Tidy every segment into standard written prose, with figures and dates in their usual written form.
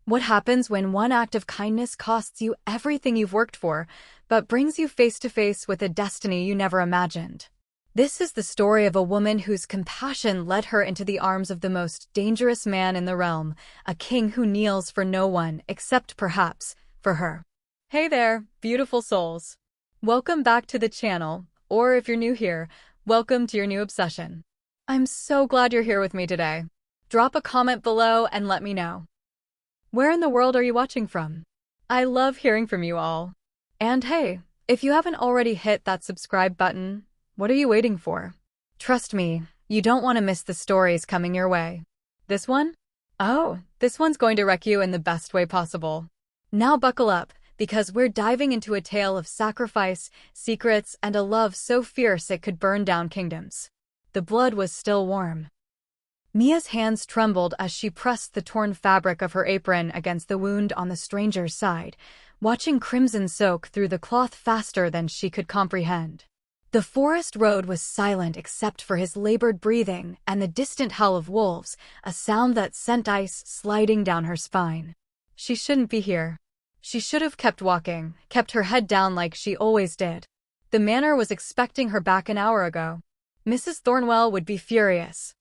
What happens when one act of kindness costs you everything you've worked for, but brings you face to face with a destiny you never imagined? This is the story of a woman whose compassion led her into the arms of the most dangerous man in the realm, a king who kneels for no one except perhaps for her. Hey there, beautiful souls. Welcome back to the channel, or if you're new here, welcome to your new obsession. I'm so glad you're here with me today. Drop a comment below and let me know. Where in the world are you watching from? I love hearing from you all. And hey, if you haven't already hit that subscribe button, what are you waiting for? Trust me, you don't want to miss the stories coming your way. This one? Oh, this one's going to wreck you in the best way possible. Now buckle up, because we're diving into a tale of sacrifice, secrets, and a love so fierce it could burn down kingdoms. The blood was still warm. Mia's hands trembled as she pressed the torn fabric of her apron against the wound on the stranger's side, watching crimson soak through the cloth faster than she could comprehend. The forest road was silent except for his labored breathing and the distant howl of wolves, a sound that sent ice sliding down her spine. She shouldn't be here. She should have kept walking, kept her head down like she always did. The manor was expecting her back an hour ago. Mrs. Thornwell would be furious.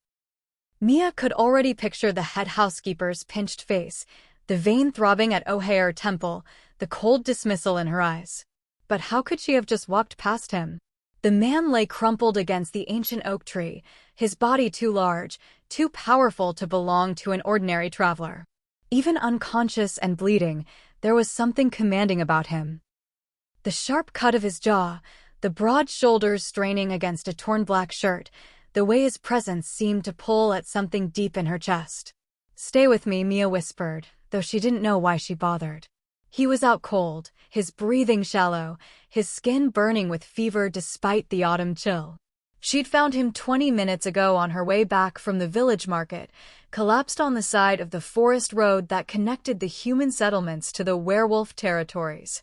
Mia could already picture the head housekeeper's pinched face, the vein throbbing at O'Hare Temple, the cold dismissal in her eyes. But how could she have just walked past him? The man lay crumpled against the ancient oak tree, his body too large, too powerful to belong to an ordinary traveler. Even unconscious and bleeding, there was something commanding about him. The sharp cut of his jaw, the broad shoulders straining against a torn black shirt, the way his presence seemed to pull at something deep in her chest. "Stay with me," Mia whispered, though she didn't know why she bothered. He was out cold, his breathing shallow, his skin burning with fever despite the autumn chill. She'd found him 20 minutes ago on her way back from the village market, collapsed on the side of the forest road that connected the human settlements to the werewolf territories.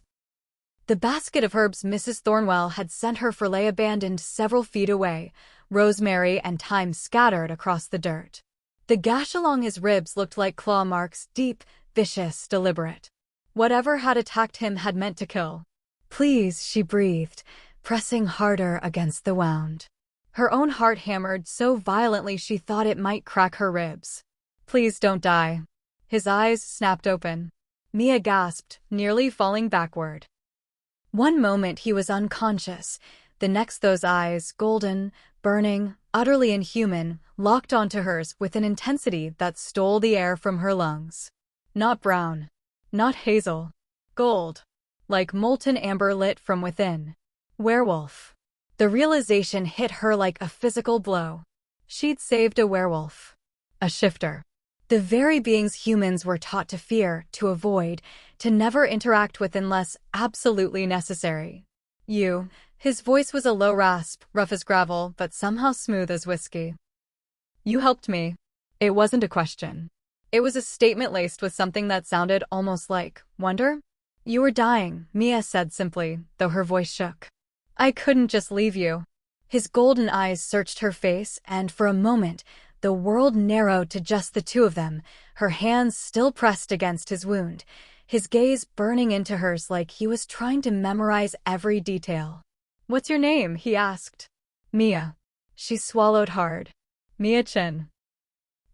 The basket of herbs Mrs. Thornwell had sent her for lay abandoned several feet away, rosemary and thyme scattered across the dirt. The gash along his ribs looked like claw marks, deep, vicious, deliberate. Whatever had attacked him had meant to kill. "Please," she breathed, pressing harder against the wound. Her own heart hammered so violently she thought it might crack her ribs. "Please don't die." His eyes snapped open. Mia gasped, nearly falling backward. One moment he was unconscious, the next those eyes, golden, burning, utterly inhuman, locked onto hers with an intensity that stole the air from her lungs. Not brown. Not hazel. Gold. Like molten amber lit from within. Werewolf. The realization hit her like a physical blow. She'd saved a werewolf. A shifter. The very beings humans were taught to fear, to avoid, to never interact with unless absolutely necessary. "You." His voice was a low rasp, rough as gravel, but somehow smooth as whiskey. "You helped me." It wasn't a question. It was a statement laced with something that sounded almost like wonder. "You were dying," Mia said simply, though her voice shook. "I couldn't just leave you." His golden eyes searched her face, and for a moment, the world narrowed to just the two of them, her hands still pressed against his wound, his gaze burning into hers like he was trying to memorize every detail. "What's your name?" he asked. "Mia." She swallowed hard. "Mia Chin.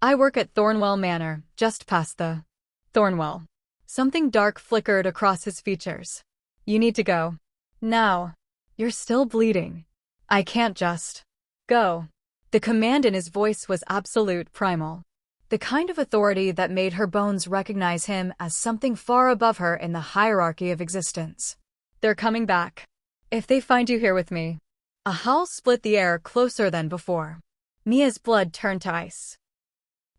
I work at Thornwell Manor, just past the..." "Thornwell." Something dark flickered across his features. "You need to go. Now." "You're still bleeding." "I can't just..." "Go." The command in his voice was absolute, primal. The kind of authority that made her bones recognize him as something far above her in the hierarchy of existence. "They're coming back. If they find you here with me..." A howl split the air closer than before. Mia's blood turned to ice.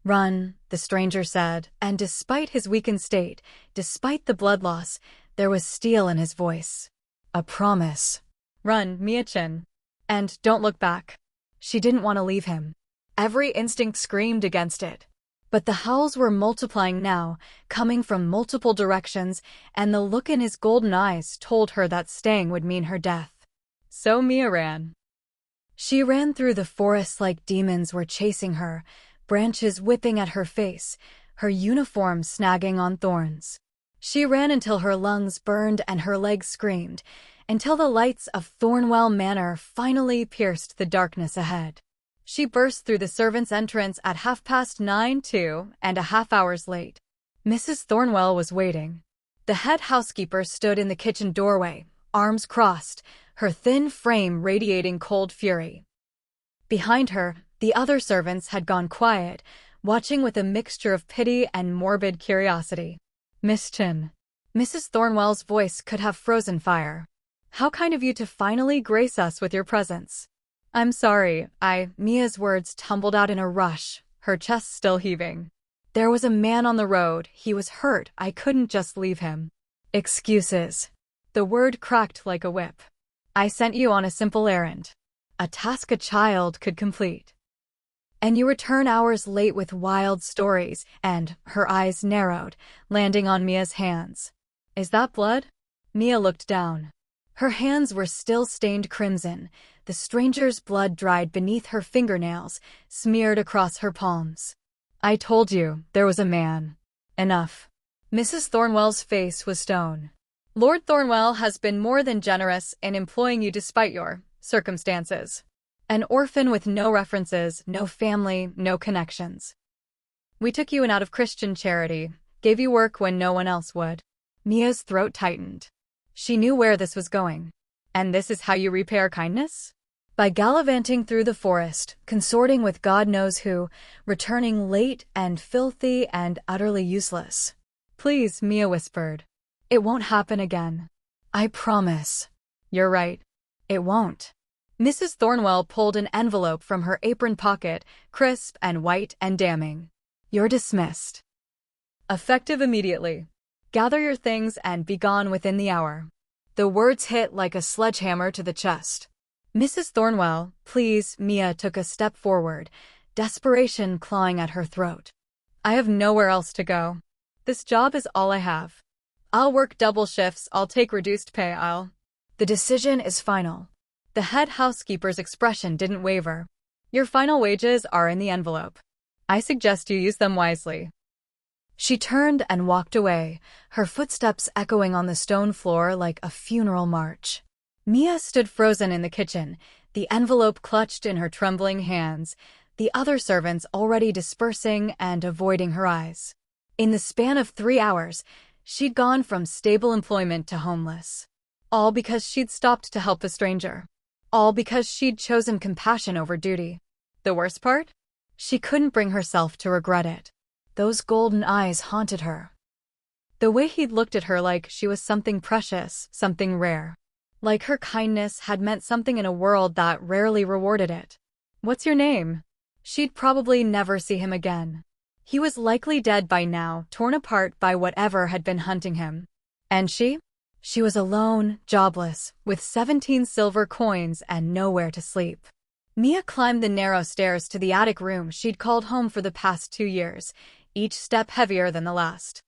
"Run," the stranger said, and despite his weakened state, despite the blood loss, there was steel in his voice. A promise. "Run, Mia Chin. And don't look back." She didn't want to leave him. Every instinct screamed against it. But the howls were multiplying now, coming from multiple directions, and the look in his golden eyes told her that staying would mean her death. So Mia ran. She ran through the forest like demons were chasing her, branches whipping at her face, her uniform snagging on thorns. She ran until her lungs burned and her legs screamed, until the lights of Thornwell Manor finally pierced the darkness ahead. She burst through the servants' entrance at 9:30, 2.5 hours late. Mrs. Thornwell was waiting. The head housekeeper stood in the kitchen doorway, arms crossed, her thin frame radiating cold fury. Behind her, the other servants had gone quiet, watching with a mixture of pity and morbid curiosity. "Miss Chin." Mrs. Thornwell's voice could have frozen fire. "How kind of you to finally grace us with your presence." "I'm sorry, Mia's words tumbled out in a rush, her chest still heaving. "There was a man on the road, he was hurt, I couldn't just leave him." "Excuses." The word cracked like a whip. "I sent you on a simple errand. A task a child could complete. And you return hours late with wild stories," and her eyes narrowed, landing on Mia's hands. "Is that blood?" Mia looked down. Her hands were still stained crimson, the stranger's blood dried beneath her fingernails, smeared across her palms. "I told you, there was a man." "Enough." Mrs. Thornwell's face was stone. "Lord Thornwell has been more than generous in employing you despite your circumstances. An orphan with no references, no family, no connections. We took you in out of Christian charity, gave you work when no one else would." Mia's throat tightened. She knew where this was going. "And this is how you repair kindness?" "By gallivanting through the forest, consorting with God knows who, returning late and filthy and utterly useless." "Please," Mia whispered. "It won't happen again. I promise." "You're right. It won't." Mrs. Thornwell pulled an envelope from her apron pocket, crisp and white and damning. "You're dismissed. Effective immediately. Gather your things and be gone within the hour." The words hit like a sledgehammer to the chest. "Mrs. Thornwell, please." Mia took a step forward, desperation clawing at her throat. "I have nowhere else to go. This job is all I have. I'll work double shifts, I'll take reduced pay, The decision is final." The head housekeeper's expression didn't waver. "Your final wages are in the envelope. I suggest you use them wisely." She turned and walked away, her footsteps echoing on the stone floor like a funeral march. Mia stood frozen in the kitchen, the envelope clutched in her trembling hands, the other servants already dispersing and avoiding her eyes. In the span of 3 hours, she'd gone from stable employment to homeless. All because she'd stopped to help a stranger. All because she'd chosen compassion over duty. The worst part? She couldn't bring herself to regret it. Those golden eyes haunted her. The way he'd looked at her like she was something precious, something rare. Like her kindness had meant something in a world that rarely rewarded it. "What's your name?" She'd probably never see him again. He was likely dead by now, torn apart by whatever had been hunting him. And she? She was alone, jobless, with 17 silver coins and nowhere to sleep. Mia climbed the narrow stairs to the attic room she'd called home for the past 2 years, each step heavier than the last.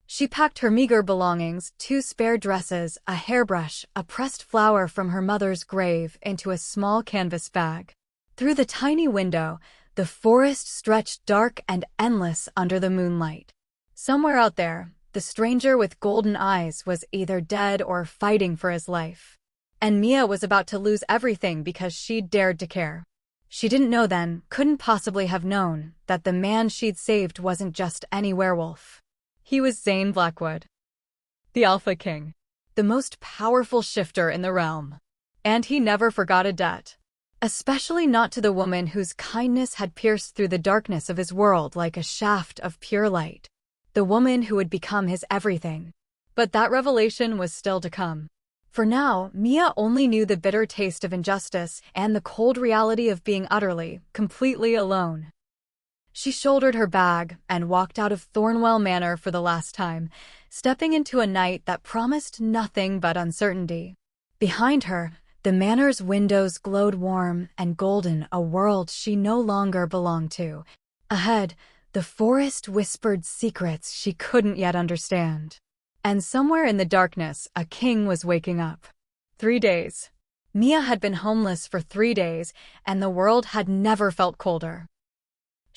She packed her meager belongings, 2 spare dresses, a hairbrush, a pressed flower from her mother's grave, into a small canvas bag. Through the tiny window, the forest stretched dark and endless under the moonlight. Somewhere out there, the stranger with golden eyes was either dead or fighting for his life. And Mia was about to lose everything because she'd dared to care. She didn't know then, couldn't possibly have known, that the man she'd saved wasn't just any werewolf. He was Zane Blackwood, the Alpha King, the most powerful shifter in the realm. And he never forgot a debt. Especially not to the woman whose kindness had pierced through the darkness of his world like a shaft of pure light. The woman who would become his everything. But that revelation was still to come. For now, Mia only knew the bitter taste of injustice and the cold reality of being utterly, completely alone. She shouldered her bag and walked out of Thornwell Manor for the last time, stepping into a night that promised nothing but uncertainty. Behind her, the manor's windows glowed warm and golden, a world she no longer belonged to. Ahead, the forest whispered secrets she couldn't yet understand. And somewhere in the darkness, a king was waking up. 3 days. Mia had been homeless for 3 days, and the world had never felt colder.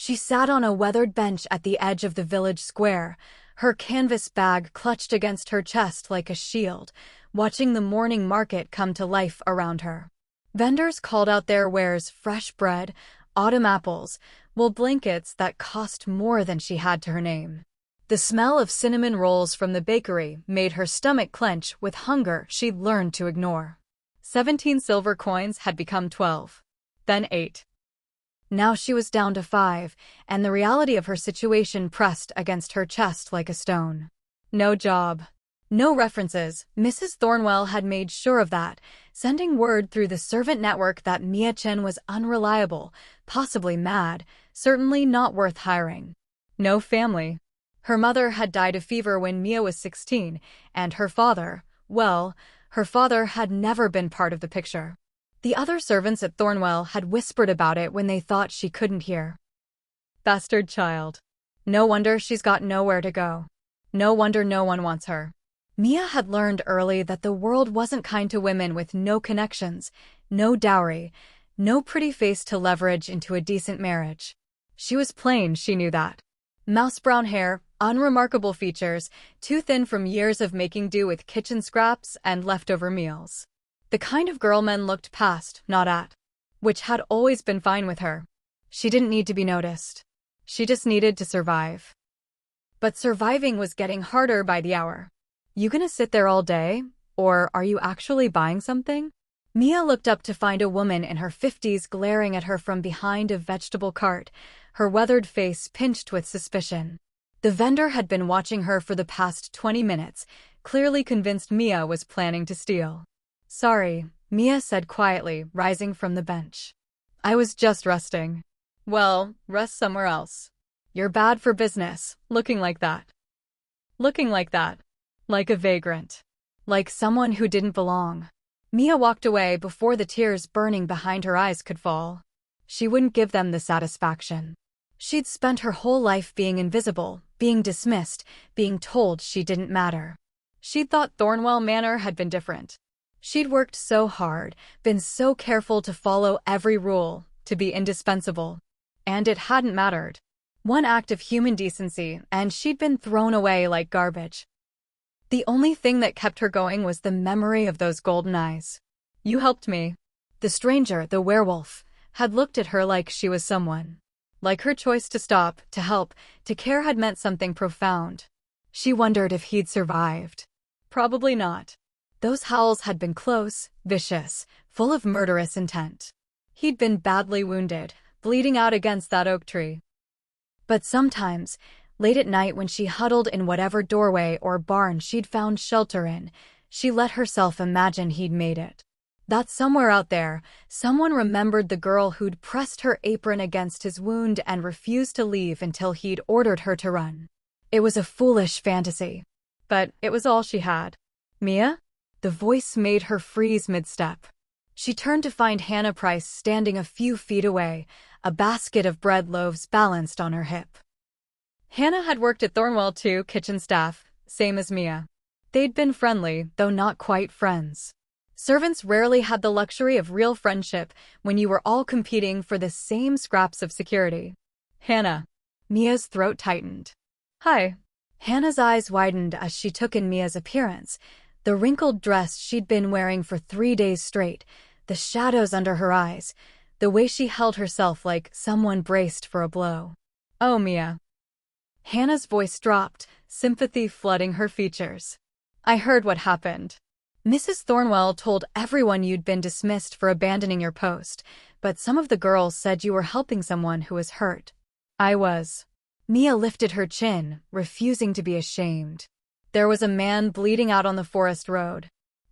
She sat on a weathered bench at the edge of the village square, her canvas bag clutched against her chest like a shield, watching the morning market come to life around her. Vendors called out their wares: fresh bread, autumn apples, wool blankets that cost more than she had to her name. The smell of cinnamon rolls from the bakery made her stomach clench with hunger she'd learned to ignore. 17 silver coins had become 12. Then 8. Now she was down to 5, and the reality of her situation pressed against her chest like a stone. No job. No references. Mrs. Thornwell had made sure of that, sending word through the servant network that Mia Chen was unreliable, possibly mad, certainly not worth hiring. No family. Her mother had died of fever when Mia was 16, and her father, well, her father had never been part of the picture. The other servants at Thornwell had whispered about it when they thought she couldn't hear. Bastard child. No wonder she's got nowhere to go. No wonder no one wants her. Mia had learned early that the world wasn't kind to women with no connections, no dowry, no pretty face to leverage into a decent marriage. She was plain, she knew that. Mouse-brown hair, unremarkable features, too thin from years of making do with kitchen scraps and leftover meals. The kind of girl men looked past, not at. Which had always been fine with her. She didn't need to be noticed. She just needed to survive. But surviving was getting harder by the hour. You gonna sit there all day? Or are you actually buying something? Mia looked up to find a woman in her 50s glaring at her from behind a vegetable cart, her weathered face pinched with suspicion. The vendor had been watching her for the past 20 minutes, clearly convinced Mia was planning to steal. Sorry, Mia said quietly, rising from the bench. I was just resting. Well, rest somewhere else. You're bad for business, looking like that. Looking like that. Like a vagrant. Like someone who didn't belong. Mia walked away before the tears burning behind her eyes could fall. She wouldn't give them the satisfaction. She'd spent her whole life being invisible, being dismissed, being told she didn't matter. She'd thought Thornwell Manor had been different. She'd worked so hard, been so careful to follow every rule, to be indispensable. And it hadn't mattered. One act of human decency, and she'd been thrown away like garbage. The only thing that kept her going was the memory of those golden eyes. You helped me. The stranger, the werewolf, had looked at her like she was someone. Like her choice to stop, to help, to care had meant something profound. She wondered if he'd survived. Probably not. Those howls had been close, vicious, full of murderous intent. He'd been badly wounded, bleeding out against that oak tree. But sometimes, late at night when she huddled in whatever doorway or barn she'd found shelter in, she let herself imagine he'd made it. That somewhere out there, someone remembered the girl who'd pressed her apron against his wound and refused to leave until he'd ordered her to run. It was a foolish fantasy. But it was all she had. Mia? The voice made her freeze mid-step. She turned to find Hannah Price standing a few feet away, a basket of bread loaves balanced on her hip. Hannah had worked at Thornwell too, kitchen staff, same as Mia. They'd been friendly, though not quite friends. Servants rarely had the luxury of real friendship when you were all competing for the same scraps of security. Hannah. Mia's throat tightened. Hi. Hannah's eyes widened as she took in Mia's appearance. The wrinkled dress she'd been wearing for 3 days straight, the shadows under her eyes, the way she held herself like someone braced for a blow. Oh, Mia. Hannah's voice dropped, sympathy flooding her features. I heard what happened. Mrs. Thornwell told everyone you'd been dismissed for abandoning your post, but some of the girls said you were helping someone who was hurt. I was. Mia lifted her chin, refusing to be ashamed. There was a man bleeding out on the forest road.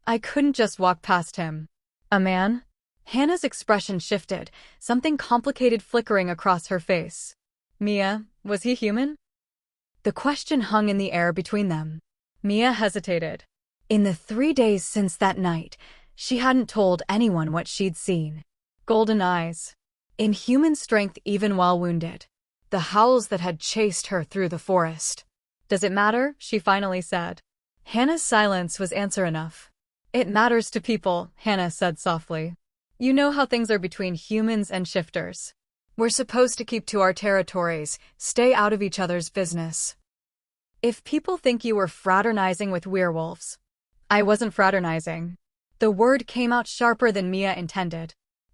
I couldn't just walk past him. A man? Hannah's expression shifted, something complicated flickering across her face. Mia, was he human? The question hung in the air between them. Mia hesitated. In the 3 days since that night, she hadn't told anyone what she'd seen. Golden eyes. Inhuman strength even while wounded. The howls that had chased her through the forest. Does it matter? She finally said. Hannah's silence was answer enough. It matters to people, Hannah said softly. You know how things are between humans and shifters. We're supposed to keep to our territories, stay out of each other's business. If people think you were fraternizing with werewolves, I wasn't fraternizing. The word came out sharper than Mia intended.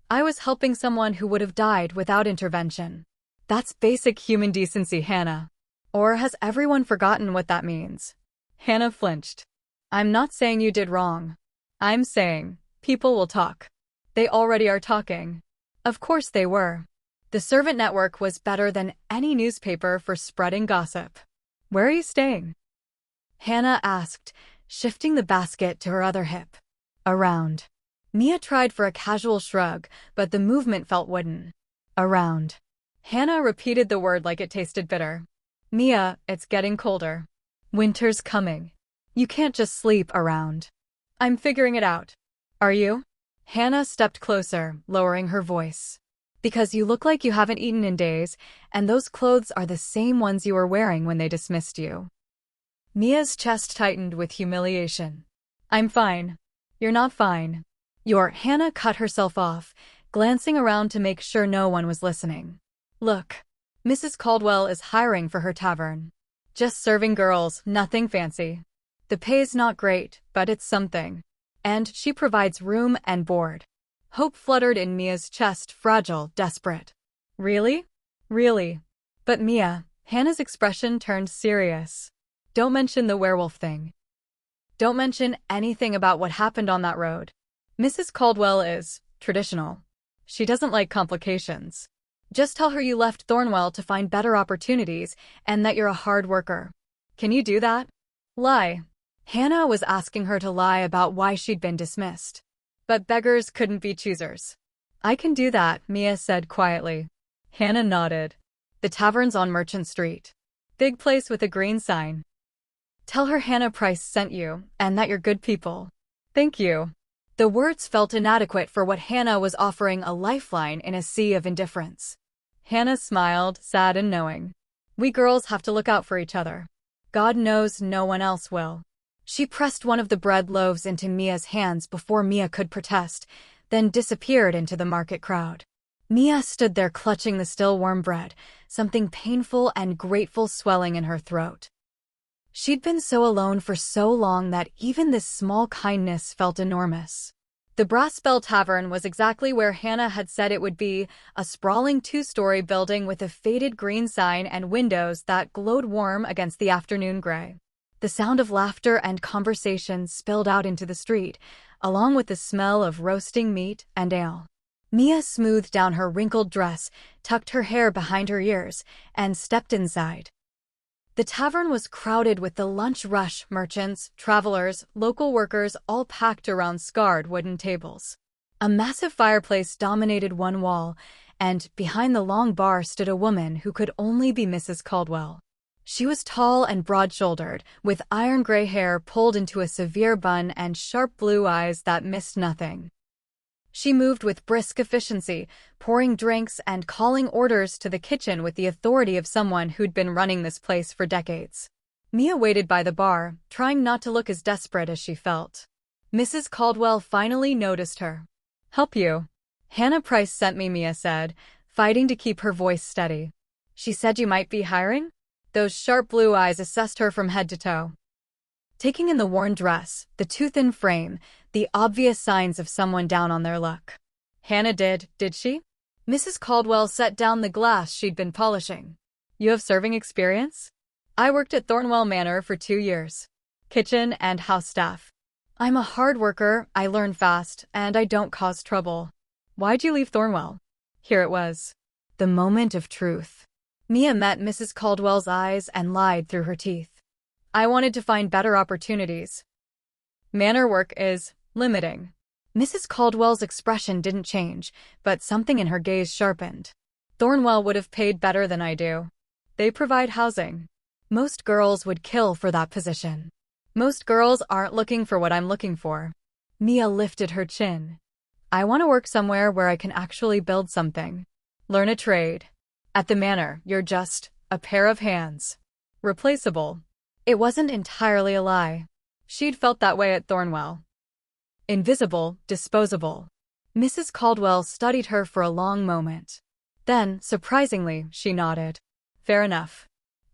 I was helping someone who would have died without intervention. That's basic human decency, Hannah. Or has everyone forgotten what that means? Hannah flinched. I'm not saying you did wrong. I'm saying, people will talk. They already are talking. Of course they were. The servant network was better than any newspaper for spreading gossip. Where are you staying? Hannah asked, shifting the basket to her other hip. Around. Mia tried for a casual shrug, but the movement felt wooden. Around. Hannah repeated the word like it tasted bitter. Mia, it's getting colder. Winter's coming. You can't just sleep around. I'm figuring it out. Are you? Hannah stepped closer, lowering her voice. Because you look like you haven't eaten in days, and those clothes are the same ones you were wearing when they dismissed you. Mia's chest tightened with humiliation. I'm fine. You're not fine. Hannah cut herself off, glancing around to make sure no one was listening. Look, Mrs. Caldwell is hiring for her tavern. Just serving girls, nothing fancy. The pay's not great, but it's something. And she provides room and board. Hope fluttered in Mia's chest, fragile, desperate. Really? Really? But Mia, Hannah's expression turned serious. Don't mention the werewolf thing. Don't mention anything about what happened on that road. Mrs. Caldwell is traditional. She doesn't like complications. Just tell her you left Thornwell to find better opportunities and that you're a hard worker. Can you do that? Lie. Hannah was asking her to lie about why she'd been dismissed. But beggars couldn't be choosers. I can do that, Mia said quietly. Hannah nodded. The tavern's on Merchant Street. Big place with a green sign. Tell her Hannah Price sent you, and that you're good people. Thank you. The words felt inadequate for what Hannah was offering, a lifeline in a sea of indifference. Hannah smiled, sad and knowing. We girls have to look out for each other. God knows no one else will. She pressed one of the bread loaves into Mia's hands before Mia could protest, then disappeared into the market crowd. Mia stood there clutching the still warm bread, something painful and grateful swelling in her throat. She'd been so alone for so long that even this small kindness felt enormous. The Brass Bell Tavern was exactly where Hannah had said it would be, a sprawling two-story building with a faded green sign and windows that glowed warm against the afternoon gray. The sound of laughter and conversation spilled out into the street, along with the smell of roasting meat and ale. Mia smoothed down her wrinkled dress, tucked her hair behind her ears, and stepped inside. The tavern was crowded with the lunch rush, merchants, travelers, local workers, all packed around scarred wooden tables. A massive fireplace dominated one wall, and behind the long bar stood a woman who could only be Mrs. Caldwell. She was tall and broad-shouldered, with iron gray hair pulled into a severe bun and sharp blue eyes that missed nothing. She moved with brisk efficiency, pouring drinks and calling orders to the kitchen with the authority of someone who'd been running this place for decades. Mia waited by the bar, trying not to look as desperate as she felt. Mrs. Caldwell finally noticed her. Help you? Hannah Price sent me, Mia said, fighting to keep her voice steady. She said you might be hiring? Those sharp blue eyes assessed her from head to toe. Taking in the worn dress, the too-thin frame, the obvious signs of someone down on their luck. Hannah did she? Mrs. Caldwell set down the glass she'd been polishing. You have serving experience? I worked at Thornwell Manor for 2 years. Kitchen and house staff. I'm a hard worker, I learn fast, and I don't cause trouble. Why'd you leave Thornwell? Here it was. The moment of truth. Mia met Mrs. Caldwell's eyes and lied through her teeth. I wanted to find better opportunities. Manor work is limiting. Mrs. Caldwell's expression didn't change, but something in her gaze sharpened. Thornwell would have paid better than I do. They provide housing. Most girls would kill for that position. Most girls aren't looking for what I'm looking for. Mia lifted her chin. I want to work somewhere where I can actually build something. Learn a trade. At the manor, you're just a pair of hands. Replaceable. It wasn't entirely a lie. She'd felt that way at Thornwell. Invisible, disposable. Mrs. Caldwell studied her for a long moment. Then, surprisingly, she nodded. Fair enough.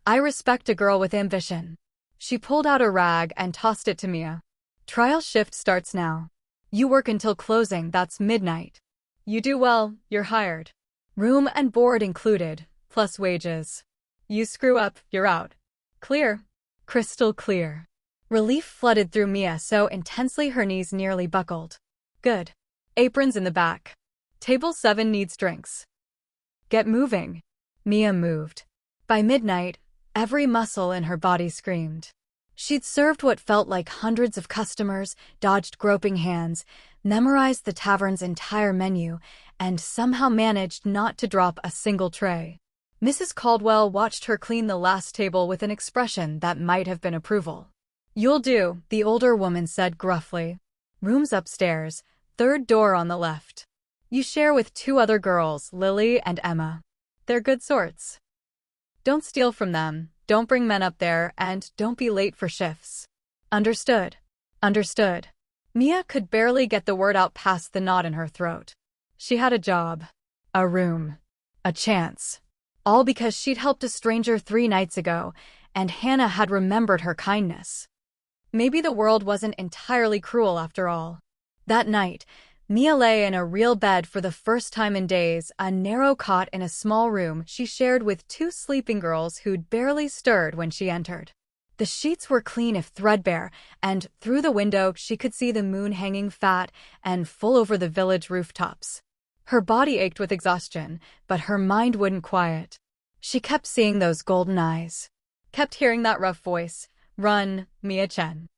I respect a girl with ambition. She pulled out a rag and tossed it to Mia. Trial shift starts now. You work until closing, that's midnight. You do well, you're hired. Room and board included, plus wages. You screw up, you're out. Clear. Crystal clear. Relief flooded through Mia so intensely her knees nearly buckled. Good. Aprons in the back. Table 7 needs drinks. Get moving. Mia moved. By midnight, every muscle in her body screamed. She'd served what felt like hundreds of customers, dodged groping hands, memorized the tavern's entire menu, and somehow managed not to drop a single tray. Mrs. Caldwell watched her clean the last table with an expression that might have been approval. You'll do, the older woman said gruffly. Room's upstairs, third door on the left. You share with 2 other girls, Lily and Emma. They're good sorts. Don't steal from them, don't bring men up there, and don't be late for shifts. Understood. Understood. Mia could barely get the word out past the knot in her throat. She had a job. A room. A chance. All because she'd helped a stranger 3 nights ago, and Hannah had remembered her kindness. Maybe the world wasn't entirely cruel after all. That night, Mia lay in a real bed for the first time in days, a narrow cot in a small room she shared with 2 sleeping girls who'd barely stirred when she entered. The sheets were clean if threadbare, and through the window she could see the moon hanging fat and full over the village rooftops. Her body ached with exhaustion, but her mind wouldn't quiet. She kept seeing those golden eyes. Kept hearing that rough voice, "Run, Mia Chen."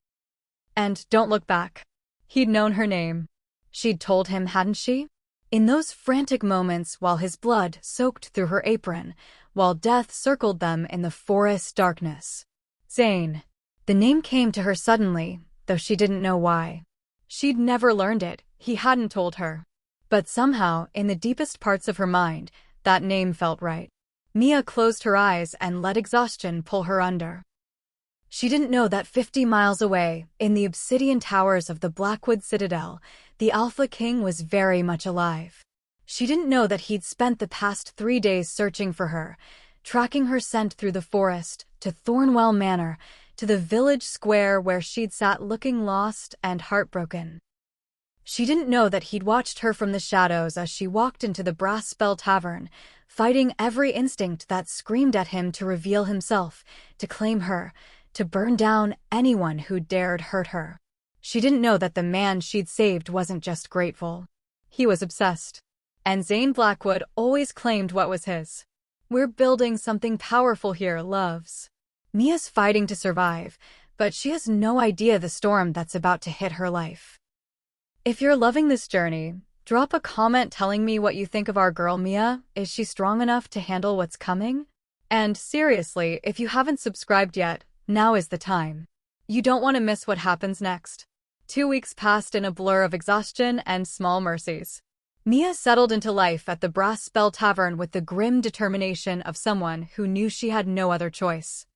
And don't look back. He'd known her name. She'd told him, hadn't she? In those frantic moments while his blood soaked through her apron, while death circled them in the forest darkness. Zane. The name came to her suddenly, though she didn't know why. She'd never learned it, he hadn't told her. But somehow, in the deepest parts of her mind, that name felt right. Mia closed her eyes and let exhaustion pull her under. She didn't know that 50 miles away, in the obsidian towers of the Blackwood Citadel, the Alpha King was very much alive. She didn't know that he'd spent the past 3 days searching for her, tracking her scent through the forest, to Thornwell Manor, to the village square where she'd sat looking lost and heartbroken. She didn't know that he'd watched her from the shadows as she walked into the Brass Bell Tavern, fighting every instinct that screamed at him to reveal himself, to claim her, to burn down anyone who dared hurt her. She didn't know that the man she'd saved wasn't just grateful. He was obsessed. And Zane Blackwood always claimed what was his. We're building something powerful here, loves. Mia's fighting to survive, but she has no idea the storm that's about to hit her life. If you're loving this journey, drop a comment telling me what you think of our girl Mia. Is she strong enough to handle what's coming? And seriously, if you haven't subscribed yet, now is the time. You don't want to miss what happens next. 2 weeks passed in a blur of exhaustion and small mercies. Mia settled into life at the Brass Bell Tavern with the grim determination of someone who knew she had no other choice.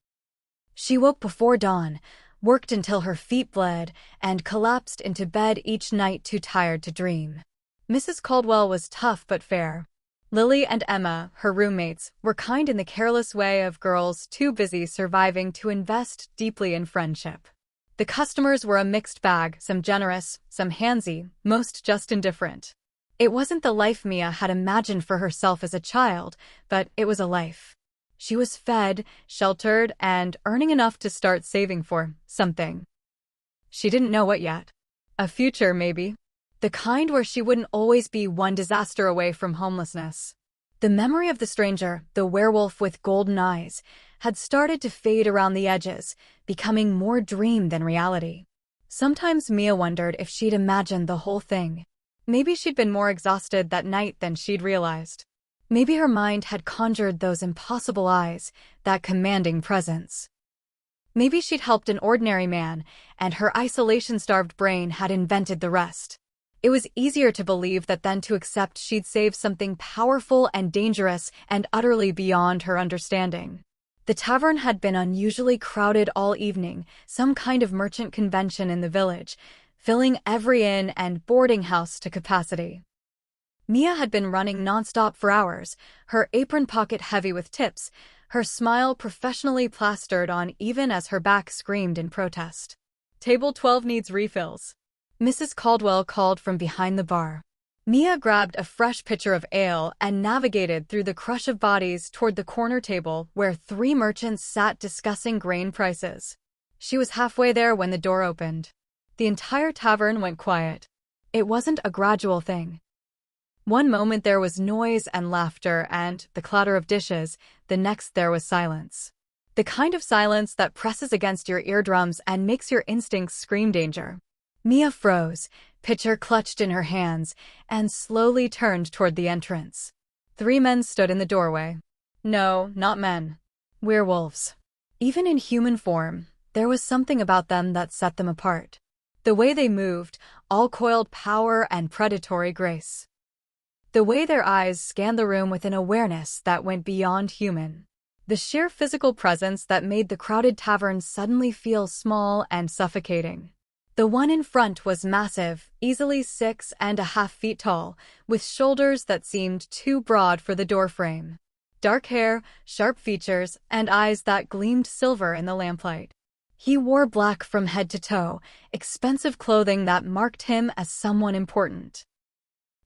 She woke before dawn, worked until her feet bled, and collapsed into bed each night too tired to dream. Mrs. Caldwell was tough but fair. Lily and Emma, her roommates, were kind in the careless way of girls too busy surviving to invest deeply in friendship. The customers were a mixed bag, some generous, some handsy, most just indifferent. It wasn't the life Mia had imagined for herself as a child, but it was a life. She was fed, sheltered, and earning enough to start saving for something. She didn't know what yet. A future, maybe. The kind where she wouldn't always be one disaster away from homelessness. The memory of the stranger, the werewolf with golden eyes, had started to fade around the edges, becoming more dream than reality. Sometimes Mia wondered if she'd imagined the whole thing. Maybe she'd been more exhausted that night than she'd realized. Maybe her mind had conjured those impossible eyes, that commanding presence. Maybe she'd helped an ordinary man, and her isolation-starved brain had invented the rest. It was easier to believe that than to accept she'd saved something powerful and dangerous and utterly beyond her understanding. The tavern had been unusually crowded all evening, some kind of merchant convention in the village, filling every inn and boarding house to capacity. Mia had been running nonstop for hours, her apron pocket heavy with tips, her smile professionally plastered on even as her back screamed in protest. "Table 12 needs refills," Mrs. Caldwell called from behind the bar. Mia grabbed a fresh pitcher of ale and navigated through the crush of bodies toward the corner table where 3 merchants sat discussing grain prices. She was halfway there when the door opened. The entire tavern went quiet. It wasn't a gradual thing. One moment there was noise and laughter and the clatter of dishes, the next there was silence. The kind of silence that presses against your eardrums and makes your instincts scream danger. Mia froze, pitcher clutched in her hands, and slowly turned toward the entrance. 3 men stood in the doorway. No, not men. Werewolves. Even in human form, there was something about them that set them apart. The way they moved, all coiled power and predatory grace. The way their eyes scanned the room with an awareness that went beyond human. The sheer physical presence that made the crowded tavern suddenly feel small and suffocating. The one in front was massive, easily 6.5 feet tall, with shoulders that seemed too broad for the doorframe. Dark hair, sharp features, and eyes that gleamed silver in the lamplight. He wore black from head to toe, expensive clothing that marked him as someone important.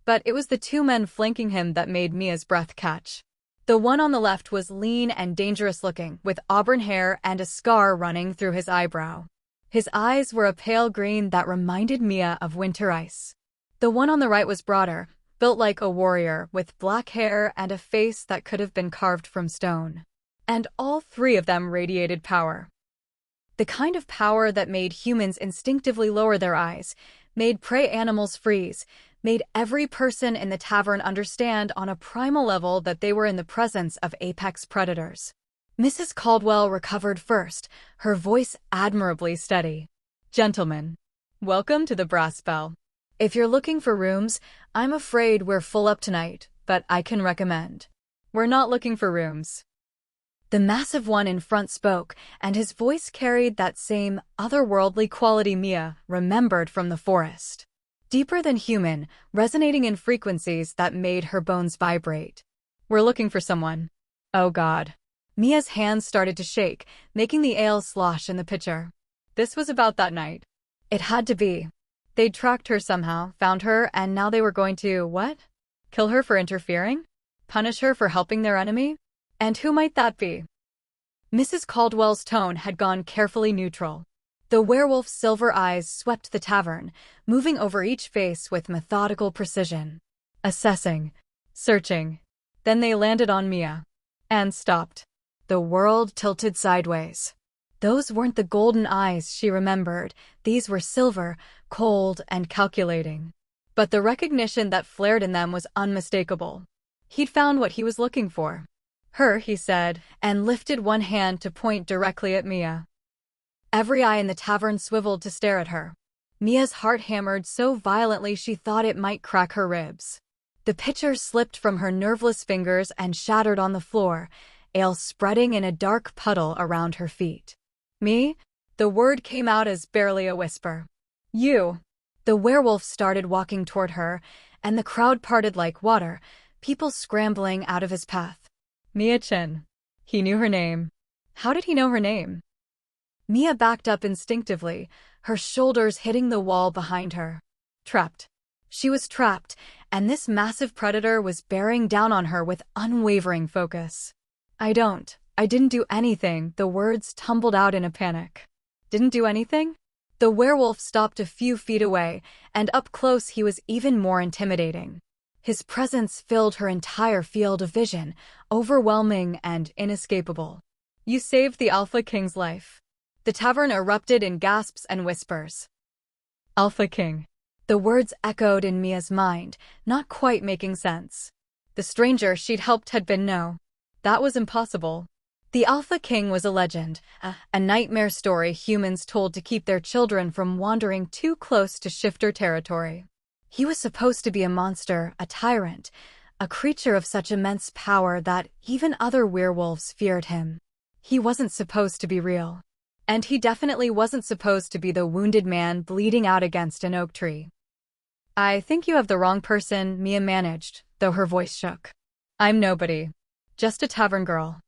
But it was the 2 men flanking him that made Mia's breath catch. The one on the left was lean and dangerous-looking, with auburn hair and a scar running through his eyebrow. His eyes were a pale green that reminded Mia of winter ice. The one on the right was broader, built like a warrior, with black hair and a face that could have been carved from stone. And all 3 of them radiated power. The kind of power that made humans instinctively lower their eyes, made prey animals freeze, made every person in the tavern understand on a primal level that they were in the presence of apex predators. Mrs. Caldwell recovered first, her voice admirably steady. "Gentlemen, welcome to the Brass Bell. If you're looking for rooms, I'm afraid we're full up tonight, but I can recommend. We're not looking for rooms." The massive one in front spoke, and his voice carried that same otherworldly quality Mia remembered from the forest. Deeper than human, resonating in frequencies that made her bones vibrate. "We're looking for someone." Oh God. Mia's hands started to shake, making the ale slosh in the pitcher. This was about that night. It had to be. They'd tracked her somehow, found her, and now they were going to, what? Kill her for interfering? Punish her for helping their enemy? And who might that be? Mrs. Caldwell's tone had gone carefully neutral. The werewolf's silver eyes swept the tavern, moving over each face with methodical precision. Assessing. Searching. Then they landed on Mia. And stopped. The world tilted sideways. Those weren't the golden eyes she remembered. These were silver, cold, and calculating. But the recognition that flared in them was unmistakable. He'd found what he was looking for. Her, he said, and lifted one hand to point directly at Mia. Every eye in the tavern swiveled to stare at her. Mia's heart hammered so violently she thought it might crack her ribs. The pitcher slipped from her nerveless fingers and shattered on the floor, ale spreading in a dark puddle around her feet. "Me?" The word came out as barely a whisper. "You." The werewolf started walking toward her, and the crowd parted like water, people scrambling out of his path. Mia Chen. He knew her name. How did he know her name? Mia backed up instinctively, her shoulders hitting the wall behind her. Trapped. She was trapped, and this massive predator was bearing down on her with unwavering focus. I didn't do anything," the words tumbled out in a panic. "Didn't do anything?" The werewolf stopped a few feet away, and up close he was even more intimidating. His presence filled her entire field of vision, overwhelming and inescapable. "You saved the Alpha King's life." The tavern erupted in gasps and whispers. Alpha King. The words echoed in Mia's mind, not quite making sense. The stranger she'd helped had been no. That was impossible. The Alpha King was a legend, a nightmare story humans told to keep their children from wandering too close to shifter territory. He was supposed to be a monster, a tyrant, a creature of such immense power that even other werewolves feared him. He wasn't supposed to be real. And he definitely wasn't supposed to be the wounded man bleeding out against an oak tree. I think you have the wrong person, Mia managed, though her voice shook. I'm nobody. Just a tavern girl.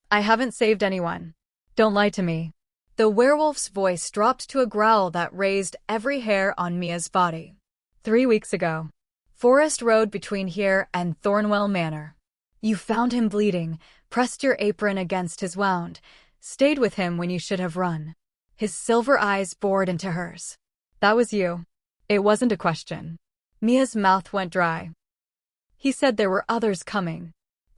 I haven't saved anyone. Don't lie to me. The werewolf's voice dropped to a growl that raised every hair on Mia's body. 3 weeks ago. Forest Road between here and Thornwell Manor. You found him bleeding, pressed your apron against his wound, stayed with him when you should have run. His silver eyes bored into hers. That was you. It wasn't a question. Mia's mouth went dry. He said there were others coming.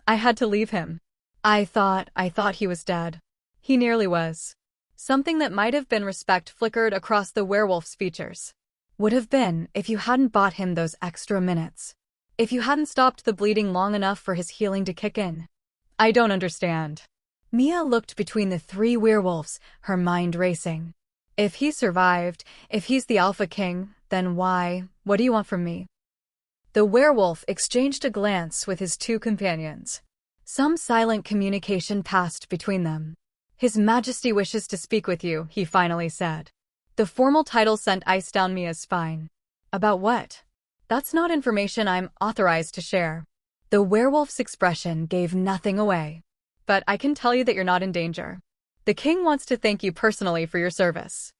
I had to leave him. I thought he was dead. He nearly was. Something that might have been respect flickered across the werewolf's features. Would have been if you hadn't bought him those extra minutes. If you hadn't stopped the bleeding long enough for his healing to kick in. I don't understand. Mia looked between the 3 werewolves, her mind racing. If he survived, if he's the Alpha King, then why? What do you want from me? The werewolf exchanged a glance with his 2 companions. Some silent communication passed between them. His Majesty wishes to speak with you, he finally said. The formal title sent ice down Mia's spine. About what? That's not information I'm authorized to share. The werewolf's expression gave nothing away. But I can tell you that you're not in danger. The king wants to thank you personally for your service.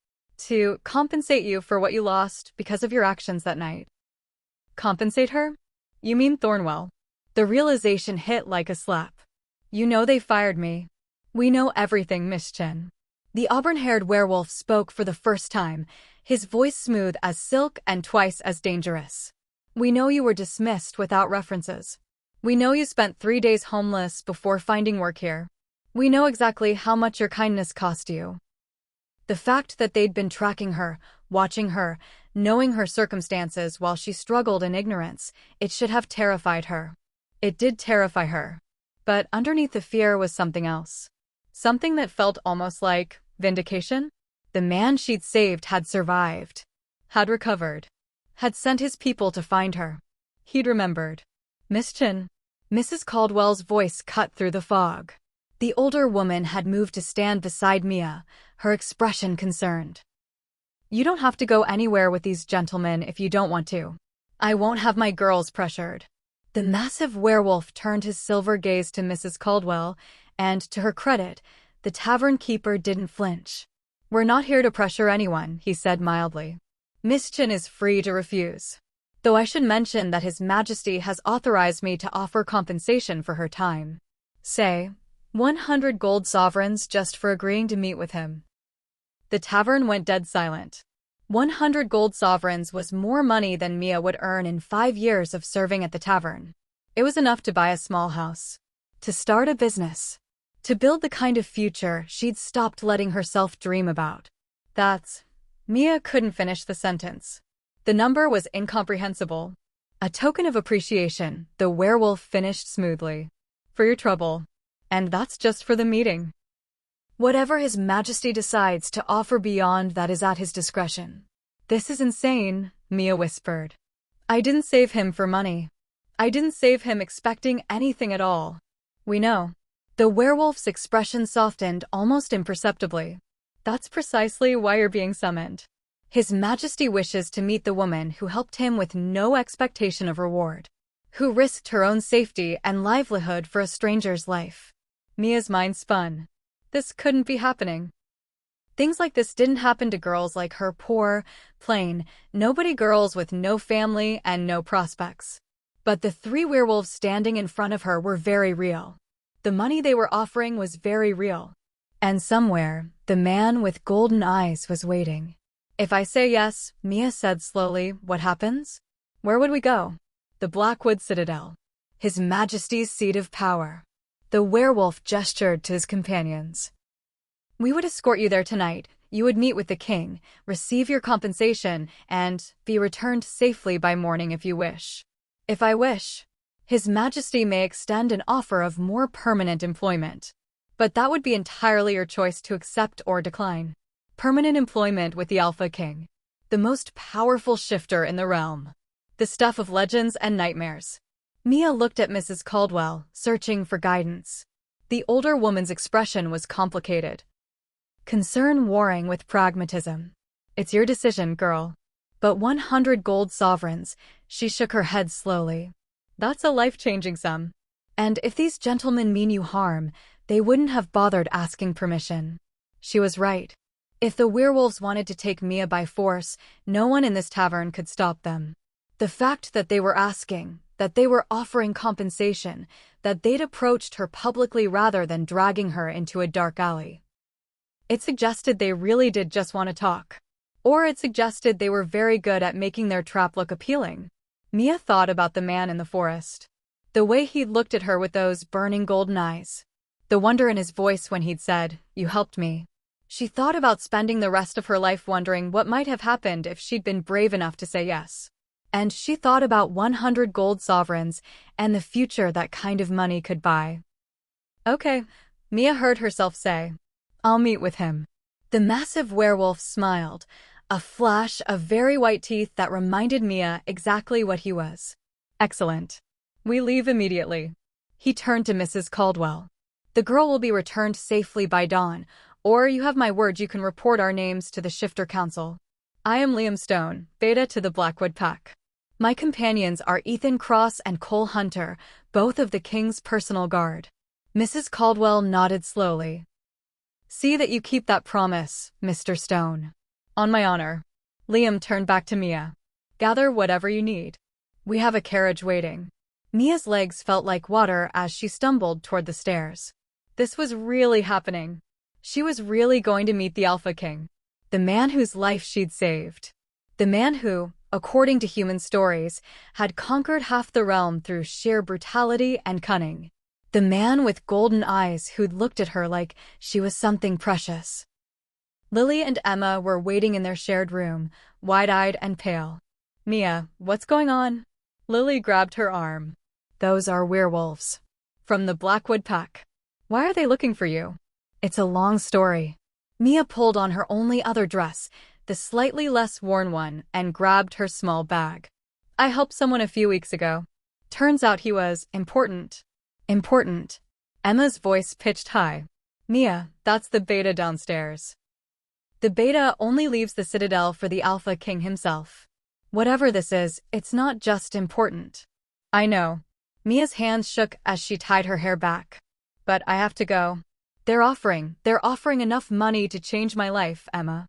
To compensate you for what you lost because of your actions that night. Compensate her? You mean Thornwell? The realization hit like a slap. You know they fired me. We know everything, Miss Chen. The auburn-haired werewolf spoke for the first time, his voice smooth as silk and twice as dangerous. We know you were dismissed without references. We know you spent 3 days homeless before finding work here. We know exactly how much your kindness cost you. The fact that they'd been tracking her, watching her, knowing her circumstances while she struggled in ignorance, it should have terrified her. It did terrify her. But underneath the fear was something else. Something that felt almost like vindication? The man she'd saved had survived. Had recovered. Had sent his people to find her. He'd remembered. Miss Chen. Mrs. Caldwell's voice cut through the fog. The older woman had moved to stand beside Mia, her expression concerned. You don't have to go anywhere with these gentlemen if you don't want to. I won't have my girls pressured. The massive werewolf turned his silver gaze to Mrs. Caldwell, and, to her credit, the tavern keeper didn't flinch. We're not here to pressure anyone, he said mildly. Miss Chen is free to refuse. Though I should mention that His Majesty has authorized me to offer compensation for her time. Say, 100 gold sovereigns just for agreeing to meet with him. The tavern went dead silent. 100 gold sovereigns was more money than Mia would earn in 5 years of serving at the tavern. It was enough to buy a small house. To start a business. To build the kind of future she'd stopped letting herself dream about. Mia couldn't finish the sentence. The number was incomprehensible. A token of appreciation, the werewolf finished smoothly. For your trouble. And that's just for the meeting. Whatever His Majesty decides to offer beyond that is at his discretion. This is insane, Mia whispered. I didn't save him for money. I didn't save him expecting anything at all. We know. The werewolf's expression softened almost imperceptibly. That's precisely why you're being summoned. His Majesty wishes to meet the woman who helped him with no expectation of reward. Who risked her own safety and livelihood for a stranger's life. Mia's mind spun. This couldn't be happening. Things like this didn't happen to girls like her, poor, plain, nobody girls with no family and no prospects. But the 3 werewolves standing in front of her were very real. The money they were offering was very real. And somewhere, the man with golden eyes was waiting. If I say yes, Mia said slowly, what happens? Where would we go? The Blackwood Citadel. His Majesty's seat of power. The werewolf gestured to his companions. We would escort you there tonight. You would meet with the king, receive your compensation, and be returned safely by morning if you wish. If I wish. His Majesty may extend an offer of more permanent employment. But that would be entirely your choice to accept or decline. Permanent employment with the Alpha King. The most powerful shifter in the realm. The stuff of legends and nightmares. Mia looked at Mrs. Caldwell, searching for guidance. The older woman's expression was complicated. Concern warring with pragmatism. It's your decision, girl. But 100 gold sovereigns, she shook her head slowly. That's a life-changing sum. And if these gentlemen mean you harm, they wouldn't have bothered asking permission. She was right. If the werewolves wanted to take Mia by force, no one in this tavern could stop them. The fact that they were asking, that they were offering compensation, that they'd approached her publicly rather than dragging her into a dark alley. It suggested they really did just want to talk. Or it suggested they were very good at making their trap look appealing. Mia thought about the man in the forest. The way he'd looked at her with those burning golden eyes. The wonder in his voice when he'd said, "You helped me." She thought about spending the rest of her life wondering what might have happened if she'd been brave enough to say yes. And she thought about 100 gold sovereigns and the future that kind of money could buy. Okay, Mia heard herself say. I'll meet with him. The massive werewolf smiled, a flash of very white teeth that reminded Mia exactly what he was. Excellent. We leave immediately. He turned to Mrs. Caldwell. The girl will be returned safely by dawn, or you have my word you can report our names to the Shifter Council. I am Liam Stone, Beta to the Blackwood Pack. My companions are Ethan Cross and Cole Hunter, both of the King's personal guard. Mrs. Caldwell nodded slowly. See that you keep that promise, Mr. Stone. On my honor. Liam turned back to Mia. Gather whatever you need. We have a carriage waiting. Mia's legs felt like water as she stumbled toward the stairs. This was really happening. She was really going to meet the Alpha King. The man whose life she'd saved. The man who, according to human stories, had conquered half the realm through sheer brutality and cunning. The man with golden eyes who'd looked at her like she was something precious. Lily and Emma were waiting in their shared room, wide-eyed and pale. Mia, what's going on? Lily grabbed her arm. Those are werewolves. From the Blackwood Pack. Why are they looking for you? It's a long story. Mia pulled on her only other dress, the slightly less worn one, and grabbed her small bag. I helped someone a few weeks ago. Turns out he was important. Important. Emma's voice pitched high. Mia, that's the Beta downstairs. The Beta only leaves the Citadel for the Alpha King himself. Whatever this is, it's not just important. I know. Mia's hands shook as she tied her hair back. But I have to go. They're offering enough money to change my life, Emma.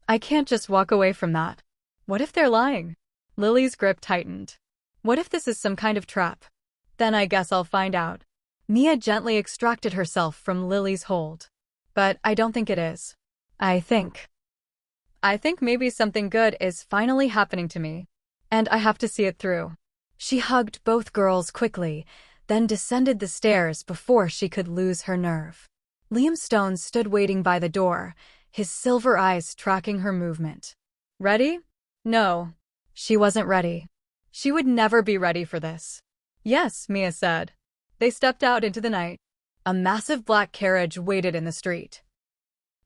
I can't just walk away from that. What if they're lying? Lily's grip tightened. What if this is some kind of trap? Then I guess I'll find out. Mia gently extracted herself from Lily's hold. But I don't think it is. I think maybe something good is finally happening to me. And I have to see it through. She hugged both girls quickly, then descended the stairs before she could lose her nerve. Liam Stone stood waiting by the door, his silver eyes tracking her movement. Ready? No. She wasn't ready. She would never be ready for this. Yes, Mia said. They stepped out into the night. A massive black carriage waited in the street.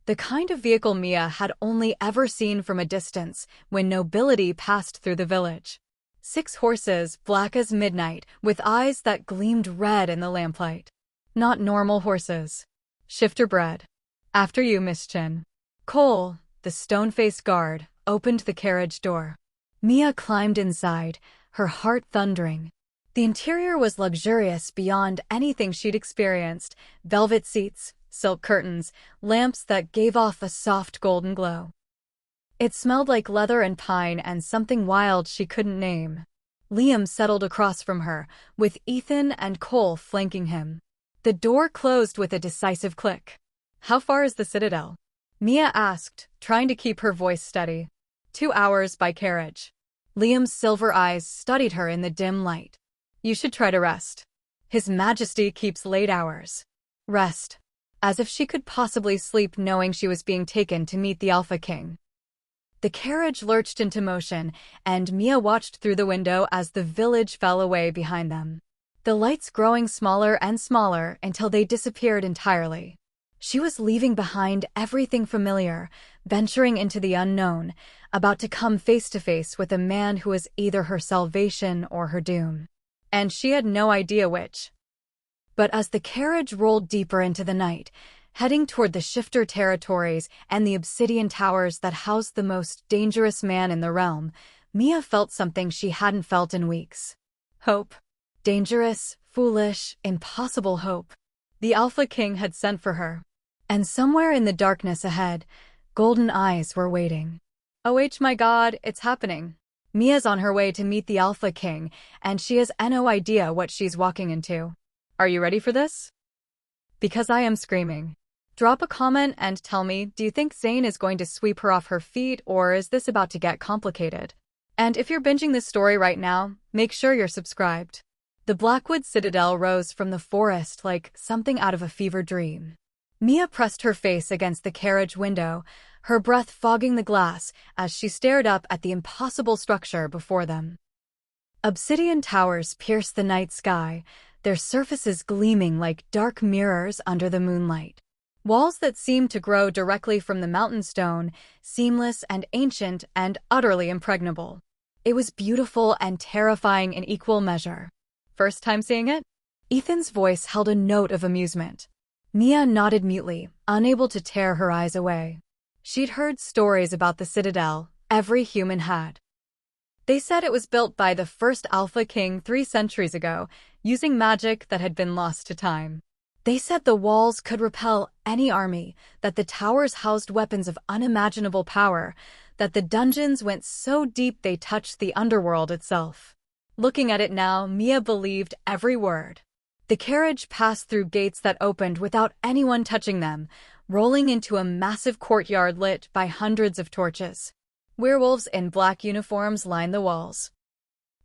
The kind of vehicle Mia had only ever seen from a distance when nobility passed through the village. 6 horses, black as midnight, with eyes that gleamed red in the lamplight. Not normal horses. Shifter bred. After you, Miss Chin. Cole, the stone-faced guard, opened the carriage door. Mia climbed inside, her heart thundering. The interior was luxurious beyond anything she'd experienced. Velvet seats, silk curtains, lamps that gave off a soft golden glow. It smelled like leather and pine and something wild she couldn't name. Liam settled across from her, with Ethan and Cole flanking him. The door closed with a decisive click. How far is the Citadel? Mia asked, trying to keep her voice steady. 2 hours by carriage. Liam's silver eyes studied her in the dim light. You should try to rest. His Majesty keeps late hours. Rest. As if she could possibly sleep knowing she was being taken to meet the Alpha King. The carriage lurched into motion, and Mia watched through the window as the village fell away behind them. The lights growing smaller and smaller until they disappeared entirely. She was leaving behind everything familiar, venturing into the unknown, about to come face to face with a man who was either her salvation or her doom. And she had no idea which. But as the carriage rolled deeper into the night, heading toward the Shifter territories and the obsidian towers that housed the most dangerous man in the realm. Mia felt something she hadn't felt in weeks. Hope. Dangerous, foolish, impossible hope. The Alpha King had sent for her. And somewhere in the darkness ahead, golden eyes were waiting. Oh my god, it's happening. Mia's on her way to meet the Alpha King, and she has no idea what she's walking into. Are you ready for this? Because I am screaming. Drop a comment and tell me, do you think Zane is going to sweep her off her feet, or is this about to get complicated? And if you're binging this story right now, make sure you're subscribed. The Blackwood Citadel rose from the forest like something out of a fever dream. Mia pressed her face against the carriage window, her breath fogging the glass as she stared up at the impossible structure before them. Obsidian towers pierced the night sky, their surfaces gleaming like dark mirrors under the moonlight. Walls that seemed to grow directly from the mountain stone, seamless and ancient and utterly impregnable. It was beautiful and terrifying in equal measure. First time seeing it? Ethan's voice held a note of amusement. Mia nodded mutely, unable to tear her eyes away. She'd heard stories about the Citadel, every human had. They said it was built by the first Alpha King 3 centuries ago, using magic that had been lost to time. They said the walls could repel any army, that the towers housed weapons of unimaginable power, that the dungeons went so deep they touched the underworld itself. Looking at it now, Mia believed every word. The carriage passed through gates that opened without anyone touching them, rolling into a massive courtyard lit by hundreds of torches. Werewolves in black uniforms lined the walls.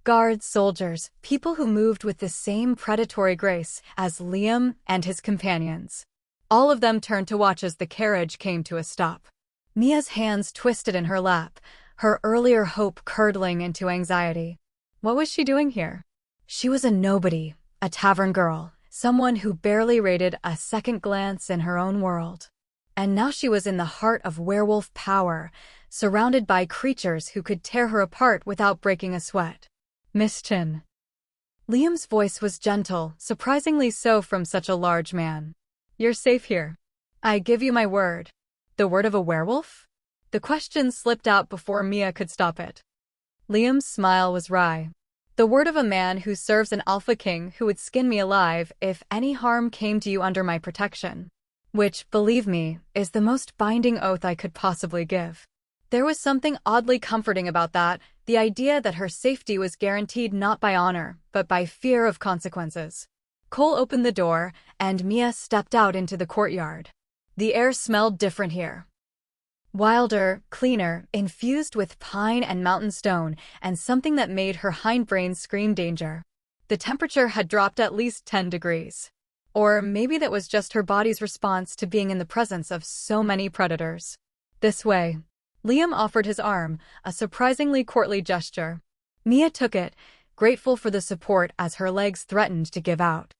Guards, soldiers, people who moved with the same predatory grace as Liam and his companions. All of them turned to watch as the carriage came to a stop. Mia's hands twisted in her lap, her earlier hope curdling into anxiety. What was she doing here? She was a nobody, a tavern girl, someone who barely rated a second glance in her own world. And now she was in the heart of werewolf power, surrounded by creatures who could tear her apart without breaking a sweat. Miss Chin. Liam's voice was gentle, surprisingly so from such a large man. You're safe here. I give you my word. The word of a werewolf? The question slipped out before Mia could stop it. Liam's smile was wry. The word of a man who serves an Alpha King who would skin me alive if any harm came to you under my protection. Which, believe me, is the most binding oath I could possibly give. There was something oddly comforting about that, the idea that her safety was guaranteed not by honor, but by fear of consequences. Cole opened the door, and Mia stepped out into the courtyard. The air smelled different here. Wilder, cleaner, infused with pine and mountain stone, and something that made her hindbrain scream danger. The temperature had dropped at least 10 degrees. Or maybe that was just her body's response to being in the presence of so many predators. This way. Liam offered his arm, a surprisingly courtly gesture. Mia took it, grateful for the support as her legs threatened to give out.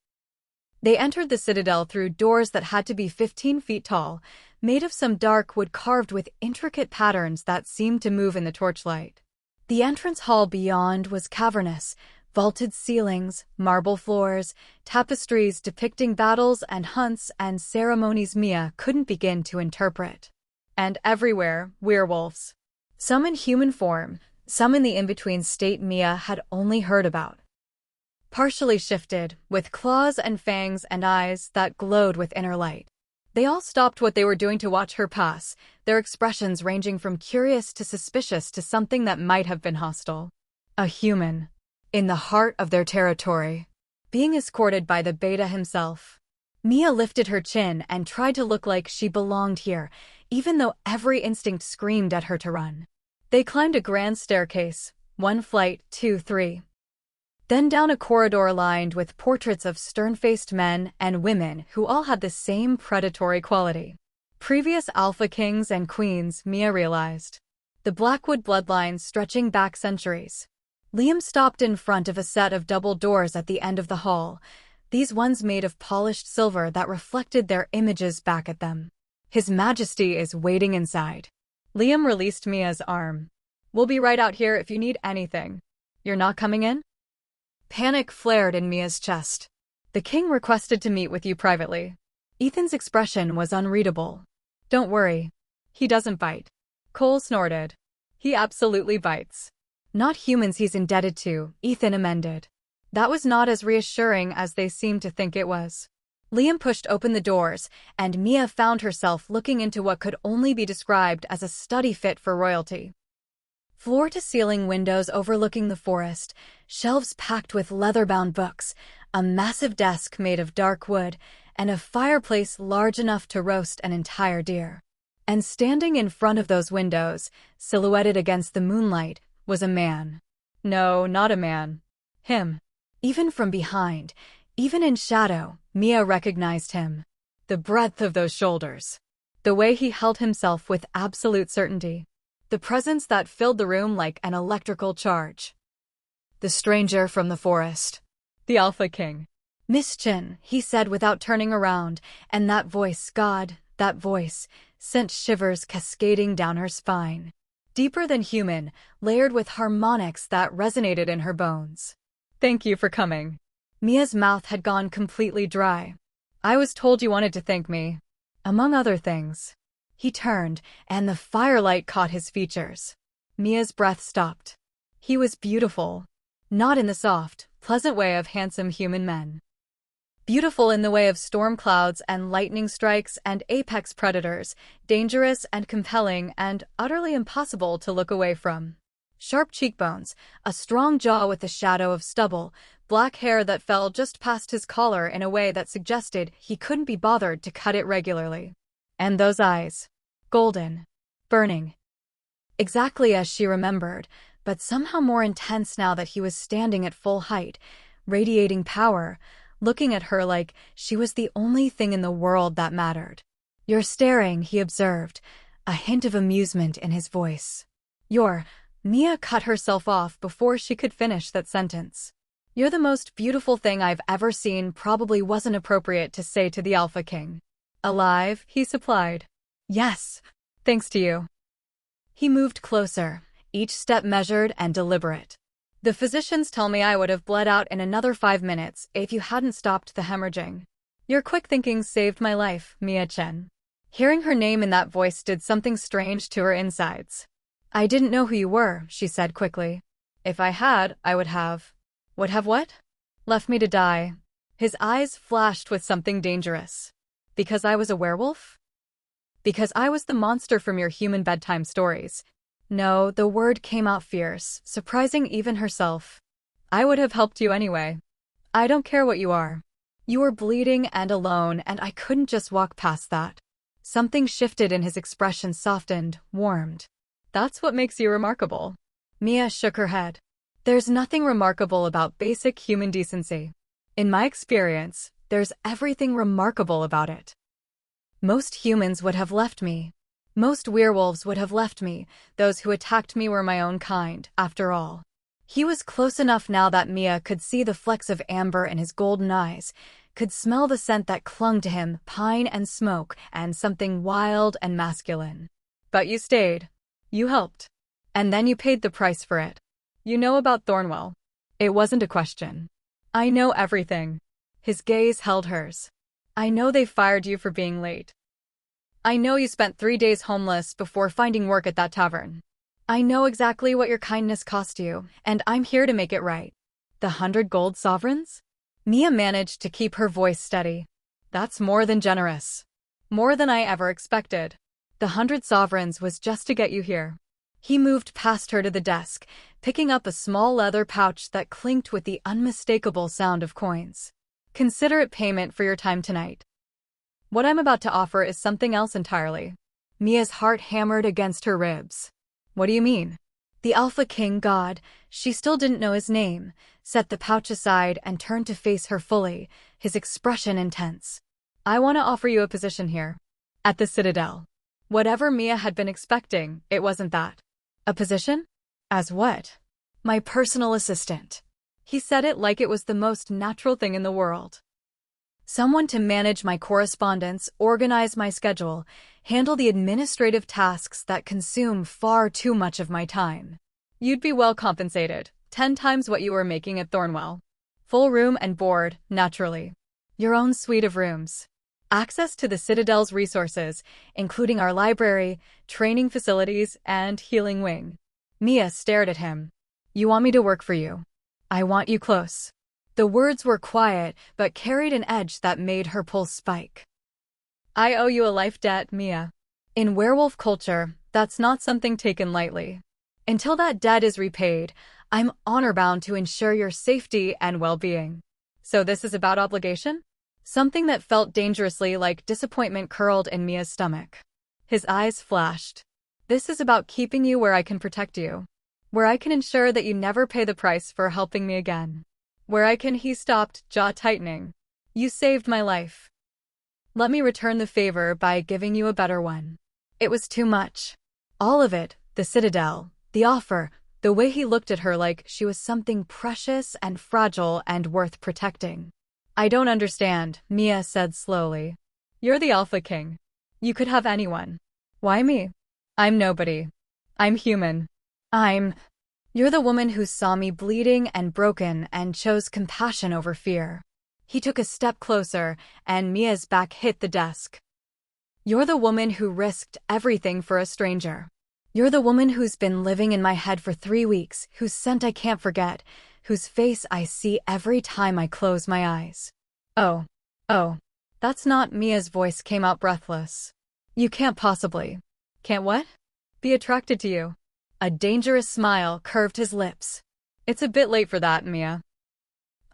They entered the citadel through doors that had to be 15 feet tall, made of some dark wood carved with intricate patterns that seemed to move in the torchlight. The entrance hall beyond was cavernous, vaulted ceilings, marble floors, tapestries depicting battles and hunts and ceremonies Mia couldn't begin to interpret. And everywhere, werewolves. Some in human form, some in the in-between state Mia had only heard about. Partially shifted, with claws and fangs and eyes that glowed with inner light. They all stopped what they were doing to watch her pass, their expressions ranging from curious to suspicious to something that might have been hostile. A human. In the heart of their territory. Being escorted by the beta himself. Mia lifted her chin and tried to look like she belonged here, even though every instinct screamed at her to run. They climbed a grand staircase, 1 flight, 2, 3. Then down a corridor lined with portraits of stern-faced men and women who all had the same predatory quality. Previous Alpha Kings and Queens, Mia realized. The Blackwood bloodlines stretching back centuries. Liam stopped in front of a set of double doors at the end of the hall, these ones made of polished silver that reflected their images back at them. His Majesty is waiting inside. Liam released Mia's arm. We'll be right out here if you need anything. You're not coming in? Panic flared in Mia's chest. The king requested to meet with you privately. Ethan's expression was unreadable. Don't worry. He doesn't bite. Cole snorted. He absolutely bites. Not humans he's indebted to, Ethan amended. That was not as reassuring as they seemed to think it was. Liam pushed open the doors, and Mia found herself looking into what could only be described as a study fit for royalty. Floor-to-ceiling windows overlooking the forest, shelves packed with leather-bound books, a massive desk made of dark wood, and a fireplace large enough to roast an entire deer. And standing in front of those windows, silhouetted against the moonlight, was a man. No, not a man. Him. Even from behind, even in shadow, Mia recognized him. The breadth of those shoulders. The way he held himself with absolute certainty. The presence that filled the room like an electrical charge. The stranger from the forest. The Alpha King. Miss Chin, he said without turning around, and that voice, God, that voice, sent shivers cascading down her spine. Deeper than human, layered with harmonics that resonated in her bones. Thank you for coming. Mia's mouth had gone completely dry. I was told you wanted to thank me. Among other things. He turned, and the firelight caught his features. Mia's breath stopped. He was beautiful. Not in the soft, pleasant way of handsome human men. Beautiful in the way of storm clouds and lightning strikes and apex predators, dangerous and compelling and utterly impossible to look away from. Sharp cheekbones, a strong jaw with a shadow of stubble, black hair that fell just past his collar in a way that suggested he couldn't be bothered to cut it regularly. And those eyes. Golden. Burning. Exactly as she remembered, but somehow more intense now that he was standing at full height, radiating power, looking at her like she was the only thing in the world that mattered. You're staring, he observed, a hint of amusement in his voice. Mia cut herself off before she could finish that sentence. You're the most beautiful thing I've ever seen probably wasn't appropriate to say to the Alpha King. Alive, he supplied. Yes, thanks to you. He moved closer, each step measured and deliberate. The physicians tell me I would have bled out in another 5 minutes if you hadn't stopped the hemorrhaging. Your quick thinking saved my life, Mia Chen. Hearing her name in that voice did something strange to her insides. I didn't know who you were, she said quickly. If I had, I would have. Would have what? Left me to die. His eyes flashed with something dangerous. Because I was a werewolf? Because I was the monster from your human bedtime stories. No, the word came out fierce, surprising even herself. I would have helped you anyway. I don't care what you are. You were bleeding and alone, and I couldn't just walk past that. Something shifted in his expression, softened, warmed. That's what makes you remarkable. Mia shook her head. There's nothing remarkable about basic human decency. In my experience, there's everything remarkable about it. Most humans would have left me. Most werewolves would have left me. Those who attacked me were my own kind, after all. He was close enough now that Mia could see the flecks of amber in his golden eyes, could smell the scent that clung to him, pine and smoke, and something wild and masculine. But you stayed. You helped. And then you paid the price for it. You know about Thornwell. It wasn't a question. I know everything. His gaze held hers. I know they fired you for being late. I know you spent 3 days homeless before finding work at that tavern. I know exactly what your kindness cost you, and I'm here to make it right. The 100 gold sovereigns? Mia managed to keep her voice steady. That's more than generous. More than I ever expected. The 100 sovereigns was just to get you here. He moved past her to the desk, picking up a small leather pouch that clinked with the unmistakable sound of coins. Consider it payment for your time tonight. What I'm about to offer is something else entirely. Mia's heart hammered against her ribs. What do you mean? The Alpha King God, she still didn't know his name, set the pouch aside and turned to face her fully, his expression intense. I want to offer you a position here. At the Citadel. Whatever Mia had been expecting, it wasn't that. A position? As what? My personal assistant. He said it like it was the most natural thing in the world. Someone to manage my correspondence, organize my schedule, handle the administrative tasks that consume far too much of my time. You'd be well compensated, 10 times what you were making at Thornwell. Full room and board, naturally. Your own suite of rooms. Access to the Citadel's resources, including our library, training facilities, and healing wing. Mia stared at him. You want me to work for you? I want you close. The words were quiet, but carried an edge that made her pulse spike. I owe you a life debt, Mia. In werewolf culture, that's not something taken lightly. Until that debt is repaid, I'm honor-bound to ensure your safety and well-being. So this is about obligation? Something that felt dangerously like disappointment curled in Mia's stomach. His eyes flashed. This is about keeping you where I can protect you. Where I can ensure that you never pay the price for helping me again. He stopped, jaw tightening. You saved my life. Let me return the favor by giving you a better one. It was too much. All of it, the Citadel, the offer, the way he looked at her like she was something precious and fragile and worth protecting. I don't understand, Mia said slowly. You're the Alpha King. You could have anyone. Why me? I'm nobody. I'm human. You're the woman who saw me bleeding and broken and chose compassion over fear. He took a step closer, and Mia's back hit the desk. You're the woman who risked everything for a stranger. You're the woman who's been living in my head for 3 weeks, whose scent I can't forget, whose face I see every time I close my eyes. Oh, that's not. Mia's voice came out breathless. You can't possibly. Can't what? Be attracted to you. A dangerous smile curved his lips. It's a bit late for that, Mia.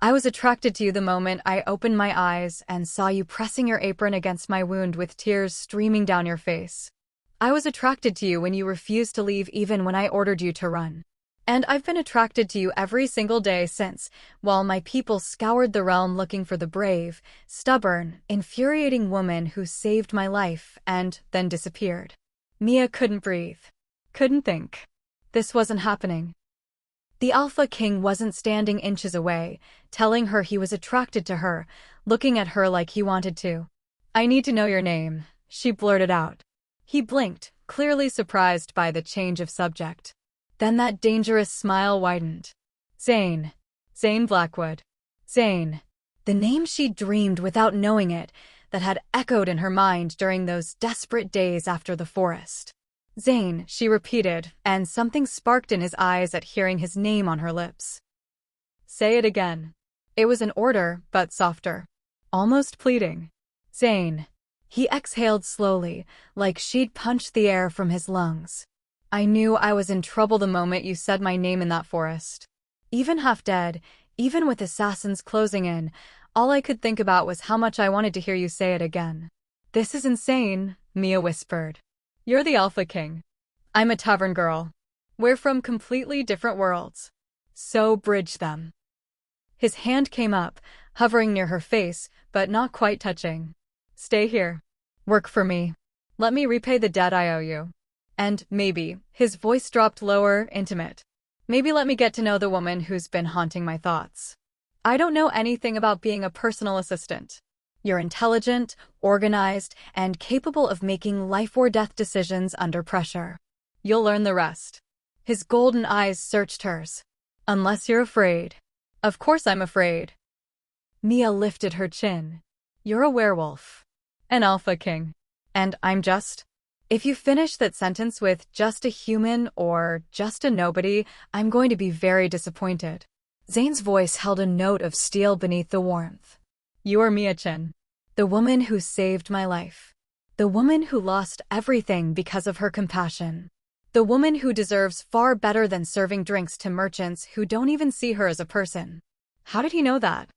I was attracted to you the moment I opened my eyes and saw you pressing your apron against my wound with tears streaming down your face. I was attracted to you when you refused to leave even when I ordered you to run. And I've been attracted to you every single day since, while my people scoured the realm looking for the brave, stubborn, infuriating woman who saved my life and then disappeared. Mia couldn't breathe. Couldn't think. This wasn't happening. The Alpha King wasn't standing inches away, telling her he was attracted to her, looking at her like he wanted to. I need to know your name, she blurted out. He blinked, clearly surprised by the change of subject. Then that dangerous smile widened. Zane. Zane Blackwood. Zane. The name she dreamed without knowing it, that had echoed in her mind during those desperate days after the forest. Zane, she repeated, and something sparked in his eyes at hearing his name on her lips. Say it again. It was an order, but softer. Almost pleading. Zane. He exhaled slowly, like she'd punched the air from his lungs. I knew I was in trouble the moment you said my name in that forest. Even half dead, even with assassins closing in, all I could think about was how much I wanted to hear you say it again. This is insane, Mia whispered. You're the Alpha King. I'm a tavern girl. We're from completely different worlds. So bridge them. His hand came up, hovering near her face, but not quite touching. Stay here. Work for me. Let me repay the debt I owe you. And maybe, his voice dropped lower, intimate. Maybe let me get to know the woman who's been haunting my thoughts. I don't know anything about being a personal assistant. You're intelligent, organized, and capable of making life-or-death decisions under pressure. You'll learn the rest. His golden eyes searched hers. Unless you're afraid. Of course I'm afraid. Mia lifted her chin. You're a werewolf. An Alpha King. And I'm just... If you finish that sentence with just a human or just a nobody, I'm going to be very disappointed. Zane's voice held a note of steel beneath the warmth. You are Mia-chan. The woman who saved my life. The woman who lost everything because of her compassion. The woman who deserves far better than serving drinks to merchants who don't even see her as a person. How did he know that?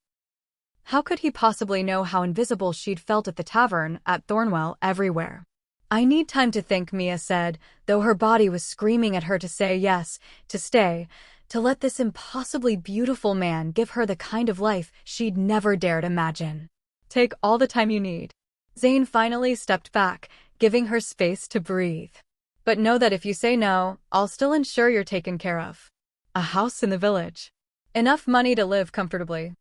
How could he possibly know how invisible she'd felt at the tavern, at Thornwell, everywhere? I need time to think, Mia said, though her body was screaming at her to say yes, to stay, to let this impossibly beautiful man give her the kind of life she'd never dared imagine. Take all the time you need. Zane finally stepped back, giving her space to breathe. But know that if you say no, I'll still ensure you're taken care of. A house in the village. Enough money to live comfortably.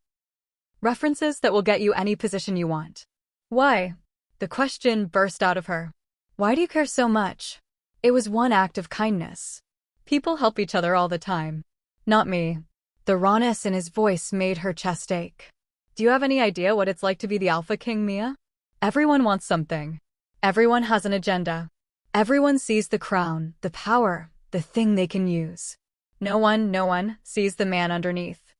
References that will get you any position you want. Why? The question burst out of her. Why do you care so much? It was one act of kindness. People help each other all the time. Not me. The rawness in his voice made her chest ache. Do you have any idea what it's like to be the Alpha King, Mia? Everyone wants something. Everyone has an agenda. Everyone sees the crown, the power, the thing they can use. No one sees the man underneath.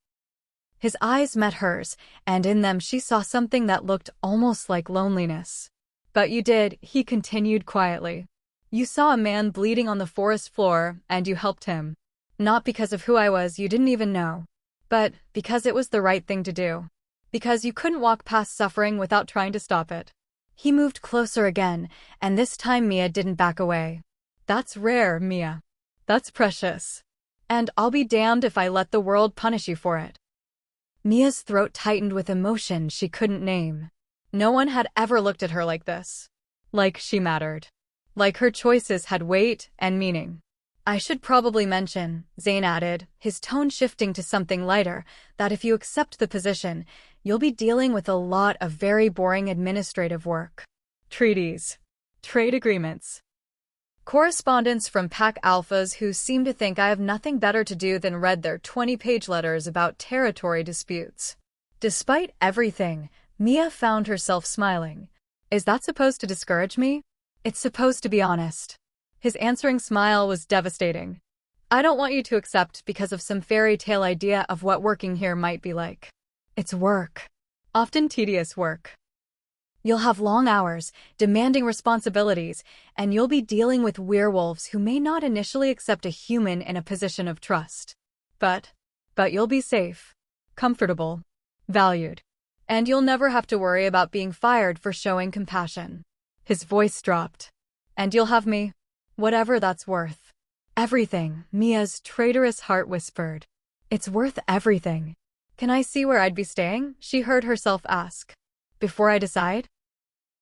His eyes met hers, and in them she saw something that looked almost like loneliness. But you did, he continued quietly. You saw a man bleeding on the forest floor, and you helped him. Not because of who I was, you didn't even know. But because it was the right thing to do. Because you couldn't walk past suffering without trying to stop it. He moved closer again, and this time Mia didn't back away. That's rare, Mia. That's precious. And I'll be damned if I let the world punish you for it. Mia's throat tightened with emotion she couldn't name. No one had ever looked at her like this. Like she mattered. Like her choices had weight and meaning. I should probably mention, Zane added, his tone shifting to something lighter, that if you accept the position, you'll be dealing with a lot of very boring administrative work. Treaties. Trade agreements. Correspondence from pack alphas who seem to think I have nothing better to do than read their 20-page letters about territory disputes. Despite everything, Mia found herself smiling. Is that supposed to discourage me? It's supposed to be honest. His answering smile was devastating. I don't want you to accept because of some fairy tale idea of what working here might be like. It's work. Often tedious work. You'll have long hours, demanding responsibilities, and you'll be dealing with werewolves who may not initially accept a human in a position of trust. But you'll be safe, comfortable, valued. And you'll never have to worry about being fired for showing compassion. His voice dropped. And you'll have me. Whatever that's worth. Everything, Mia's traitorous heart whispered. It's worth everything. Can I see where I'd be staying? She heard herself ask. Before I decide?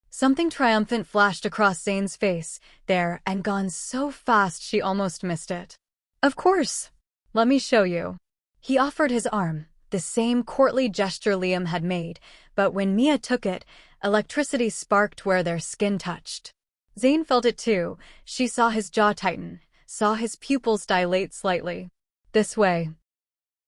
Something triumphant flashed across Zane's face, there and gone so fast she almost missed it. Of course. Let me show you. He offered his arm, the same courtly gesture Liam had made, but when Mia took it, electricity sparked where their skin touched. Zane felt it too. She saw his jaw tighten, saw his pupils dilate slightly. This way.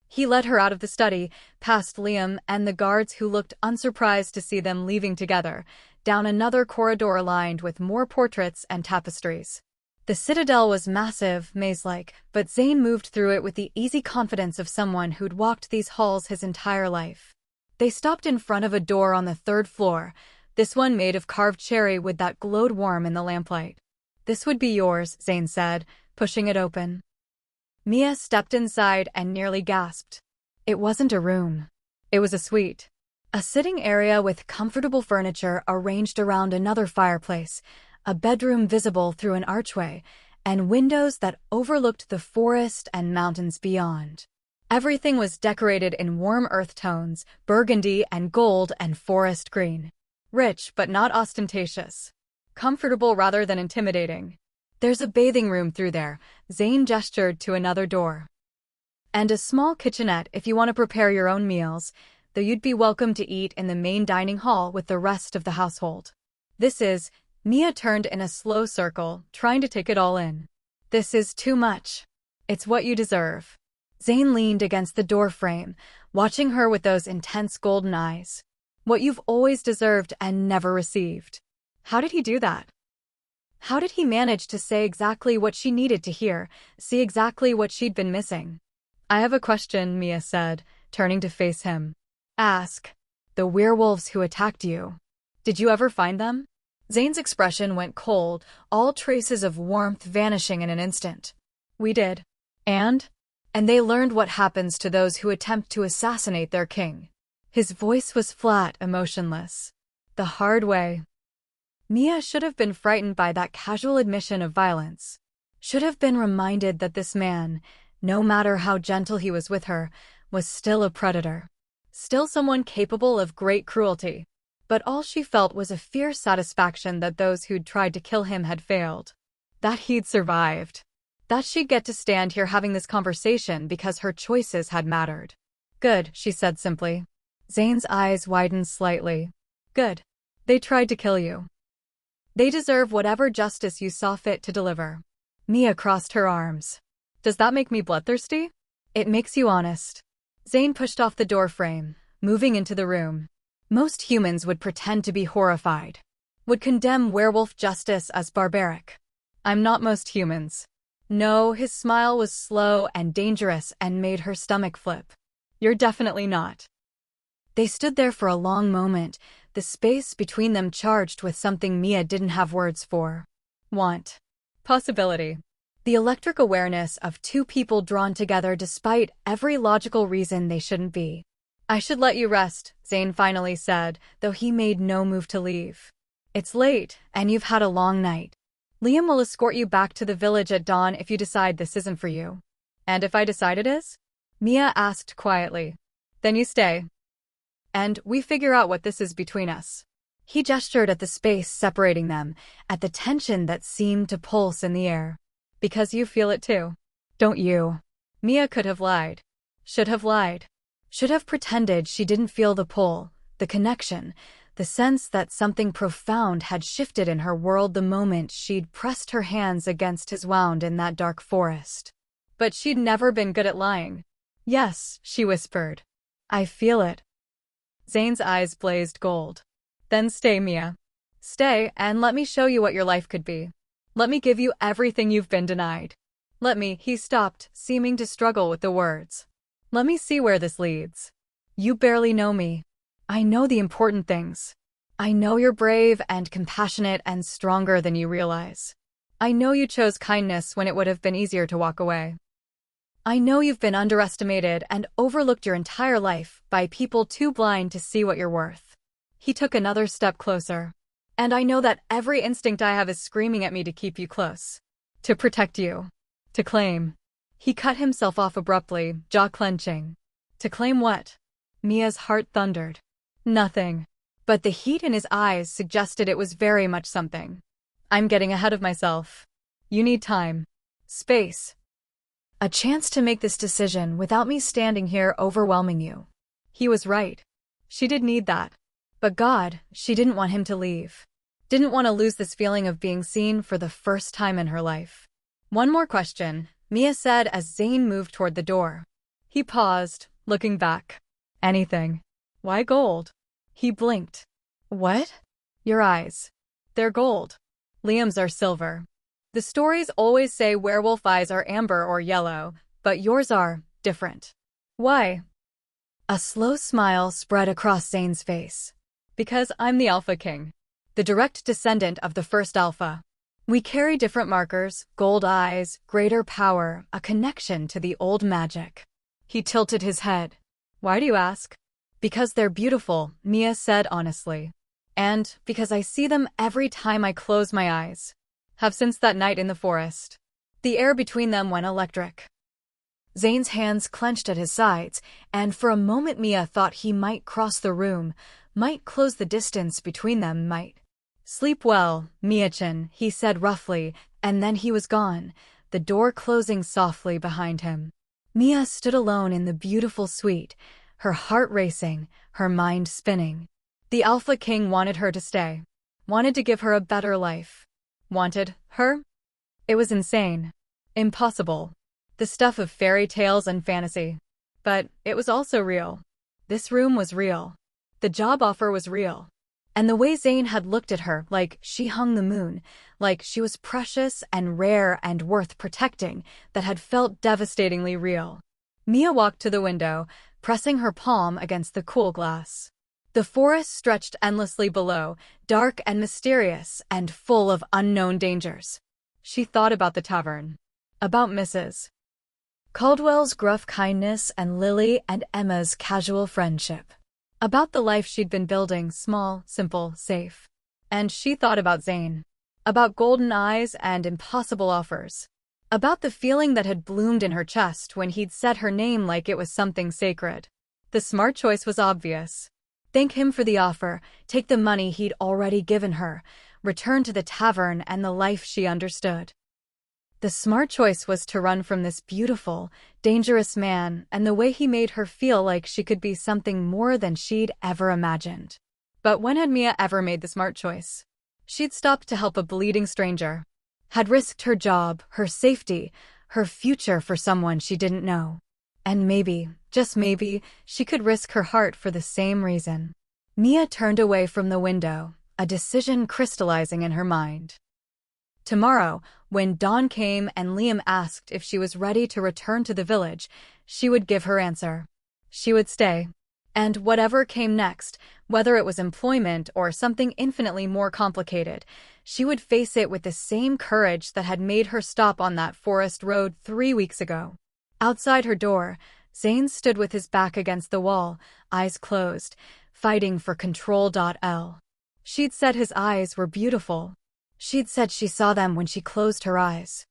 He led her out of the study, past Liam and the guards who looked unsurprised to see them leaving together, down another corridor lined with more portraits and tapestries. The citadel was massive, maze-like, but Zane moved through it with the easy confidence of someone who'd walked these halls his entire life. They stopped in front of a door on the 3rd floor, this one made of carved cherry wood that glowed warm in the lamplight. This would be yours, Zane said, pushing it open. Mia stepped inside and nearly gasped. It wasn't a room. It was a suite. A sitting area with comfortable furniture arranged around another fireplace, a bedroom visible through an archway, and windows that overlooked the forest and mountains beyond. Everything was decorated in warm earth tones, burgundy and gold and forest green. Rich but not ostentatious. Comfortable rather than intimidating. There's a bathing room through there, Zane gestured to another door. And a small kitchenette if you want to prepare your own meals, though you'd be welcome to eat in the main dining hall with the rest of the household. Mia turned in a slow circle, trying to take it all in. This is too much. It's what you deserve. Zane leaned against the doorframe, watching her with those intense golden eyes. What you've always deserved and never received. How did he do that? How did he manage to say exactly what she needed to hear, see exactly what she'd been missing? I have a question, Mia said, turning to face him. Ask. The werewolves who attacked you. Did you ever find them? Zane's expression went cold, all traces of warmth vanishing in an instant. We did. And they learned what happens to those who attempt to assassinate their king. His voice was flat, emotionless. The hard way. Mia should have been frightened by that casual admission of violence. Should have been reminded that this man, no matter how gentle he was with her, was still a predator. Still someone capable of great cruelty. But all she felt was a fierce satisfaction that those who'd tried to kill him had failed. That he'd survived. That she'd get to stand here having this conversation because her choices had mattered. Good, she said simply. Zane's eyes widened slightly. Good. They tried to kill you. They deserve whatever justice you saw fit to deliver. Mia crossed her arms. Does that make me bloodthirsty? It makes you honest. Zane pushed off the doorframe, moving into the room. Most humans would pretend to be horrified, would condemn werewolf justice as barbaric. I'm not most humans. No, his smile was slow and dangerous and made her stomach flip. You're definitely not. They stood there for a long moment, the space between them charged with something Mia didn't have words for. Want. Possibility. The electric awareness of two people drawn together despite every logical reason they shouldn't be. I should let you rest, Zane finally said, though he made no move to leave. It's late, and you've had a long night. Liam will escort you back to the village at dawn if you decide this isn't for you. And if I decide it is? Mia asked quietly. Then you stay. And we figure out what this is between us. He gestured at the space separating them, at the tension that seemed to pulse in the air. Because you feel it too. Don't you? Mia could have lied. Should have lied. Should have pretended she didn't feel the pull, the connection, the sense that something profound had shifted in her world the moment she'd pressed her hands against his wound in that dark forest. But she'd never been good at lying. Yes, she whispered. I feel it. Zane's eyes blazed gold. Then stay, Mia. Stay, and let me show you what your life could be. Let me give you everything you've been denied. Let me, he stopped, seeming to struggle with the words. Let me see where this leads. You barely know me. I know the important things. I know you're brave and compassionate and stronger than you realize. I know you chose kindness when it would have been easier to walk away. I know you've been underestimated and overlooked your entire life by people too blind to see what you're worth. He took another step closer. And I know that every instinct I have is screaming at me to keep you close. To protect you. To claim. He cut himself off abruptly, jaw clenching. To claim what? Mia's heart thundered. Nothing. But the heat in his eyes suggested it was very much something. I'm getting ahead of myself. You need time. Space. A chance to make this decision without me standing here overwhelming you. He was right. She did need that. But God, she didn't want him to leave. Didn't want to lose this feeling of being seen for the first time in her life. One more question, Mia said as Zane moved toward the door. He paused, looking back. Anything. Why gold? He blinked. What? Your eyes. They're gold. Liam's are silver. The stories always say werewolf eyes are amber or yellow, but yours are different. Why? A slow smile spread across Zane's face. Because I'm the Alpha King. The direct descendant of the first Alpha. We carry different markers, gold eyes, greater power, a connection to the old magic. He tilted his head. Why do you ask? Because they're beautiful, Mia said honestly. And because I see them every time I close my eyes. Have since that night in the forest. The air between them went electric. Zane's hands clenched at his sides, and for a moment Mia thought he might cross the room, might close the distance between them, might. Sleep well, Mia-chan, he said roughly, and then he was gone, the door closing softly behind him. Mia stood alone in the beautiful suite, her heart racing, her mind spinning. The Alpha King wanted her to stay. Wanted to give her a better life. Wanted her? It was insane. Impossible. The stuff of fairy tales and fantasy. But it was also real. This room was real. The job offer was real. And the way Zane had looked at her, like she hung the moon, like she was precious and rare and worth protecting, that had felt devastatingly real. Mia walked to the window, pressing her palm against the cool glass. The forest stretched endlessly below, dark and mysterious and full of unknown dangers. She thought about the tavern. About Mrs. Caldwell's gruff kindness and Lily and Emma's casual friendship. About the life she'd been building, small, simple, safe. And she thought about Zane. About golden eyes and impossible offers. About the feeling that had bloomed in her chest when he'd said her name like it was something sacred. The smart choice was obvious. Thank him for the offer, take the money he'd already given her, return to the tavern and the life she understood. The smart choice was to run from this beautiful, dangerous man and the way he made her feel like she could be something more than she'd ever imagined. But when had Mia ever made the smart choice? She'd stopped to help a bleeding stranger. Had risked her job, her safety, her future for someone she didn't know. And maybe, just maybe, she could risk her heart for the same reason. Mia turned away from the window, a decision crystallizing in her mind. Tomorrow, when dawn came and Liam asked if she was ready to return to the village, she would give her answer. She would stay. And whatever came next, whether it was employment or something infinitely more complicated, she would face it with the same courage that had made her stop on that forest road 3 weeks ago. Outside her door, Zane stood with his back against the wall, eyes closed, fighting for control. She'd said his eyes were beautiful. She'd said she saw them when she closed her eyes.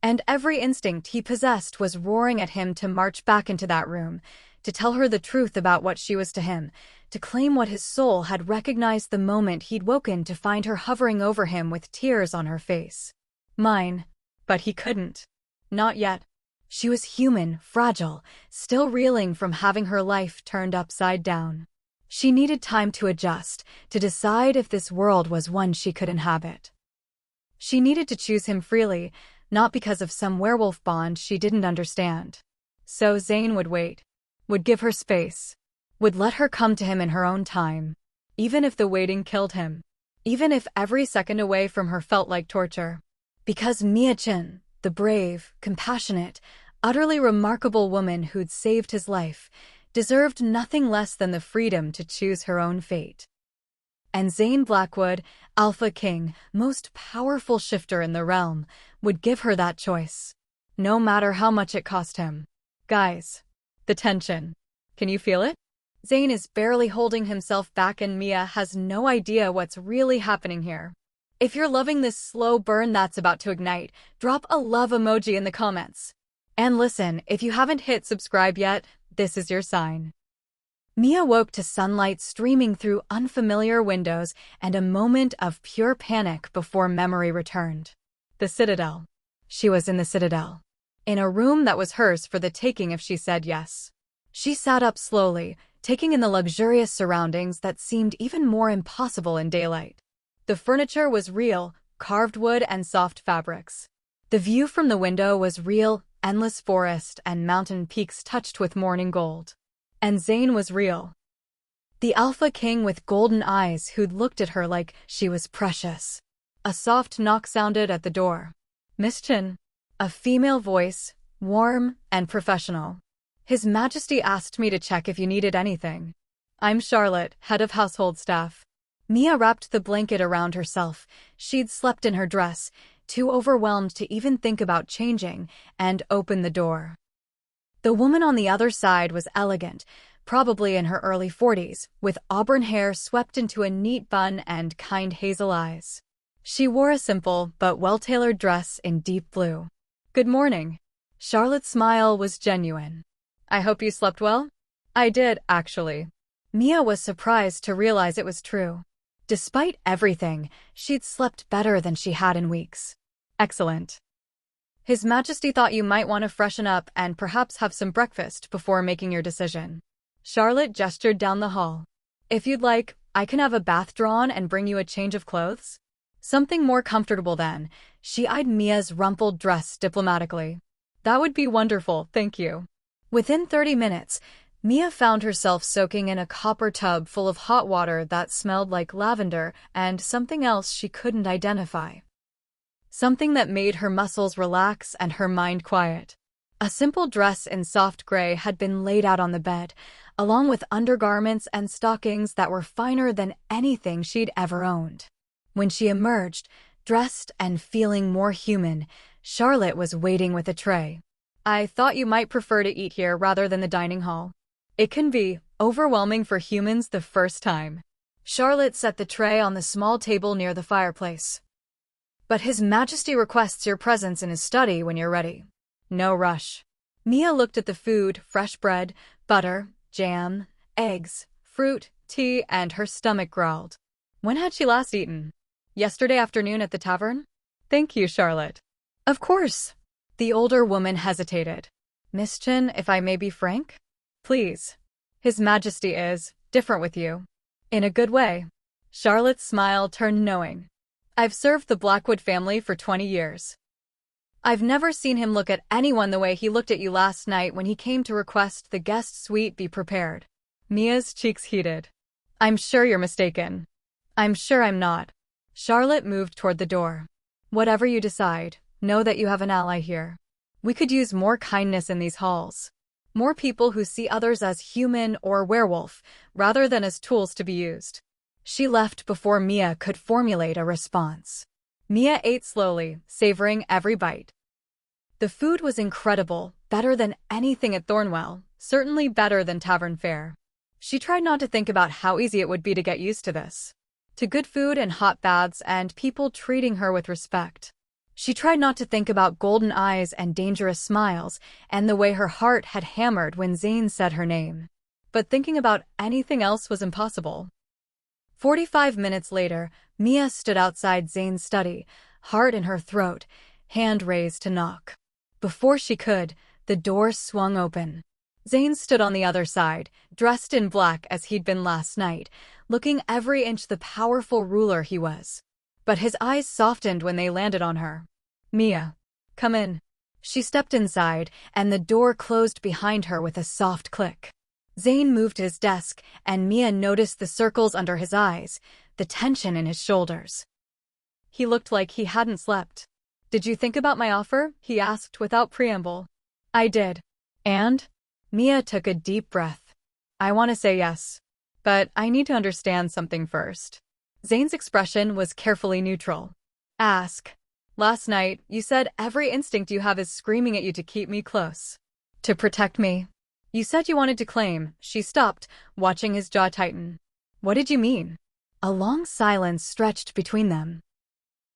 And every instinct he possessed was roaring at him to march back into that room, to tell her the truth about what she was to him, to claim what his soul had recognized the moment he'd woken to find her hovering over him with tears on her face. Mine. But he couldn't. Not yet. She was human, fragile, still reeling from having her life turned upside down. She needed time to adjust, to decide if this world was one she could inhabit. She needed to choose him freely, not because of some werewolf bond she didn't understand. So Zane would wait, would give her space, would let her come to him in her own time, even if the waiting killed him, even if every second away from her felt like torture. Because Mia-chan, the brave, compassionate, utterly remarkable woman who'd saved his life, deserved nothing less than the freedom to choose her own fate. And Zane Blackwood, Alpha King, most powerful shifter in the realm, would give her that choice, no matter how much it cost him. Guys, the tension. Can you feel it? Zane is barely holding himself back and Mia has no idea what's really happening here. If you're loving this slow burn that's about to ignite, drop a love emoji in the comments. And listen, if you haven't hit subscribe yet, this is your sign. Mia woke to sunlight streaming through unfamiliar windows and a moment of pure panic before memory returned. The Citadel. She was in the Citadel. In a room that was hers for the taking if she said yes. She sat up slowly, taking in the luxurious surroundings that seemed even more impossible in daylight. The furniture was real, carved wood and soft fabrics. The view from the window was real, endless forest and mountain peaks touched with morning gold. And Zane was real. The Alpha King with golden eyes who'd looked at her like she was precious. A soft knock sounded at the door. Miss Chin. A female voice, warm and professional. His Majesty asked me to check if you needed anything. I'm Charlotte, head of household staff. Mia wrapped the blanket around herself. She'd slept in her dress, too overwhelmed to even think about changing, and opened the door. The woman on the other side was elegant, probably in her early 40s, with auburn hair swept into a neat bun and kind hazel eyes. She wore a simple but well-tailored dress in deep blue. Good morning. Charlotte's smile was genuine. I hope you slept well? I did, actually. Mia was surprised to realize it was true. Despite everything, she'd slept better than she had in weeks. Excellent. His Majesty thought you might want to freshen up and perhaps have some breakfast before making your decision. Charlotte gestured down the hall. If you'd like, I can have a bath drawn and bring you a change of clothes. Something more comfortable then. She eyed Mia's rumpled dress diplomatically. That would be wonderful, thank you. Within 30 minutes, Mia found herself soaking in a copper tub full of hot water that smelled like lavender and something else she couldn't identify. Something that made her muscles relax and her mind quiet. A simple dress in soft gray had been laid out on the bed, along with undergarments and stockings that were finer than anything she'd ever owned. When she emerged, dressed and feeling more human, Charlotte was waiting with a tray. I thought you might prefer to eat here rather than the dining hall. It can be overwhelming for humans the first time. Charlotte set the tray on the small table near the fireplace. But His Majesty requests your presence in his study when you're ready. No rush. Mia looked at the food, fresh bread, butter, jam, eggs, fruit, tea, and her stomach growled. When had she last eaten? Yesterday afternoon at the tavern? Thank you, Charlotte. Of course. The older woman hesitated. Miss Chin, if I may be frank? Please. His Majesty is different with you. In a good way. Charlotte's smile turned knowing. I've served the Blackwood family for 20 years. I've never seen him look at anyone the way he looked at you last night when he came to request the guest suite be prepared. Mia's cheeks heated. I'm sure you're mistaken. I'm sure I'm not. Charlotte moved toward the door. Whatever you decide, know that you have an ally here. We could use more kindness in these halls. More people who see others as human or werewolf, rather than as tools to be used. She left before Mia could formulate a response. Mia ate slowly, savoring every bite. The food was incredible, better than anything at Thornwell, certainly better than tavern fare. She tried not to think about how easy it would be to get used to this. To good food and hot baths and people treating her with respect. She tried not to think about golden eyes and dangerous smiles and the way her heart had hammered when Zane said her name. But thinking about anything else was impossible. 45 minutes later, Mia stood outside Zane's study, heart in her throat, hand raised to knock. Before she could, the door swung open. Zane stood on the other side, dressed in black as he'd been last night, looking every inch the powerful ruler he was. But his eyes softened when they landed on her. Mia, come in. She stepped inside, and the door closed behind her with a soft click. Zane moved his desk, and Mia noticed the circles under his eyes, the tension in his shoulders. He looked like he hadn't slept. Did you think about my offer? He asked without preamble. I did. And? Mia took a deep breath. I want to say yes. But I need to understand something first. Zane's expression was carefully neutral. Ask. Last night, you said every instinct you have is screaming at you to keep me close. To protect me. You said you wanted to claim. She stopped, watching his jaw tighten. What did you mean? A long silence stretched between them.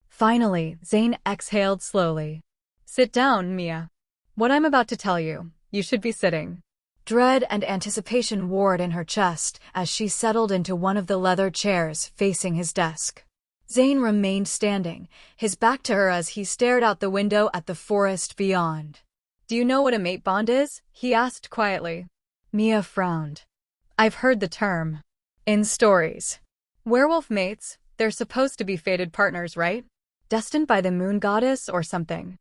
Finally, Zane exhaled slowly. Sit down, Mia. What I'm about to tell you, you should be sitting. Dread and anticipation warred in her chest as she settled into one of the leather chairs facing his desk. Zane remained standing, his back to her as he stared out the window at the forest beyond. Do you know what a mate bond is? He asked quietly. Mia frowned. I've heard the term. In stories. Werewolf mates, they're supposed to be fated partners, right? Destined by the moon goddess or something.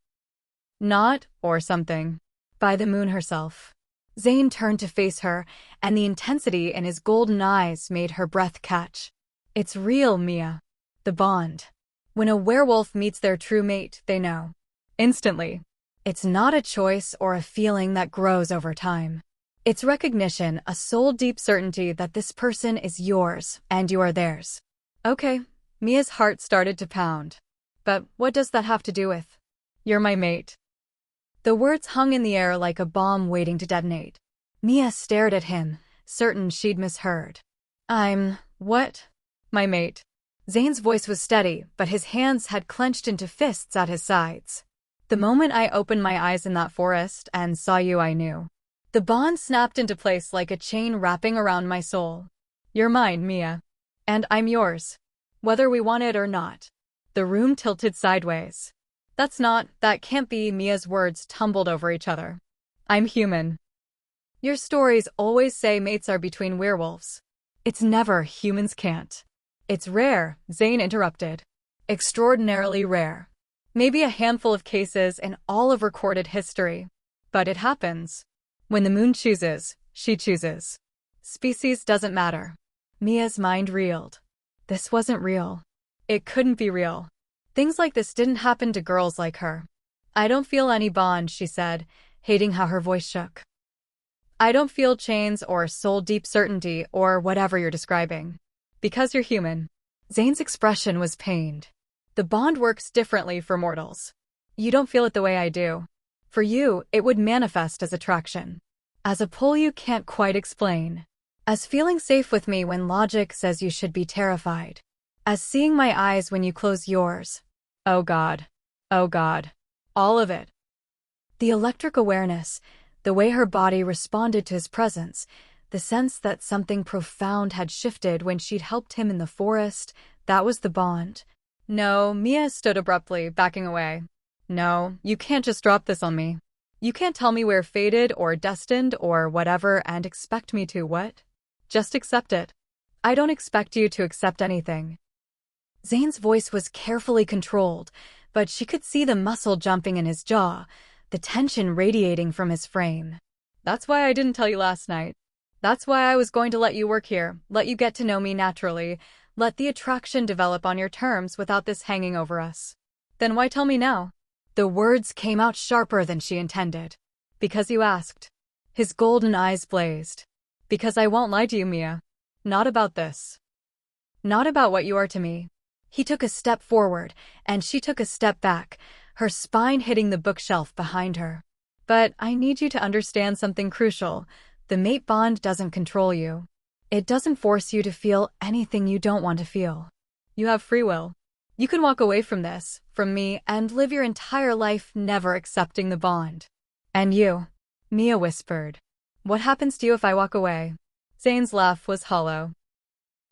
Not, or something. By the moon herself. Zane turned to face her, and the intensity in his golden eyes made her breath catch. It's real, Mia. The bond. When a werewolf meets their true mate, they know. Instantly. It's not a choice or a feeling that grows over time. It's recognition, a soul-deep certainty that this person is yours, and you are theirs. Okay. Mia's heart started to pound. But what does that have to do with? You're my mate. The words hung in the air like a bomb waiting to detonate. Mia stared at him, certain she'd misheard. What? My mate. Zane's voice was steady, but his hands had clenched into fists at his sides. The moment I opened my eyes in that forest and saw you, I knew. The bond snapped into place like a chain wrapping around my soul. You're mine, Mia. And I'm yours. Whether we want it or not. The room tilted sideways. That can't be. Mia's words tumbled over each other. I'm human. Your stories always say mates are between werewolves. It's never. Humans can't. It's rare, Zane interrupted. Extraordinarily rare. Maybe a handful of cases in all of recorded history. But it happens. When the moon chooses, she chooses. Species doesn't matter. Mia's mind reeled. This wasn't real. It couldn't be real. Things like this didn't happen to girls like her. I don't feel any bond, she said, hating how her voice shook. I don't feel chains or soul-deep certainty or whatever you're describing. Because you're human. Zane's expression was pained. The bond works differently for mortals. You don't feel it the way I do. For you, it would manifest as attraction. As a pull you can't quite explain. As feeling safe with me when logic says you should be terrified. As seeing my eyes when you close yours. Oh God. Oh God. All of it. The electric awareness, the way her body responded to his presence, the sense that something profound had shifted when she'd helped him in the forest, that was the bond. No, Mia stood abruptly, backing away. No, you can't just drop this on me. You can't tell me we're fated or destined or whatever and expect me to what? Just accept it. I don't expect you to accept anything. Zane's voice was carefully controlled, but she could see the muscle jumping in his jaw, the tension radiating from his frame. That's why I didn't tell you last night. That's why I was going to let you work here, let you get to know me naturally, let the attraction develop on your terms without this hanging over us. Then why tell me now? The words came out sharper than she intended. Because you asked. His golden eyes blazed. Because I won't lie to you, Mia. Not about this. Not about what you are to me. He took a step forward, and she took a step back, her spine hitting the bookshelf behind her. But I need you to understand something crucial. The mate bond doesn't control you. It doesn't force you to feel anything you don't want to feel. You have free will. You can walk away from this, from me, and live your entire life never accepting the bond. And you? Mia whispered. What happens to you if I walk away? Zane's laugh was hollow.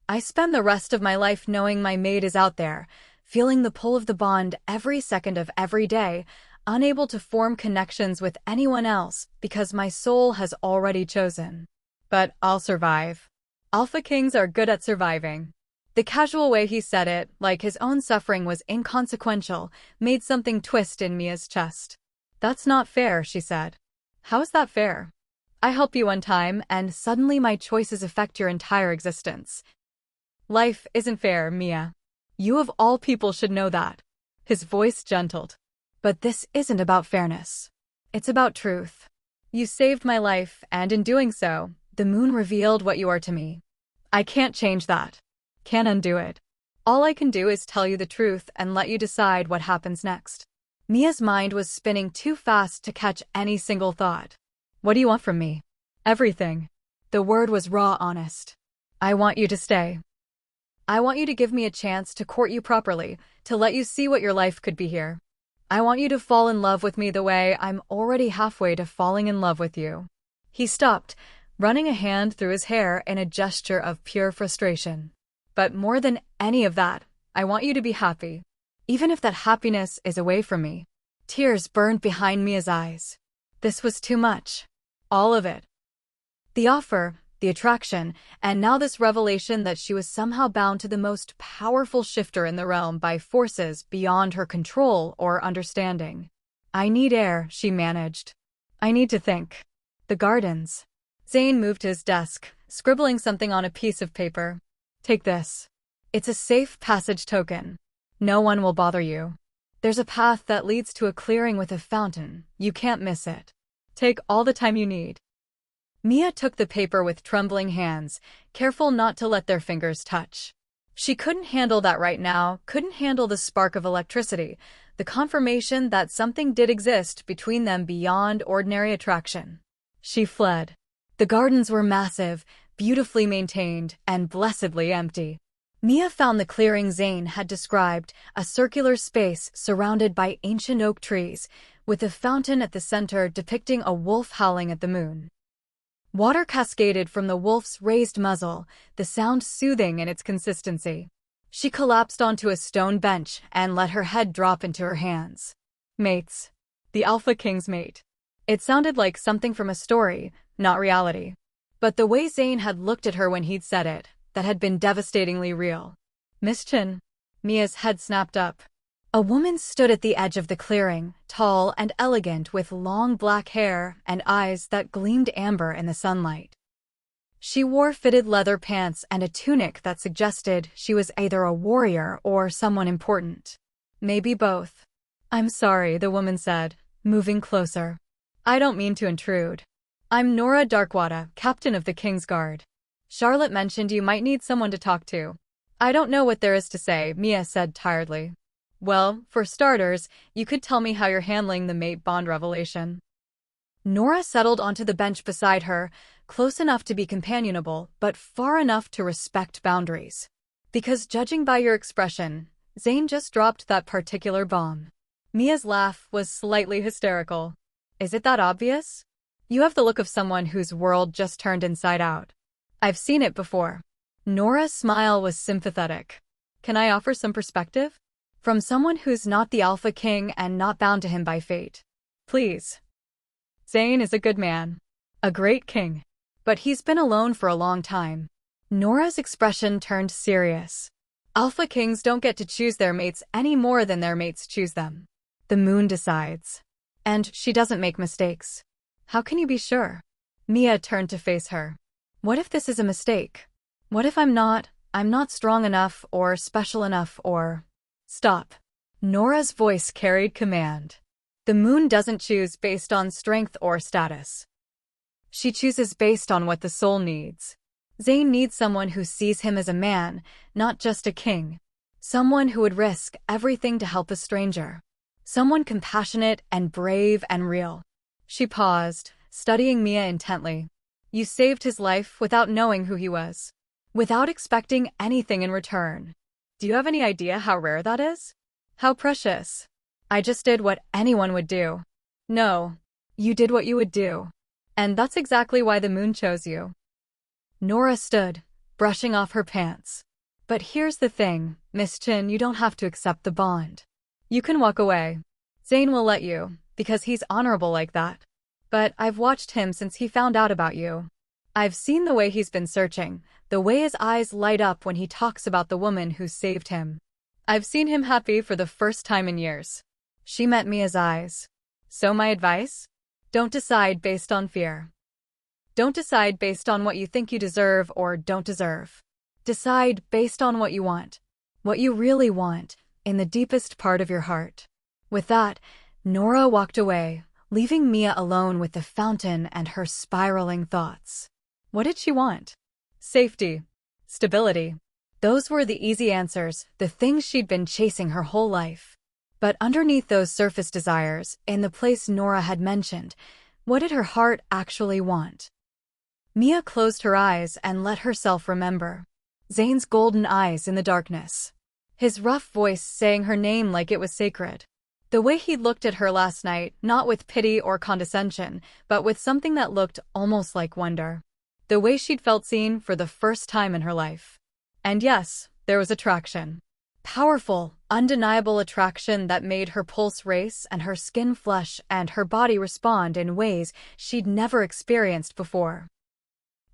I spend the rest of my life knowing my mate is out there, feeling the pull of the bond every second of every day, unable to form connections with anyone else because my soul has already chosen. But I'll survive. Alpha Kings are good at surviving. The casual way he said it, like his own suffering was inconsequential, made something twist in Mia's chest. That's not fair, she said. How is that fair? I help you one time, and suddenly my choices affect your entire existence. Life isn't fair, Mia. You of all people should know that. His voice gentled. But this isn't about fairness. It's about truth. You saved my life, and in doing so, the moon revealed what you are to me. I can't change that. Can't undo it. All I can do is tell you the truth and let you decide what happens next. Mia's mind was spinning too fast to catch any single thought. What do you want from me? Everything. The word was raw honest. I want you to stay. I want you to give me a chance to court you properly, to let you see what your life could be here. I want you to fall in love with me the way I'm already halfway to falling in love with you. He stopped, running a hand through his hair in a gesture of pure frustration. But more than any of that, I want you to be happy. Even if that happiness is away from me. Tears burned behind Mia's eyes. This was too much. All of it. The offer, the attraction, and now this revelation that she was somehow bound to the most powerful shifter in the realm by forces beyond her control or understanding. I need air, she managed. I need to think. The gardens. Zane moved to his desk, scribbling something on a piece of paper. Take this. It's a safe passage token. No one will bother you. There's a path that leads to a clearing with a fountain. You can't miss it. Take all the time you need. Mia took the paper with trembling hands, careful not to let their fingers touch. She couldn't handle that right now, couldn't handle the spark of electricity, the confirmation that something did exist between them beyond ordinary attraction. She fled. The gardens were massive, beautifully maintained, and blessedly empty. Mia found the clearing Zane had described, a circular space surrounded by ancient oak trees, with a fountain at the center depicting a wolf howling at the moon. Water cascaded from the wolf's raised muzzle, the sound soothing in its consistency. She collapsed onto a stone bench and let her head drop into her hands. Mates. The Alpha King's mate. It sounded like something from a story, not reality. But the way Zane had looked at her when he'd said it, that had been devastatingly real. Miss Chin. Mia's head snapped up. A woman stood at the edge of the clearing, tall and elegant with long black hair and eyes that gleamed amber in the sunlight. She wore fitted leather pants and a tunic that suggested she was either a warrior or someone important. Maybe both. I'm sorry, the woman said, moving closer. I don't mean to intrude. I'm Nora Darkwater, captain of the King's Guard. Charlotte mentioned you might need someone to talk to. I don't know what there is to say, Mia said tiredly. Well, for starters, you could tell me how you're handling the mate bond revelation. Nora settled onto the bench beside her, close enough to be companionable, but far enough to respect boundaries. Because judging by your expression, Zane just dropped that particular bomb. Mia's laugh was slightly hysterical. Is it that obvious? You have the look of someone whose world just turned inside out. I've seen it before. Nora's smile was sympathetic. Can I offer some perspective? From someone who's not the Alpha King and not bound to him by fate. Please. Zane is a good man. A great king. But he's been alone for a long time. Nora's expression turned serious. Alpha Kings don't get to choose their mates any more than their mates choose them. The moon decides. And she doesn't make mistakes. How can you be sure? Mia turned to face her. What if this is a mistake? What if I'm not strong enough or special enough or... Stop. Nora's voice carried command. The moon doesn't choose based on strength or status. She chooses based on what the soul needs. Zane needs someone who sees him as a man, not just a king. Someone who would risk everything to help a stranger. Someone compassionate and brave and real. She paused, studying Mia intently. You saved his life without knowing who he was. Without expecting anything in return. Do you have any idea how rare that is? How precious? I just did what anyone would do. No, you did what you would do. And that's exactly why the moon chose you. Nora stood, brushing off her pants. But here's the thing, Miss Chin, you don't have to accept the bond. You can walk away. Zane will let you, because he's honorable like that. But I've watched him since he found out about you. I've seen the way he's been searching, the way his eyes light up when he talks about the woman who saved him. I've seen him happy for the first time in years. She met Mia's eyes. So my advice? Don't decide based on fear. Don't decide based on what you think you deserve or don't deserve. Decide based on what you want. What you really want, in the deepest part of your heart. With that, Nora walked away, leaving Mia alone with the fountain and her spiraling thoughts. What did she want? Safety. Stability. Those were the easy answers, the things she'd been chasing her whole life. But underneath those surface desires, in the place Nora had mentioned, what did her heart actually want? Mia closed her eyes and let herself remember. Zane's golden eyes in the darkness. His rough voice saying her name like it was sacred. The way he looked at her last night, not with pity or condescension, but with something that looked almost like wonder. The way she'd felt seen for the first time in her life. And yes, there was attraction. Powerful, undeniable attraction that made her pulse race and her skin flush and her body respond in ways she'd never experienced before.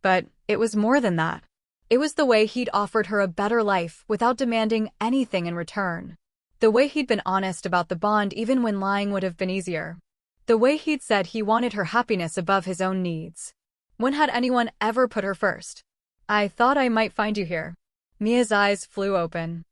But it was more than that. It was the way he'd offered her a better life without demanding anything in return. The way he'd been honest about the bond even when lying would have been easier. The way he'd said he wanted her happiness above his own needs. When had anyone ever put her first? I thought I might find you here. Mia's eyes flew open.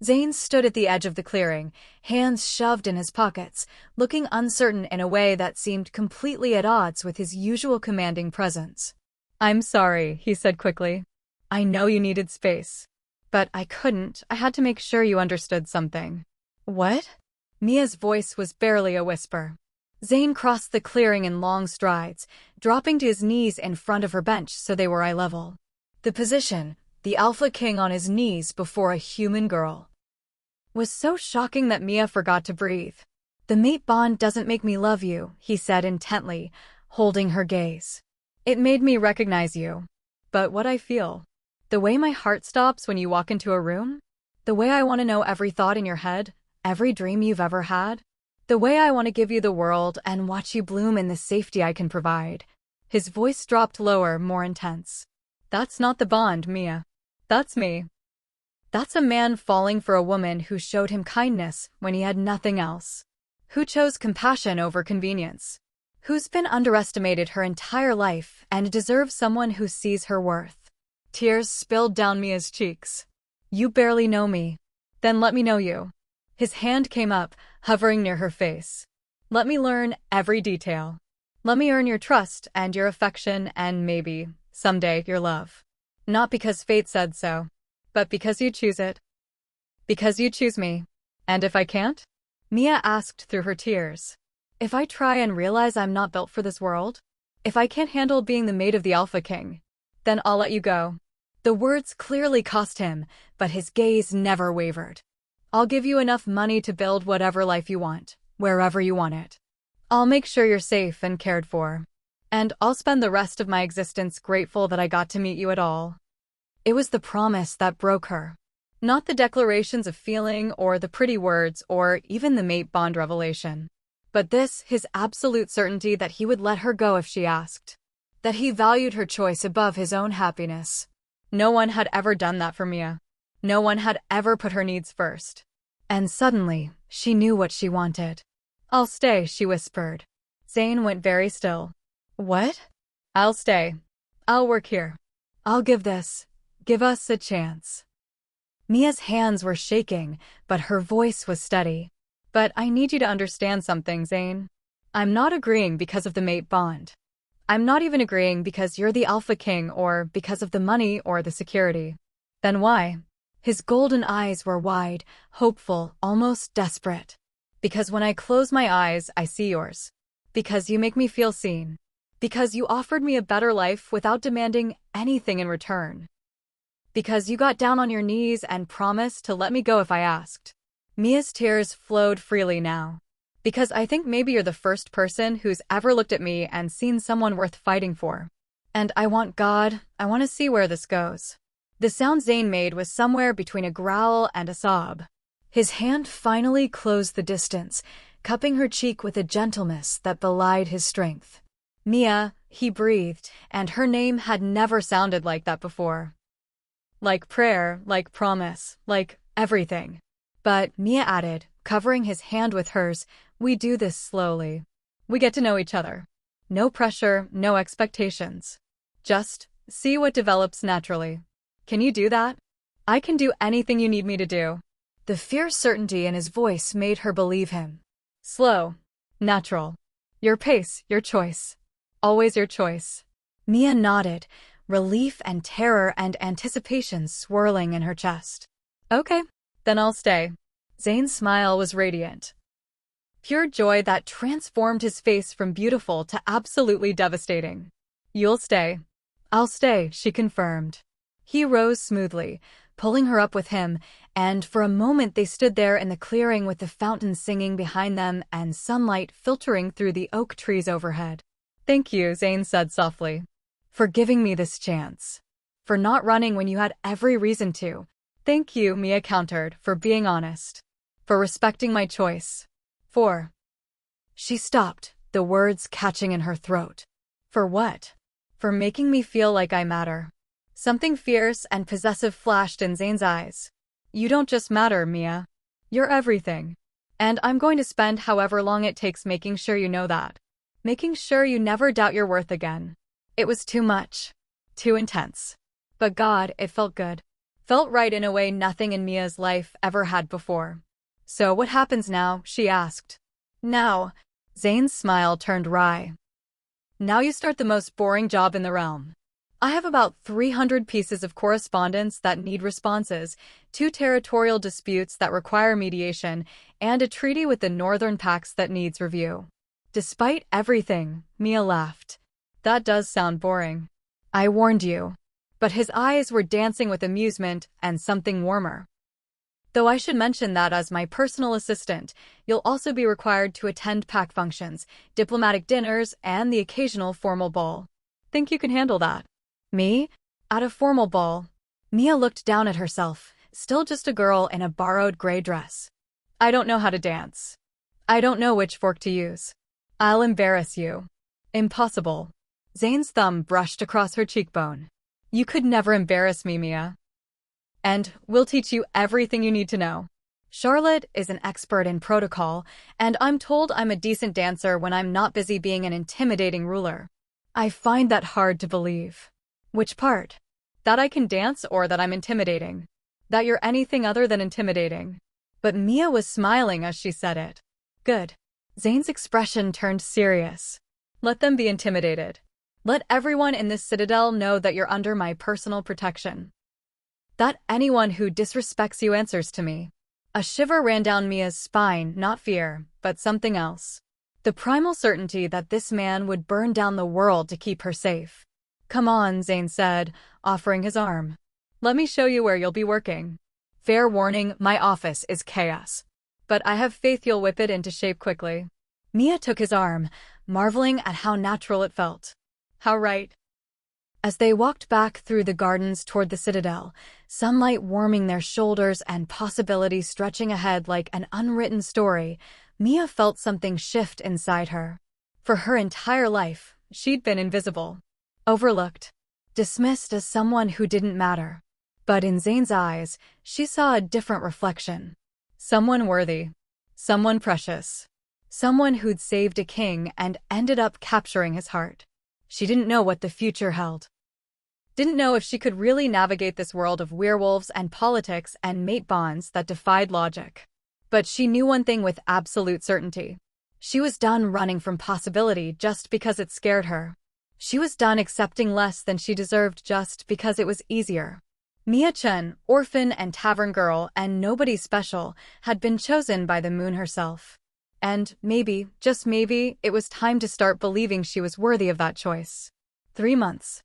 Zane stood at the edge of the clearing, hands shoved in his pockets, looking uncertain in a way that seemed completely at odds with his usual commanding presence. I'm sorry, he said quickly. I know you needed space. But I couldn't. I had to make sure you understood something. What? Mia's voice was barely a whisper. Zane crossed the clearing in long strides, dropping to his knees in front of her bench so they were eye level. The position, the alpha king on his knees before a human girl, was so shocking that Mia forgot to breathe. The mate bond doesn't make me love you, he said intently, holding her gaze. It made me recognize you. But what I feel, the way my heart stops when you walk into a room, the way I want to know every thought in your head, every dream you've ever had, the way I want to give you the world and watch you bloom in the safety I can provide. His voice dropped lower, more intense. That's not the bond, Mia. That's me. That's a man falling for a woman who showed him kindness when he had nothing else. Who chose compassion over convenience. Who's been underestimated her entire life and deserves someone who sees her worth. Tears spilled down Mia's cheeks. You barely know me. Then let me know you. His hand came up, hovering near her face. Let me learn every detail. Let me earn your trust and your affection and maybe, someday, your love. Not because fate said so, but because you choose it. Because you choose me. And if I can't? Mia asked through her tears. If I try and realize I'm not built for this world? If I can't handle being the maid of the Alpha King? Then I'll let you go. The words clearly cost him, but his gaze never wavered. I'll give you enough money to build whatever life you want, wherever you want it. I'll make sure you're safe and cared for. And I'll spend the rest of my existence grateful that I got to meet you at all. It was the promise that broke her. Not the declarations of feeling or the pretty words or even the mate bond revelation. But this, his absolute certainty that he would let her go if she asked. That he valued her choice above his own happiness. No one had ever done that for Mia. No one had ever put her needs first. And suddenly, she knew what she wanted. I'll stay, she whispered. Zane went very still. What? I'll stay. I'll work here. I'll give us a chance. Mia's hands were shaking, but her voice was steady. But I need you to understand something, Zane. I'm not agreeing because of the mate bond. I'm not even agreeing because you're the Alpha King or because of the money or the security. Then why? His golden eyes were wide, hopeful, almost desperate. Because when I close my eyes, I see yours. Because you make me feel seen. Because you offered me a better life without demanding anything in return. Because you got down on your knees and promised to let me go if I asked. Mia's tears flowed freely now. Because I think maybe you're the first person who's ever looked at me and seen someone worth fighting for. And I want to see where this goes. The sound Zane made was somewhere between a growl and a sob. His hand finally closed the distance, cupping her cheek with a gentleness that belied his strength. Mia, he breathed, and her name had never sounded like that before. Like prayer, like promise, like everything. But, Mia added, covering his hand with hers, we do this slowly. We get to know each other. No pressure, no expectations. Just see what develops naturally. Can you do that? I can do anything you need me to do. The fierce certainty in his voice made her believe him. Slow. Natural. Your pace, your choice. Always your choice. Mia nodded, relief and terror and anticipation swirling in her chest. Okay, then I'll stay. Zane's smile was radiant. Pure joy that transformed his face from beautiful to absolutely devastating. You'll stay. I'll stay, she confirmed. He rose smoothly, pulling her up with him, and for a moment they stood there in the clearing with the fountain singing behind them and sunlight filtering through the oak trees overhead. Thank you, Zane said softly. For giving me this chance. For not running when you had every reason to. Thank you, Mia countered, for being honest. For respecting my choice. For... She stopped, the words catching in her throat. For what? For making me feel like I matter. Something fierce and possessive flashed in Zane's eyes. You don't just matter, Mia. You're everything. And I'm going to spend however long it takes making sure you know that. Making sure you never doubt your worth again. It was too much. Too intense. But God, it felt good. Felt right in a way nothing in Mia's life ever had before. So what happens now? She asked. Now. Zane's smile turned wry. Now you start the most boring job in the realm. I have about 300 pieces of correspondence that need responses, 2 territorial disputes that require mediation, and a treaty with the Northern Pax that needs review. Despite everything, Mia laughed. That does sound boring. I warned you. But his eyes were dancing with amusement and something warmer. Though I should mention that as my personal assistant, you'll also be required to attend pack functions, diplomatic dinners, and the occasional formal ball. Think you can handle that? Me? At a formal ball? Mia looked down at herself, still just a girl in a borrowed gray dress. I don't know how to dance. I don't know which fork to use. I'll embarrass you. Impossible. Zane's thumb brushed across her cheekbone. You could never embarrass me, Mia. And we'll teach you everything you need to know. Charlotte is an expert in protocol, and I'm told I'm a decent dancer when I'm not busy being an intimidating ruler. I find that hard to believe. Which part? That I can dance or that I'm intimidating? That you're anything other than intimidating? But Mia was smiling as she said it. Good. Zane's expression turned serious. Let them be intimidated. Let everyone in this citadel know that you're under my personal protection. That anyone who disrespects you answers to me. A shiver ran down Mia's spine, not fear, but something else. The primal certainty that this man would burn down the world to keep her safe. Come on, Zane said, offering his arm. Let me show you where you'll be working. Fair warning, my office is chaos. But I have faith you'll whip it into shape quickly. Mia took his arm, marveling at how natural it felt. How right. As they walked back through the gardens toward the citadel, sunlight warming their shoulders and possibility stretching ahead like an unwritten story, Mia felt something shift inside her. For her entire life, she'd been invisible. Overlooked. Dismissed as someone who didn't matter. But in Zane's eyes, she saw a different reflection. Someone worthy. Someone precious. Someone who'd saved a king and ended up capturing his heart. She didn't know what the future held. Didn't know if she could really navigate this world of werewolves and politics and mate bonds that defied logic. But she knew one thing with absolute certainty. She was done running from possibility just because it scared her. She was done accepting less than she deserved just because it was easier. Mia Chen, orphan and tavern girl and nobody special, had been chosen by the moon herself. And maybe, just maybe, it was time to start believing she was worthy of that choice. 3 months.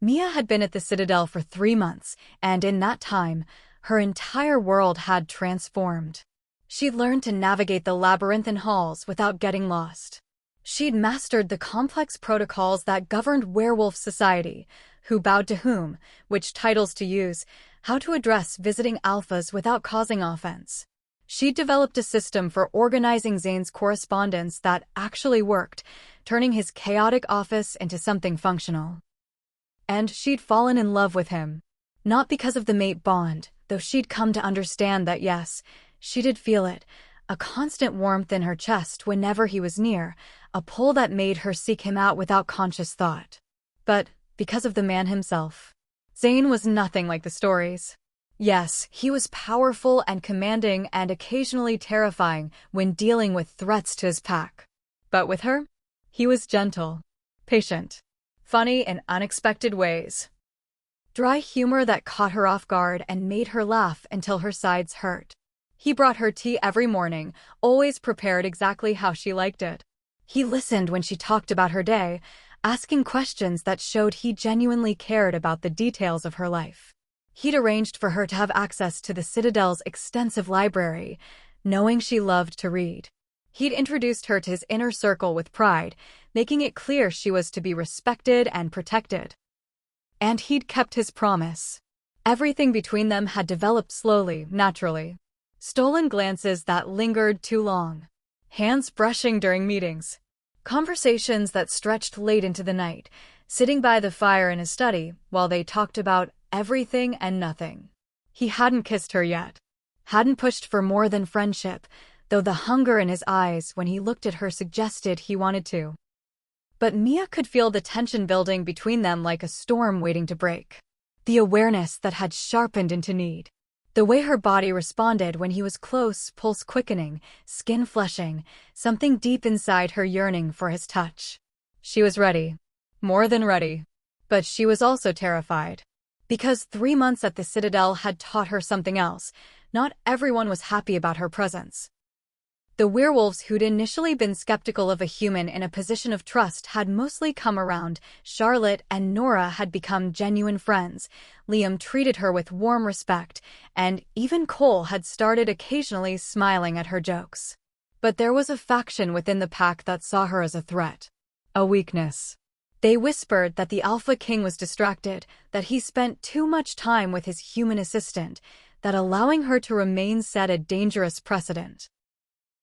Mia had been at the Citadel for 3 months, and in that time, her entire world had transformed. She'd learned to navigate the labyrinthine halls without getting lost. She'd mastered the complex protocols that governed werewolf society, who bowed to whom, which titles to use, how to address visiting alphas without causing offense. She'd developed a system for organizing Zane's correspondence that actually worked, turning his chaotic office into something functional. And she'd fallen in love with him. Not because of the mate bond, though she'd come to understand that yes, she did feel it, a constant warmth in her chest whenever he was near, a pull that made her seek him out without conscious thought. But because of the man himself. Zane was nothing like the stories. Yes, he was powerful and commanding and occasionally terrifying when dealing with threats to his pack. But with her, he was gentle, patient, funny in unexpected ways. Dry humor that caught her off guard and made her laugh until her sides hurt. He brought her tea every morning, always prepared exactly how she liked it. He listened when she talked about her day, asking questions that showed he genuinely cared about the details of her life. He'd arranged for her to have access to the Citadel's extensive library, knowing she loved to read. He'd introduced her to his inner circle with pride, making it clear she was to be respected and protected. And he'd kept his promise. Everything between them had developed slowly, naturally. Stolen glances that lingered too long. Hands brushing during meetings. Conversations that stretched late into the night, sitting by the fire in his study while they talked about everything and nothing. He hadn't kissed her yet. Hadn't pushed for more than friendship, though the hunger in his eyes when he looked at her suggested he wanted to. But Mia could feel the tension building between them like a storm waiting to break. The awareness that had sharpened into need. The way her body responded when he was close, pulse quickening, skin flushing, something deep inside her yearning for his touch. She was ready. More than ready. But she was also terrified. Because 3 months at the Citadel had taught her something else. Not everyone was happy about her presence. The werewolves who'd initially been skeptical of a human in a position of trust had mostly come around. Charlotte and Nora had become genuine friends. Liam treated her with warm respect, and even Cole had started occasionally smiling at her jokes. But there was a faction within the pack that saw her as a threat. A weakness. They whispered that the Alpha King was distracted, that he spent too much time with his human assistant, that allowing her to remain set a dangerous precedent.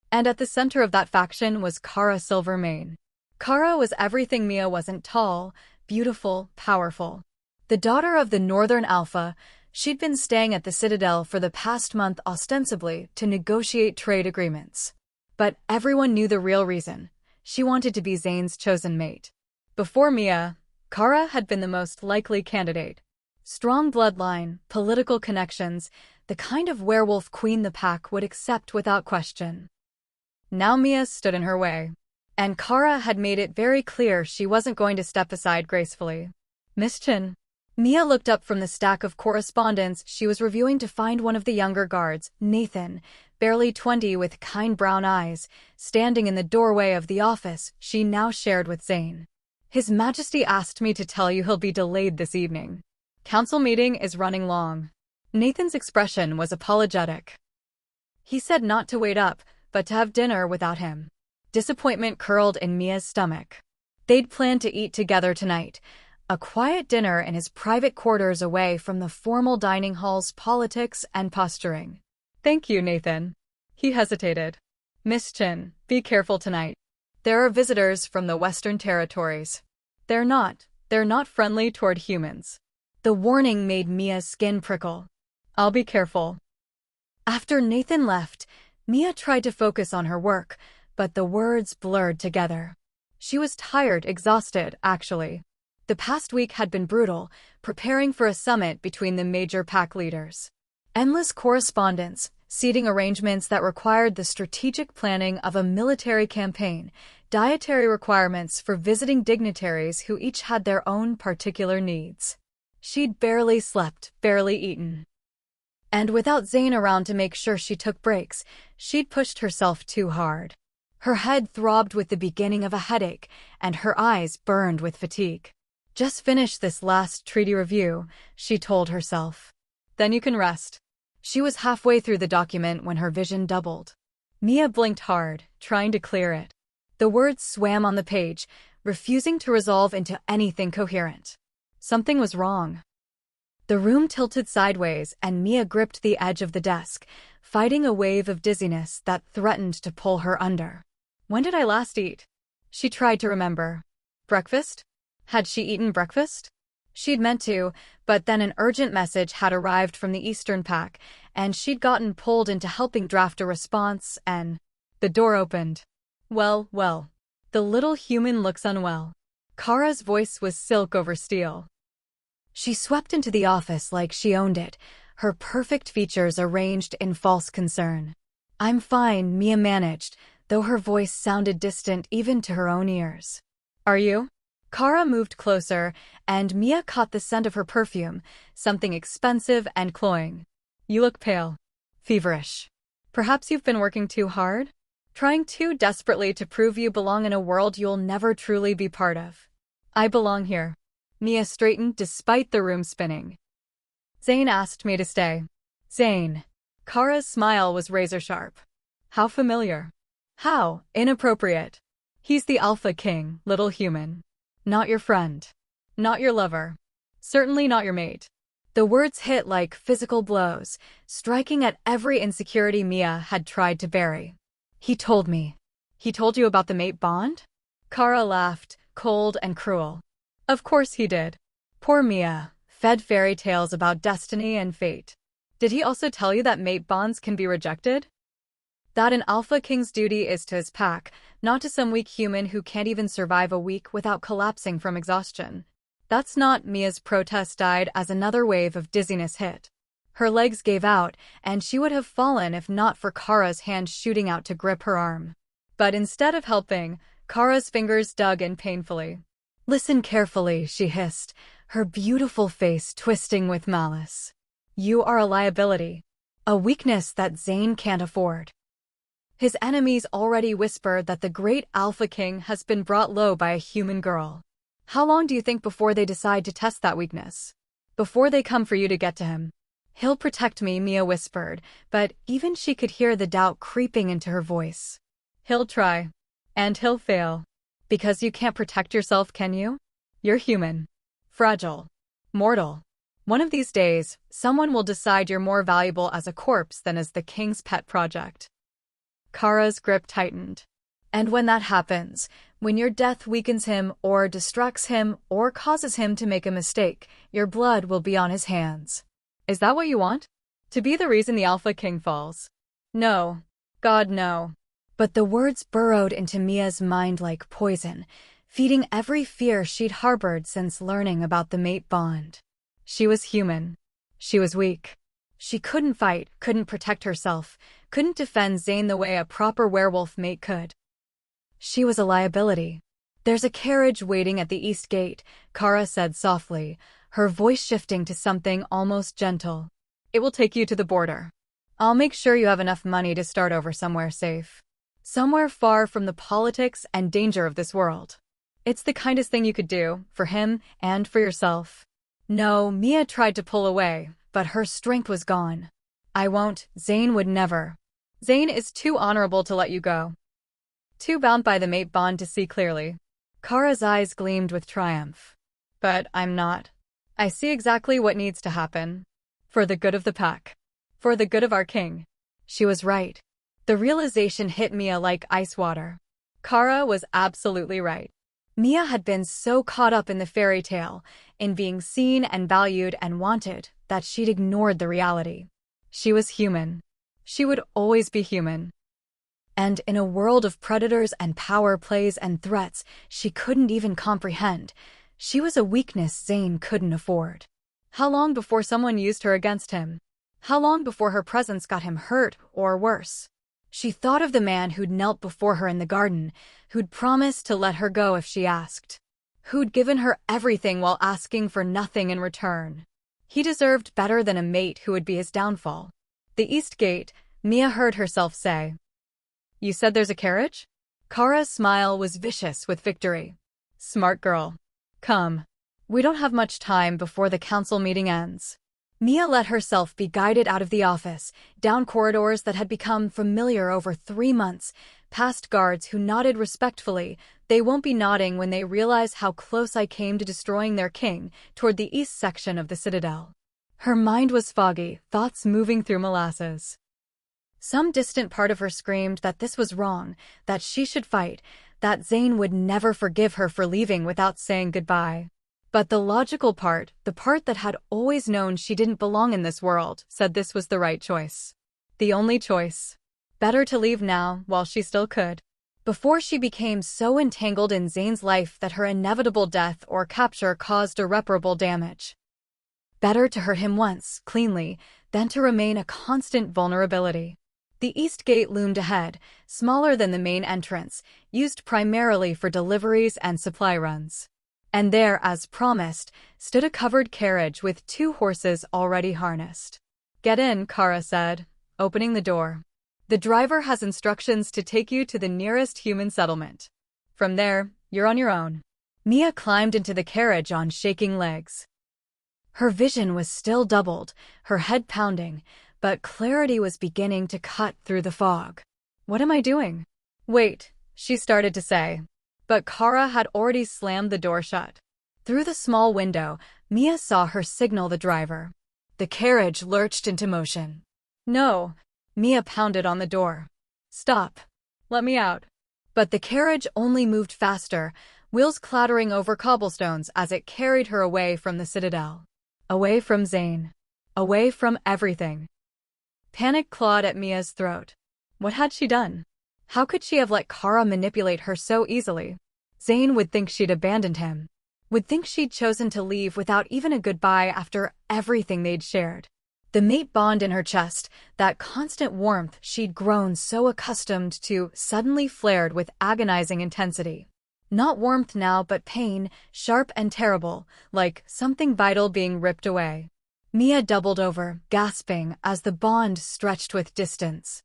And at the center of that faction was Kara Silvermane. Kara was everything Mia wasn't: tall, beautiful, powerful. The daughter of the Northern Alpha, she'd been staying at the Citadel for the past month ostensibly to negotiate trade agreements. But everyone knew the real reason. She wanted to be Zane's chosen mate. Before Mia, Kara had been the most likely candidate. Strong bloodline, political connections, the kind of werewolf queen the pack would accept without question. Now Mia stood in her way. And Kara had made it very clear she wasn't going to step aside gracefully. Miss Chen. Mia looked up from the stack of correspondence she was reviewing to find one of the younger guards, Nathan, barely 20 with kind brown eyes, standing in the doorway of the office she now shared with Zane. His Majesty asked me to tell you he'll be delayed this evening. Council meeting is running long. Nathan's expression was apologetic. He said not to wait up, but to have dinner without him. Disappointment curled in Mia's stomach. They'd planned to eat together tonight, a quiet dinner in his private quarters away from the formal dining hall's politics and posturing. Thank you, Nathan. He hesitated. Miss Chen, be careful tonight. There are visitors from the Western Territories. They're not friendly toward humans. The warning made Mia's skin prickle. I'll be careful. After Nathan left, Mia tried to focus on her work, but the words blurred together. She was tired, exhausted, actually. The past week had been brutal, preparing for a summit between the major pack leaders. Endless correspondence, seating arrangements that required the strategic planning of a military campaign, dietary requirements for visiting dignitaries who each had their own particular needs. She'd barely slept, barely eaten. And without Zane around to make sure she took breaks, she'd pushed herself too hard. Her head throbbed with the beginning of a headache, and her eyes burned with fatigue. Just finish this last treaty review, she told herself. Then you can rest. She was halfway through the document when her vision doubled. Mia blinked hard, trying to clear it. The words swam on the page, refusing to resolve into anything coherent. Something was wrong. The room tilted sideways, and Mia gripped the edge of the desk, fighting a wave of dizziness that threatened to pull her under. When did I last eat? She tried to remember. Breakfast? Had she eaten breakfast? She'd meant to, but then an urgent message had arrived from the Eastern Pack, and she'd gotten pulled into helping draft a response, and the door opened. Well, well. The little human looks unwell. Kara's voice was silk over steel. She swept into the office like she owned it, her perfect features arranged in false concern. I'm fine, Mia managed, though her voice sounded distant even to her own ears. Are you? Kara moved closer, and Mia caught the scent of her perfume, something expensive and cloying. You look pale. Feverish. Perhaps you've been working too hard? Trying too desperately to prove you belong in a world you'll never truly be part of. I belong here. Mia straightened despite the room spinning. Zane asked me to stay. Zane. Kara's smile was razor-sharp. How familiar. How inappropriate. He's the Alpha King, little human. Not your friend. Not your lover. Certainly not your mate. The words hit like physical blows, striking at every insecurity Mia had tried to bury. He told me. He told you about the mate bond? Kara laughed, cold and cruel. Of course he did. Poor Mia, fed fairy tales about destiny and fate. Did he also tell you that mate bonds can be rejected? That an Alpha King's duty is to his pack, not to some weak human who can't even survive a week without collapsing from exhaustion. That's not. Mia's protest died as another wave of dizziness hit. Her legs gave out, and she would have fallen if not for Kara's hand shooting out to grip her arm. But instead of helping, Kara's fingers dug in painfully. Listen carefully, she hissed, her beautiful face twisting with malice. You are a liability. A weakness that Zane can't afford. His enemies already whisper that the great Alpha King has been brought low by a human girl. How long do you think before they decide to test that weakness? Before they come for you to get to him? He'll protect me, Mia whispered, but even she could hear the doubt creeping into her voice. He'll try. And he'll fail. Because you can't protect yourself, can you? You're human. Fragile. Mortal. One of these days, someone will decide you're more valuable as a corpse than as the king's pet project. Kara's grip tightened. And when that happens, when your death weakens him or distracts him or causes him to make a mistake, your blood will be on his hands. Is that what you want? To be the reason the Alpha King falls? No. God, no. But the words burrowed into Mia's mind like poison, feeding every fear she'd harbored since learning about the mate bond. She was human. She was weak. She couldn't fight, couldn't protect herself, couldn't defend Zane the way a proper werewolf mate could. She was a liability. There's a carriage waiting at the east gate, Kara said softly, her voice shifting to something almost gentle. It will take you to the border. I'll make sure you have enough money to start over somewhere safe. Somewhere far from the politics and danger of this world. It's the kindest thing you could do, for him and for yourself. No, Mia tried to pull away, but her strength was gone. I won't. Zane would never. Zane is too honorable to let you go. Too bound by the mate bond to see clearly. Kara's eyes gleamed with triumph. But I'm not. I see exactly what needs to happen. For the good of the pack. For the good of our king. She was right. The realization hit Mia like ice water. Kara was absolutely right. Mia had been so caught up in the fairy tale, in being seen and valued and wanted, that she'd ignored the reality. She was human. She would always be human. And in a world of predators and power plays and threats she couldn't even comprehend, She was a weakness Zane couldn't afford. How long before someone used her against him? How long before her presence got him hurt, or worse? She thought of the man who'd knelt before her in the garden, who'd promised to let her go if she asked, who'd given her everything while asking for nothing in return. He deserved better than a mate who would be his downfall. The East Gate, Mia heard herself say. "You said there's a carriage?" Kara's smile was vicious with victory. "Smart girl. Come. We don't have much time before the council meeting ends." Mia let herself be guided out of the office, down corridors that had become familiar over 3 months, past guards who nodded respectfully. They won't be nodding when they realize how close I came to destroying their king, toward the east section of the citadel. Her mind was foggy, thoughts moving through molasses. Some distant part of her screamed that this was wrong, that she should fight, that Zane would never forgive her for leaving without saying goodbye. But the logical part, the part that had always known she didn't belong in this world, said this was the right choice. The only choice. Better to leave now, while she still could. Before she became so entangled in Zane's life that her inevitable death or capture caused irreparable damage. Better to hurt him once, cleanly, than to remain a constant vulnerability. The East Gate loomed ahead, smaller than the main entrance, used primarily for deliveries and supply runs. And there, as promised, stood a covered carriage with 2 horses already harnessed. "Get in," Kara said, opening the door. "The driver has instructions to take you to the nearest human settlement. From there, you're on your own." Mia climbed into the carriage on shaking legs. Her vision was still doubled, her head pounding, but clarity was beginning to cut through the fog. "What am I doing?" "Wait," she started to say. But Kara had already slammed the door shut. Through the small window, Mia saw her signal the driver. The carriage lurched into motion. "No." Mia pounded on the door. "Stop. Let me out." But the carriage only moved faster, wheels clattering over cobblestones as it carried her away from the citadel. Away from Zane. Away from everything. Panic clawed at Mia's throat. What had she done? How could she have let Kara manipulate her so easily? Zane would think she'd abandoned him. Would think she'd chosen to leave without even a goodbye after everything they'd shared. The mate bond in her chest, that constant warmth she'd grown so accustomed to, suddenly flared with agonizing intensity. Not warmth now, but pain, sharp and terrible, like something vital being ripped away. Mia doubled over, gasping, as the bond stretched with distance.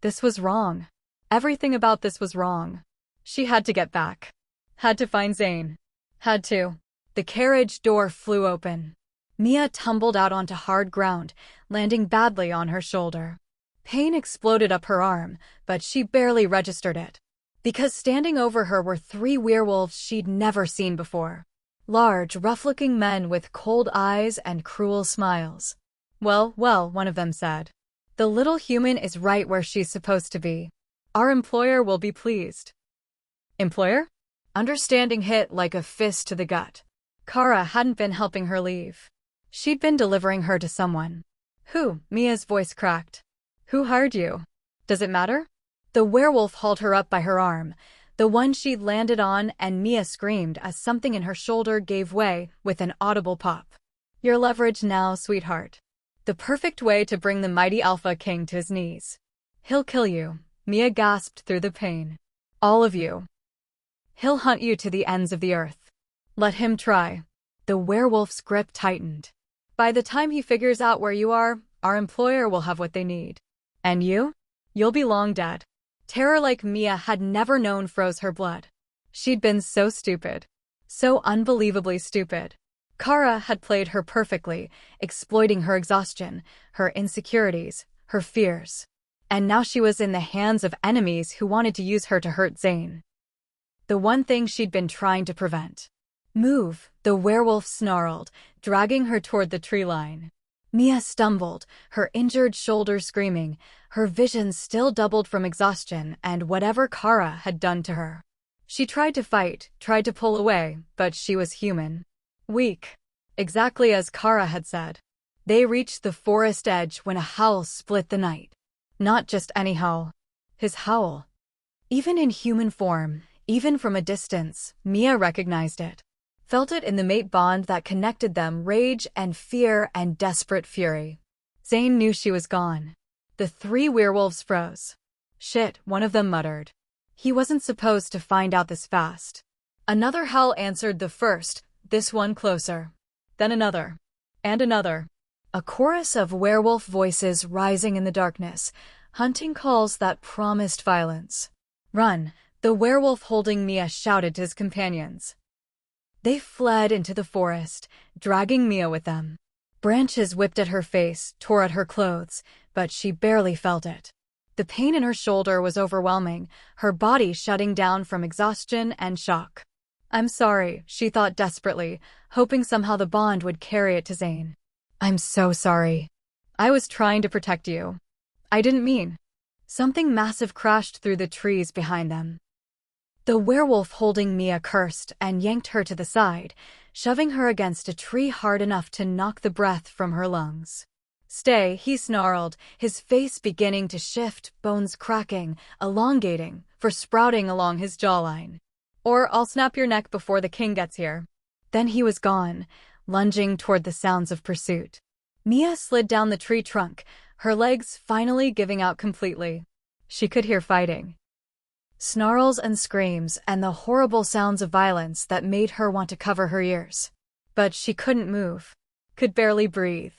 This was wrong. Everything about this was wrong. She had to get back. Had to find Zane. Had to. The carriage door flew open. Mia tumbled out onto hard ground, landing badly on her shoulder. Pain exploded up her arm, but she barely registered it. Because standing over her were 3 werewolves she'd never seen before. Large, rough-looking men with cold eyes and cruel smiles. "Well, well," one of them said. "The little human is right where she's supposed to be. Our employer will be pleased." Employer? Understanding hit like a fist to the gut. Kara hadn't been helping her leave. She'd been delivering her to someone. "Who?" Mia's voice cracked. "Who hired you? Does it matter?" The werewolf hauled her up by her arm, the one she'd landed on, and Mia screamed as something in her shoulder gave way with an audible pop. "Your leverage now, sweetheart. The perfect way to bring the mighty Alpha King to his knees. He'll kill you." Mia gasped through the pain. "All of you. He'll hunt you to the ends of the earth. Let him try." The werewolf's grip tightened. "By the time he figures out where you are, our employer will have what they need. And you? You'll be long dead." Terror like Mia had never known froze her blood. She'd been so stupid. So unbelievably stupid. Kara had played her perfectly, exploiting her exhaustion, her insecurities, her fears. And now she was in the hands of enemies who wanted to use her to hurt Zane. The one thing she'd been trying to prevent. "Move," the werewolf snarled, dragging her toward the tree line. Mia stumbled, her injured shoulder screaming, her vision still doubled from exhaustion and whatever Kara had done to her. She tried to fight, tried to pull away, but she was human. Weak. Exactly as Kara had said. They reached the forest edge when a howl split the night. Not just any howl. His howl. Even in human form, even from a distance, Mia recognized it. Felt it in the mate bond that connected them, rage and fear and desperate fury. Zane knew she was gone. The three werewolves froze. Shit, one of them muttered. He wasn't supposed to find out this fast. Another howl answered the first, this one closer. Then another. And another. A chorus of werewolf voices rising in the darkness, hunting calls that promised violence. Run, the werewolf holding Mia shouted to his companions. They fled into the forest, dragging Mia with them. Branches whipped at her face, tore at her clothes, but she barely felt it. The pain in her shoulder was overwhelming, her body shutting down from exhaustion and shock. I'm sorry, she thought desperately, hoping somehow the bond would carry it to Zane. I'm so sorry. I was trying to protect you. I didn't mean. Something massive crashed through the trees behind them. The werewolf holding Mia cursed and yanked her to the side, shoving her against a tree hard enough to knock the breath from her lungs. Stay, he snarled, his face beginning to shift, bones cracking, elongating, for sprouting along his jawline. Or I'll snap your neck before the king gets here. Then he was gone, lunging toward the sounds of pursuit. Mia slid down the tree trunk, her legs finally giving out completely. She could hear fighting. Snarls and screams and the horrible sounds of violence that made her want to cover her ears. But she couldn't move, could barely breathe.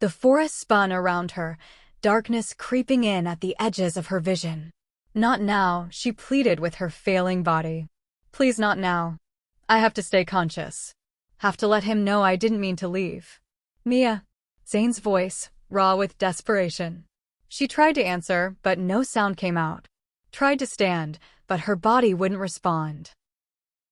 The forest spun around her, darkness creeping in at the edges of her vision. Not now, she pleaded with her failing body. Please not now. I have to stay conscious. Have to let him know I didn't mean to leave. Mia. Zane's voice, raw with desperation. She tried to answer, but no sound came out. Tried to stand, but her body wouldn't respond.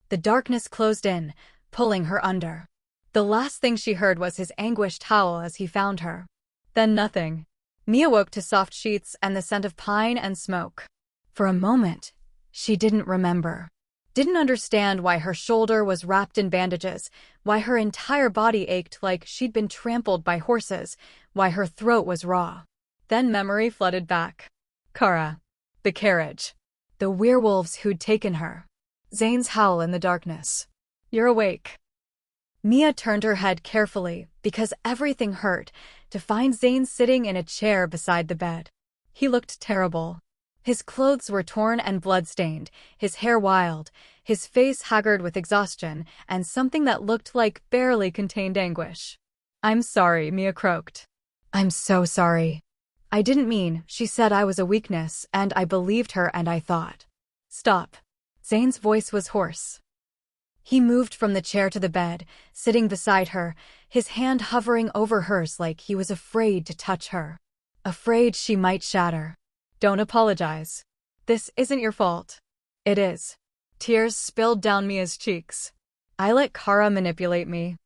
The darkness closed in, pulling her under. The last thing she heard was his anguished howl as he found her. Then nothing. Mia woke to soft sheets and the scent of pine and smoke. For a moment, she didn't remember. Didn't understand why her shoulder was wrapped in bandages, why her entire body ached like she'd been trampled by horses, why her throat was raw. Then memory flooded back. Kara. The carriage. The werewolves who'd taken her. Zane's howl in the darkness. You're awake. Mia turned her head carefully, because everything hurt, to find Zane sitting in a chair beside the bed. He looked terrible. His clothes were torn and blood-stained, his hair wild, his face haggard with exhaustion, and something that looked like barely contained anguish. I'm sorry, Mia croaked. I'm so sorry. I didn't mean, she said I was a weakness, and I believed her and I thought. Stop. Zane's voice was hoarse. He moved from the chair to the bed, sitting beside her, his hand hovering over hers like he was afraid to touch her. Afraid she might shatter. Don't apologize. This isn't your fault. It is. Tears spilled down Mia's cheeks. I let Kara manipulate me.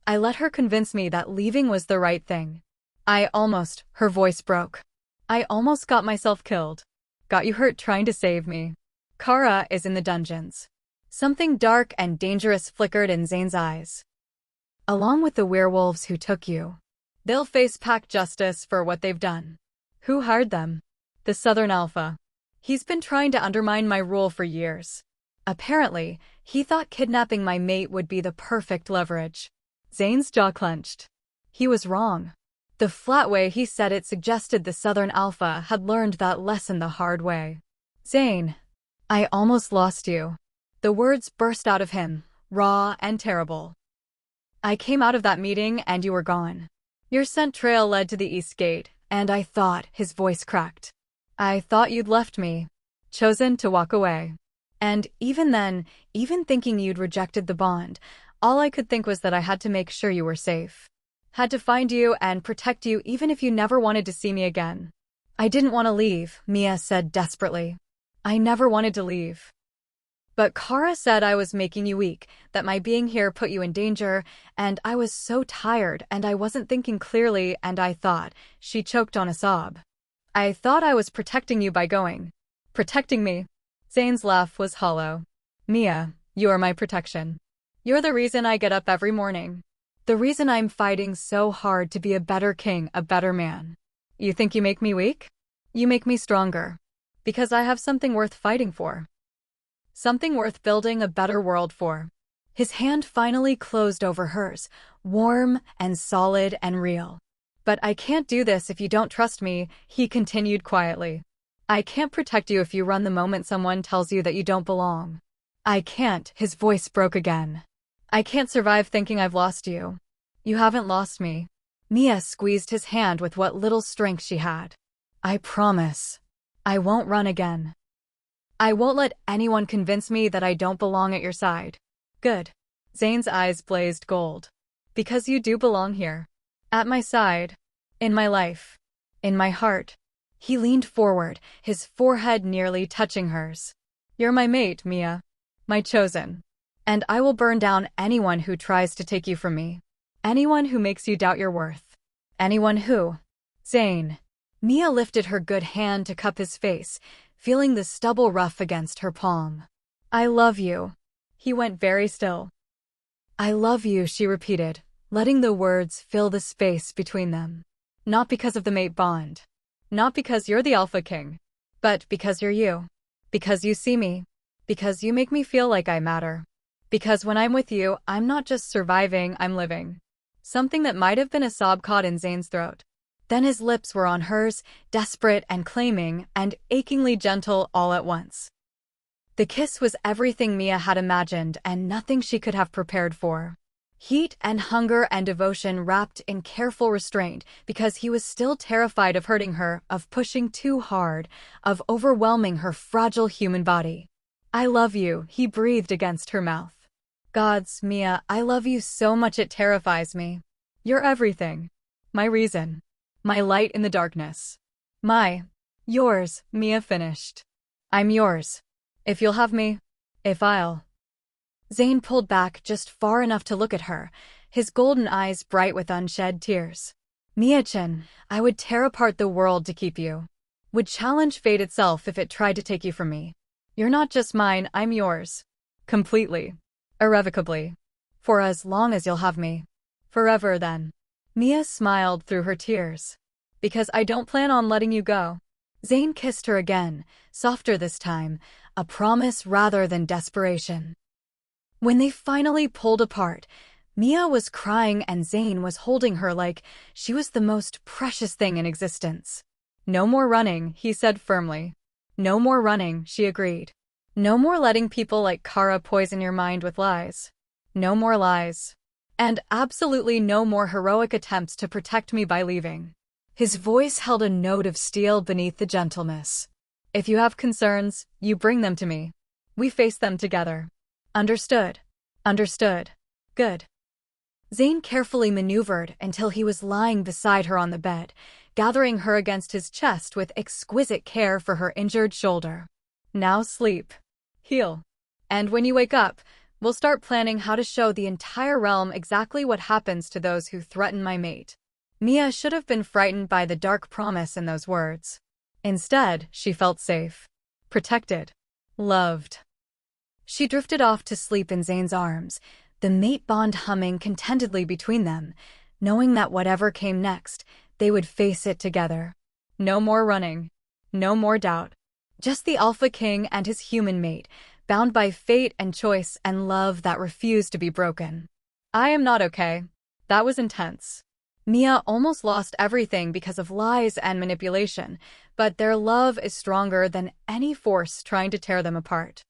I let her convince me that leaving was the right thing. Her voice broke. I almost got myself killed. Got you hurt trying to save me. Kara is in the dungeons. Something dark and dangerous flickered in Zane's eyes. Along with the werewolves who took you. They'll face pack justice for what they've done. Who hired them? The Southern Alpha. He's been trying to undermine my rule for years. Apparently, he thought kidnapping my mate would be the perfect leverage. Zane's jaw clenched. He was wrong. The flat way he said it suggested the Southern Alpha had learned that lesson the hard way. Zane. I almost lost you. The words burst out of him, raw and terrible. I came out of that meeting and you were gone. Your scent trail led to the east gate, and I thought, his voice cracked. I thought you'd left me. Chosen to walk away. And even then, even thinking you'd rejected the bond, all I could think was that I had to make sure you were safe. Had to find you and protect you even if you never wanted to see me again. I didn't want to leave, Mia said desperately. I never wanted to leave. But Kara said I was making you weak, that my being here put you in danger, and I was so tired and I wasn't thinking clearly and I thought, she choked on a sob. I thought I was protecting you by going. Protecting me? Zane's laugh was hollow. Mia, you are my protection. You're the reason I get up every morning. The reason I'm fighting so hard to be a better king, a better man. You think you make me weak? You make me stronger. Because I have something worth fighting for. Something worth building a better world for. His hand finally closed over hers, warm and solid and real. "But I can't do this if you don't trust me," he continued quietly. "I can't protect you if you run the moment someone tells you that you don't belong. I can't," his voice broke again. "I can't survive thinking I've lost you. You haven't lost me." Mia squeezed his hand with what little strength she had. "I promise. I won't run again. I won't let anyone convince me that I don't belong at your side." "Good." Zane's eyes blazed gold. "Because you do belong here. At my side. In my life. In my heart." He leaned forward, his forehead nearly touching hers. "You're my mate, Mia. My chosen. And I will burn down anyone who tries to take you from me. Anyone who makes you doubt your worth. Anyone who—" "Zane." Mia lifted her good hand to cup his face, feeling the stubble rough against her palm. "I love you." He went very still. "I love you," she repeated, letting the words fill the space between them. "Not because of the mate bond. Not because you're the Alpha King. But because you're you. Because you see me. Because you make me feel like I matter. Because when I'm with you, I'm not just surviving, I'm living." Something that might have been a sob caught in Zane's throat. Then his lips were on hers, desperate and claiming, and achingly gentle all at once. The kiss was everything Mia had imagined and nothing she could have prepared for. Heat and hunger and devotion wrapped in careful restraint because he was still terrified of hurting her, of pushing too hard, of overwhelming her fragile human body. "I love you," he breathed against her mouth. "Gods, Mia, I love you so much it terrifies me. You're everything. My reason. My light in the darkness. Yours," Mia finished. "I'm yours. If you'll have me. If I'll." Zane pulled back just far enough to look at her, his golden eyes bright with unshed tears. "Mia-chan, I would tear apart the world to keep you. Would challenge fate itself if it tried to take you from me. You're not just mine, I'm yours. Completely. Irrevocably. For as long as you'll have me. Forever then." Mia smiled through her tears. "Because I don't plan on letting you go." Zane kissed her again, softer this time, a promise rather than desperation. When they finally pulled apart, Mia was crying and Zane was holding her like she was the most precious thing in existence. "No more running," he said firmly. "No more running," she agreed. "No more letting people like Kara poison your mind with lies. No more lies. And absolutely no more heroic attempts to protect me by leaving." His voice held a note of steel beneath the gentleness. "If you have concerns, you bring them to me. We face them together. Understood? Understood. Good." Zane carefully maneuvered until he was lying beside her on the bed, gathering her against his chest with exquisite care for her injured shoulder. "Now sleep. Heal. And when you wake up, we'll start planning how to show the entire realm exactly what happens to those who threaten my mate." Mia should have been frightened by the dark promise in those words. Instead, she felt safe. Protected. Loved. She drifted off to sleep in Zane's arms, the mate bond humming contentedly between them, knowing that whatever came next, they would face it together. No more running. No more doubt. Just the Alpha King and his human mate, bound by fate and choice and love that refused to be broken. "I am not okay." That was intense. Mia almost lost everything because of lies and manipulation, but their love is stronger than any force trying to tear them apart.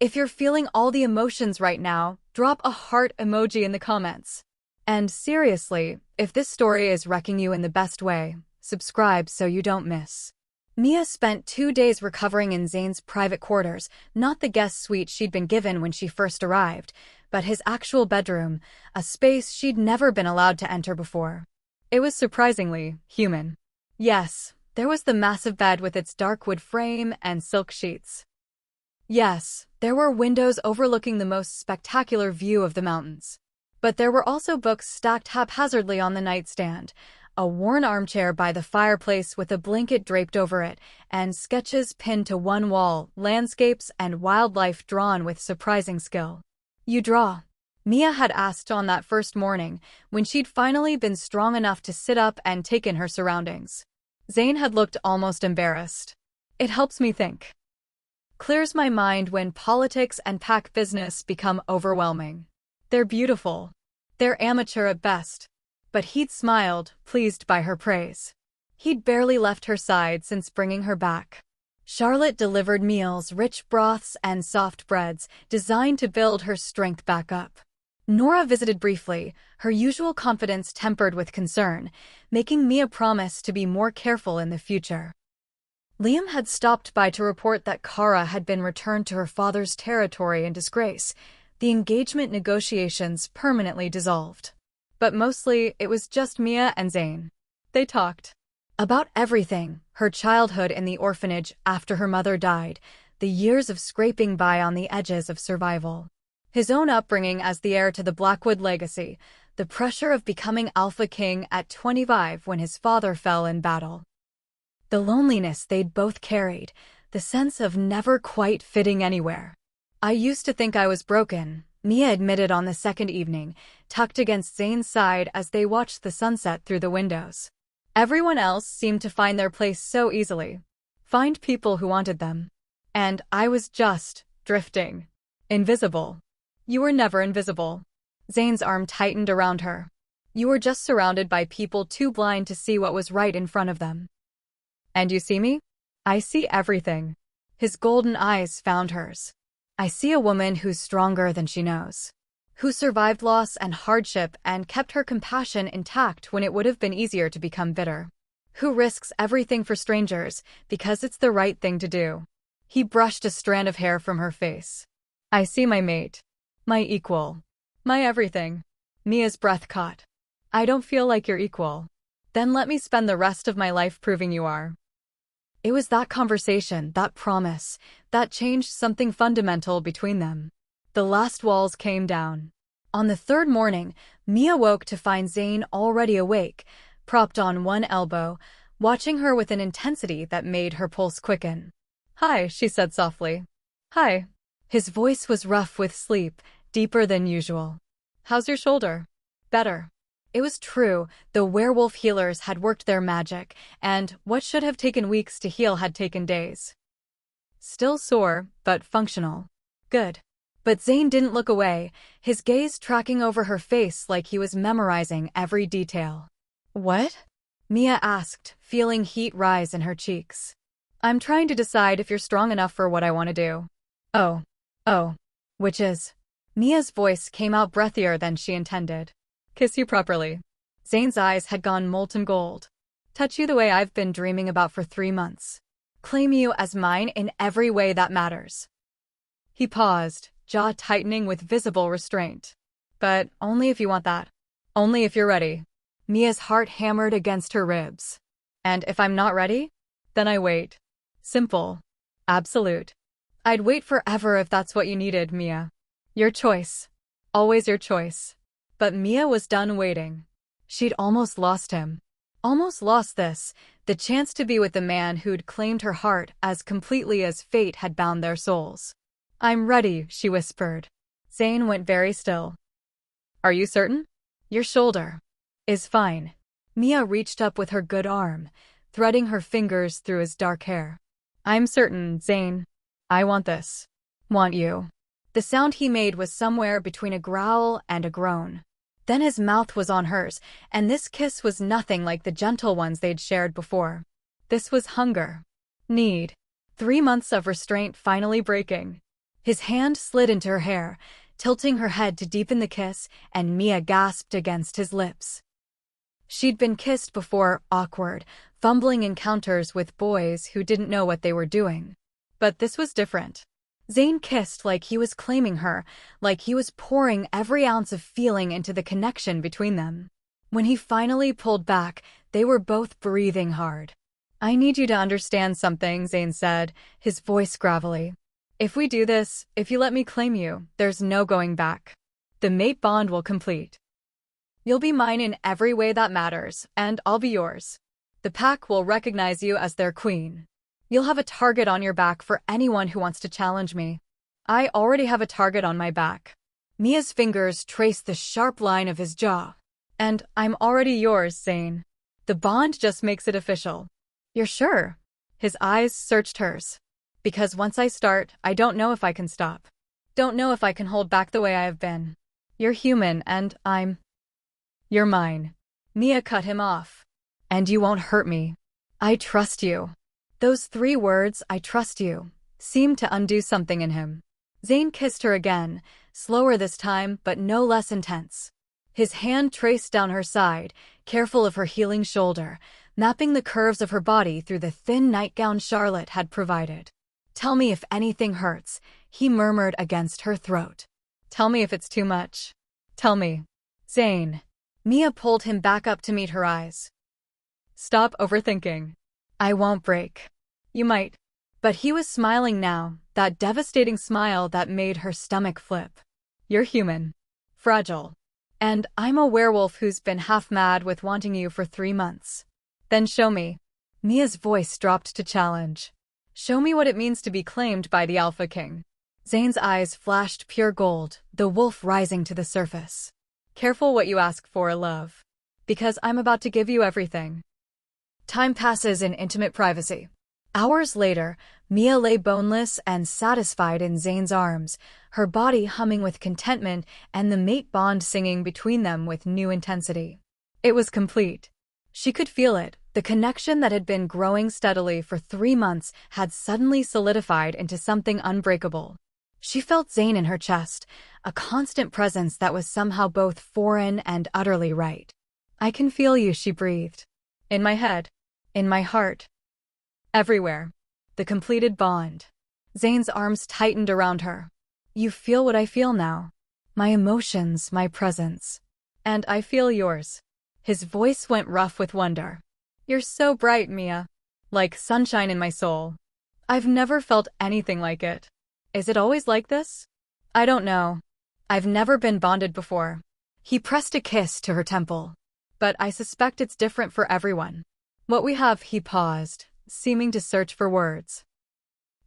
If you're feeling all the emotions right now, drop a heart emoji in the comments. And seriously, if this story is wrecking you in the best way, subscribe so you don't miss. Mia spent 2 days recovering in Zane's private quarters, not the guest suite she'd been given when she first arrived, but his actual bedroom, a space she'd never been allowed to enter before. It was surprisingly human. Yes, there was the massive bed with its dark wood frame and silk sheets. Yes, there were windows overlooking the most spectacular view of the mountains. But there were also books stacked haphazardly on the nightstand, a worn armchair by the fireplace with a blanket draped over it, and sketches pinned to one wall, landscapes and wildlife drawn with surprising skill. "You draw?" Mia had asked on that first morning, when she'd finally been strong enough to sit up and take in her surroundings. Zane had looked almost embarrassed. "It helps me think." Clears my mind when politics and pack business become overwhelming. They're beautiful. They're amateur at best. But he'd smiled, pleased by her praise. He'd barely left her side since bringing her back. Charlotte delivered meals, rich broths, and soft breads, designed to build her strength back up. Nora visited briefly, her usual confidence tempered with concern, making Mia promise to be more careful in the future. Liam had stopped by to report that Kara had been returned to her father's territory in disgrace, the engagement negotiations permanently dissolved. But mostly, it was just Mia and Zane. They talked about everything, her childhood in the orphanage after her mother died, the years of scraping by on the edges of survival. His own upbringing as the heir to the Blackwood legacy, the pressure of becoming Alpha King at 25 when his father fell in battle. The loneliness they'd both carried, the sense of never quite fitting anywhere. I used to think I was broken, Mia admitted on the second evening, tucked against Zane's side as they watched the sunset through the windows. Everyone else seemed to find their place so easily. Find people who wanted them. And I was just drifting. Invisible. You were never invisible. Zane's arm tightened around her. You were just surrounded by people too blind to see what was right in front of them. And you see me? I see everything. His golden eyes found hers. I see a woman who's stronger than she knows. Who survived loss and hardship and kept her compassion intact when it would have been easier to become bitter. Who risks everything for strangers because it's the right thing to do. He brushed a strand of hair from her face. I see my mate. My equal. My everything. Mia's breath caught. I don't feel like you're equal. Then let me spend the rest of my life proving you are. It was that conversation, that promise, that changed something fundamental between them. The last walls came down. On the third morning, Mia woke to find Zane already awake, propped on one elbow, watching her with an intensity that made her pulse quicken. Hi, she said softly. Hi. His voice was rough with sleep, deeper than usual. How's your shoulder? Better. It was true, the werewolf healers had worked their magic, and what should have taken weeks to heal had taken days. Still sore, but functional. Good. But Zane didn't look away, his gaze tracking over her face like he was memorizing every detail. What? Mia asked, feeling heat rise in her cheeks. I'm trying to decide if you're strong enough for what I want to do. Oh. Which is? Mia's voice came out breathier than she intended. Kiss you properly. Zane's eyes had gone molten gold. Touch you the way I've been dreaming about for 3 months. Claim you as mine in every way that matters. He paused, jaw tightening with visible restraint. But only if you want that. Only if you're ready. Mia's heart hammered against her ribs. And if I'm not ready? Then I wait. Simple. Absolute. I'd wait forever if that's what you needed, Mia. Your choice. Always your choice. But Mia was done waiting. She'd almost lost him. Almost lost this, the chance to be with the man who'd claimed her heart as completely as fate had bound their souls. I'm ready, she whispered. Zane went very still. Are you certain? Your shoulder is fine. Mia reached up with her good arm, threading her fingers through his dark hair. I'm certain, Zane. I want this. Want you. The sound he made was somewhere between a growl and a groan. Then his mouth was on hers, and this kiss was nothing like the gentle ones they'd shared before. This was hunger. Need. 3 months of restraint finally breaking. His hand slid into her hair, tilting her head to deepen the kiss, and Mia gasped against his lips. She'd been kissed before, awkward, fumbling encounters with boys who didn't know what they were doing. But this was different. Zane kissed like he was claiming her, like he was pouring every ounce of feeling into the connection between them. When he finally pulled back, they were both breathing hard. I need you to understand something, Zane said, his voice gravelly. If we do this, if you let me claim you, there's no going back. The mate bond will complete. You'll be mine in every way that matters, and I'll be yours. The pack will recognize you as their queen. You'll have a target on your back for anyone who wants to challenge me. I already have a target on my back. Mia's fingers traced the sharp line of his jaw. And I'm already yours, Zane. The bond just makes it official. You're sure? His eyes searched hers. Because once I start, I don't know if I can stop. Don't know if I can hold back the way I have been. You're human and you're mine. Mia cut him off. And you won't hurt me. I trust you. Those 3 words, I trust you, seemed to undo something in him. Zane kissed her again, slower this time but no less intense. His hand traced down her side, careful of her healing shoulder, mapping the curves of her body through the thin nightgown Charlotte had provided. Tell me if anything hurts, he murmured against her throat. Tell me if it's too much. Tell me. Zane. Mia pulled him back up to meet her eyes. Stop overthinking. I won't break. You might. But he was smiling now, that devastating smile that made her stomach flip. You're human. Fragile. And I'm a werewolf who's been half mad with wanting you for 3 months. Then show me. Mia's voice dropped to challenge. Show me what it means to be claimed by the Alpha King. Zane's eyes flashed pure gold, the wolf rising to the surface. Careful what you ask for, love. Because I'm about to give you everything. Time passes in intimate privacy. Hours later, Mia lay boneless and satisfied in Zane's arms, her body humming with contentment and the mate bond singing between them with new intensity. It was complete. She could feel it. The connection that had been growing steadily for 3 months had suddenly solidified into something unbreakable. She felt Zane in her chest, a constant presence that was somehow both foreign and utterly right. I can feel you, she breathed. In my head. In my heart. Everywhere. The completed bond. Zane's arms tightened around her. You feel what I feel now. My emotions, my presence. And I feel yours. His voice went rough with wonder. You're so bright, Mia. Like sunshine in my soul. I've never felt anything like it. Is it always like this? I don't know. I've never been bonded before. He pressed a kiss to her temple. But I suspect it's different for everyone. What we have, he paused, seeming to search for words.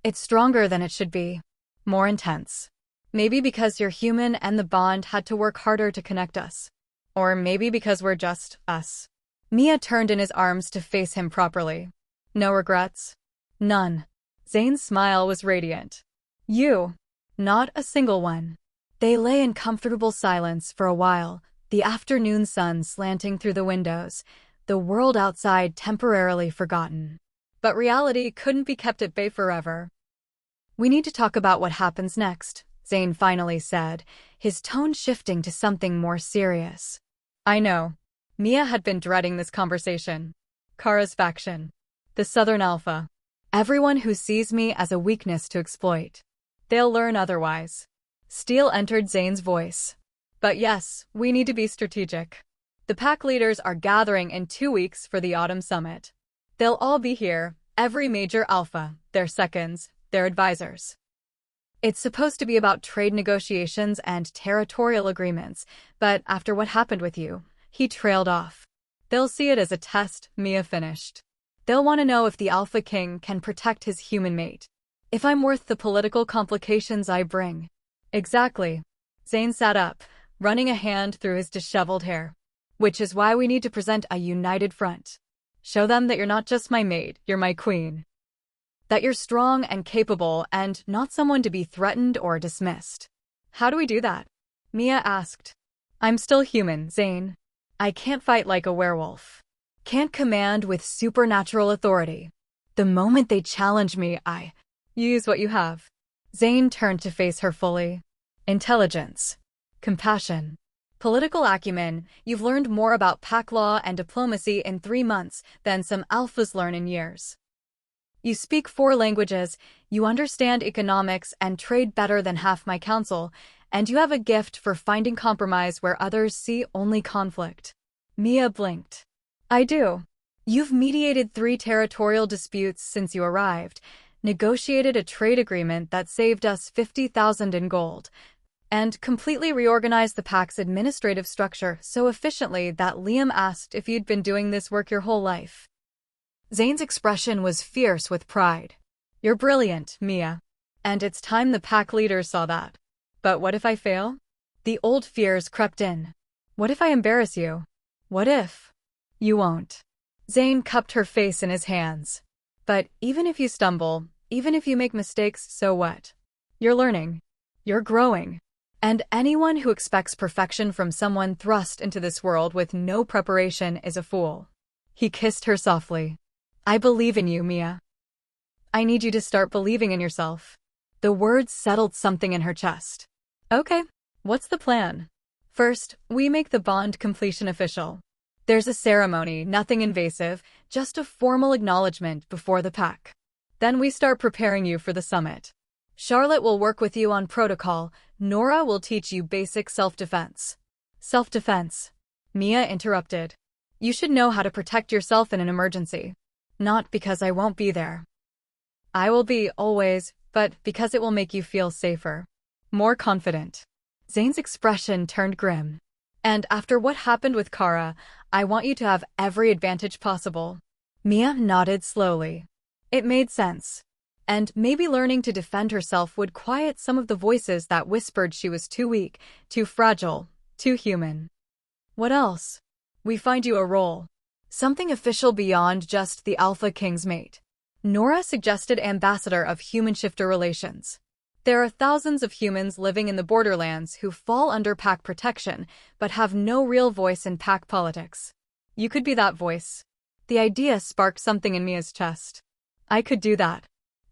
It's stronger than it should be. More intense. Maybe because you're human and the bond had to work harder to connect us. Or maybe because we're just us. Mia turned in his arms to face him properly. No regrets? None. Zane's smile was radiant. You. Not a single one. They lay in comfortable silence for a while, the afternoon sun slanting through the windows, the world outside temporarily forgotten. But reality couldn't be kept at bay forever. We need to talk about what happens next, Zane finally said, his tone shifting to something more serious. I know. Mia had been dreading this conversation. Kara's faction. The Southern Alpha. Everyone who sees me as a weakness to exploit. They'll learn otherwise. Steel entered Zane's voice. But yes, we need to be strategic. The pack leaders are gathering in 2 weeks for the Autumn Summit. They'll all be here, every major alpha, their seconds, their advisors. It's supposed to be about trade negotiations and territorial agreements, but after what happened with you, he trailed off. They'll see it as a test, Mia finished. They'll want to know if the Alpha King can protect his human mate. If I'm worth the political complications I bring. Exactly. Zane sat up, running a hand through his disheveled hair. Which is why we need to present a united front. Show them that you're not just my maid, you're my queen. That you're strong and capable and not someone to be threatened or dismissed. How do we do that? Mia asked. I'm still human, Zane. I can't fight like a werewolf. Can't command with supernatural authority. The moment they challenge me, I use what you have. Zane turned to face her fully. Intelligence. Compassion. Political acumen. You've learned more about pack law and diplomacy in 3 months than some alphas learn in years. You speak 4 languages, you understand economics and trade better than half my council, and you have a gift for finding compromise where others see only conflict. Mia blinked. I do. You've mediated 3 territorial disputes since you arrived, negotiated a trade agreement that saved us 50,000 in gold, and completely reorganized the pack's administrative structure so efficiently that Liam asked if you'd been doing this work your whole life. Zane's expression was fierce with pride. You're brilliant, Mia. And it's time the pack leaders saw that. But what if I fail? The old fears crept in. What if I embarrass you? What if? You won't. Zane cupped her face in his hands. But even if you stumble, Even if you make mistakes, so what? You're learning. You're growing. And anyone who expects perfection from someone thrust into this world with no preparation is a fool. He kissed her softly. I believe in you, Mia. I need you to start believing in yourself. The words settled something in her chest. Okay, what's the plan? First, we make the bond completion official. There's a ceremony, nothing invasive, just a formal acknowledgement before the pact. Then we start preparing you for the summit. Charlotte will work with you on protocol. Nora will teach you basic self-defense. Self-defense? Mia interrupted. You should know how to protect yourself in an emergency. Not because I won't be there. I will be, always, but because it will make you feel safer. More confident. Zane's expression turned grim. And after what happened with Kara, I want you to have every advantage possible. Mia nodded slowly. It made sense. And maybe learning to defend herself would quiet some of the voices that whispered she was too weak, too fragile, too human. What else? We find you a role. Something official beyond just the Alpha King's mate. Nora suggested ambassador of human-shifter relations. There are thousands of humans living in the borderlands who fall under pack protection but have no real voice in pack politics. You could be that voice. The idea sparked something in Mia's chest. I could do that.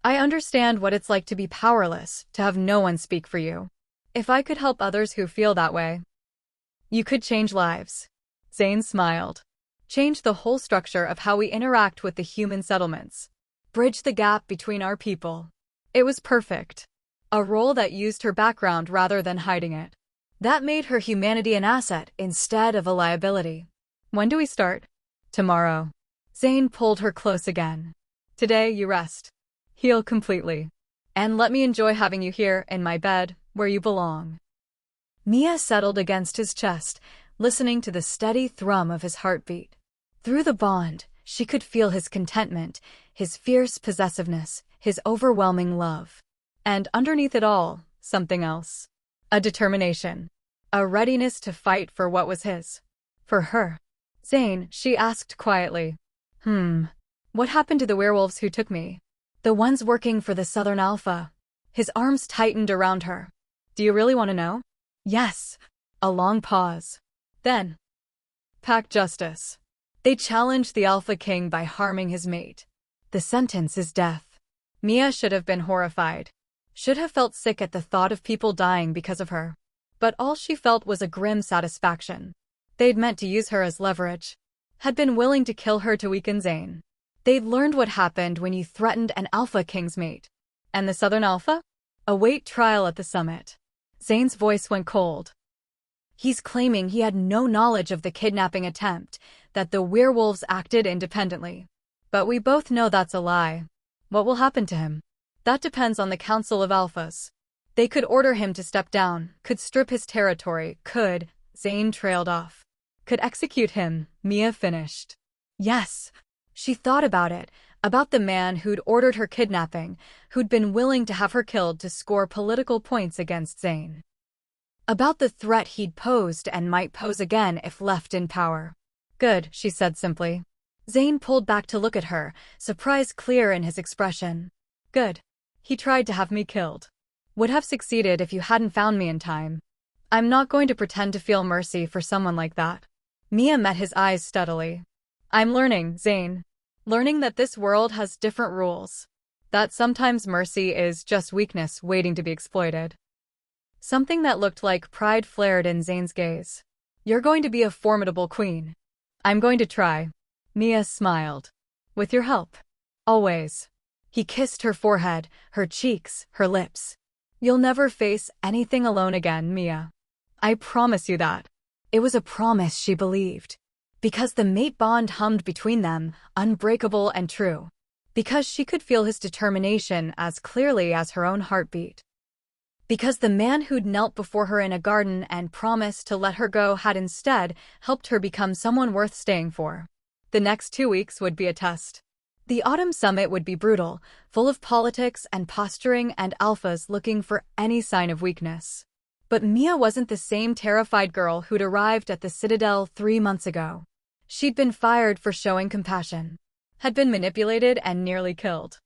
I understand what it's like to be powerless, to have no one speak for you. If I could help others who feel that way. You could change lives. Zane smiled. Change the whole structure of how we interact with the human settlements. Bridge the gap between our people. It was perfect. A role that used her background rather than hiding it. That made her humanity an asset instead of a liability. When do we start? Tomorrow. Zane pulled her close again. Today you rest. Heal completely. And let me enjoy having you here in my bed, where you belong. Mia settled against his chest, listening to the steady thrum of his heartbeat. Through the bond, she could feel his contentment, his fierce possessiveness, his overwhelming love. And underneath it all, something else. A determination. A readiness to fight for what was his. For her. Zane, she asked quietly. What happened to the werewolves who took me? The ones working for the Southern Alpha. His arms tightened around her. Do you really want to know? Yes. A long pause. Then. Pack justice. They challenged the Alpha King by harming his mate. The sentence is death. Mia should have been horrified. Should have felt sick at the thought of people dying because of her. But all she felt was a grim satisfaction. They'd meant to use her as leverage. Had been willing to kill her to weaken Zane. They'd learned what happened when you threatened an Alpha King's mate. And the Southern Alpha? Await trial at the summit. Zane's voice went cold. He's claiming he had no knowledge of the kidnapping attempt, that the werewolves acted independently. But we both know that's a lie. What will happen to him? That depends on the Council of Alphas. They could order him to step down, could strip his territory, Zane trailed off. Could execute him, Mia finished. Yes. She thought about it, about the man who'd ordered her kidnapping, who'd been willing to have her killed to score political points against Zane. About the threat he'd posed and might pose again if left in power. Good, she said simply. Zane pulled back to look at her, surprise clear in his expression. Good. He tried to have me killed. Would have succeeded if you hadn't found me in time. I'm not going to pretend to feel mercy for someone like that. Mia met his eyes steadily. I'm learning, Zane. Learning that this world has different rules. That sometimes mercy is just weakness waiting to be exploited. Something that looked like pride flared in Zane's gaze. You're going to be a formidable queen. I'm going to try. Mia smiled. With your help. Always. He kissed her forehead, her cheeks, her lips. You'll never face anything alone again, Mia. I promise you that. It was a promise she believed. Because the mate bond hummed between them, unbreakable and true. Because she could feel his determination as clearly as her own heartbeat. Because the man who'd knelt before her in a garden and promised to let her go had instead helped her become someone worth staying for. The next 2 weeks would be a test. The autumn summit would be brutal, full of politics and posturing and alphas looking for any sign of weakness. But Mia wasn't the same terrified girl who'd arrived at the Citadel 3 months ago. She'd been fired for showing compassion. Had been manipulated and nearly killed.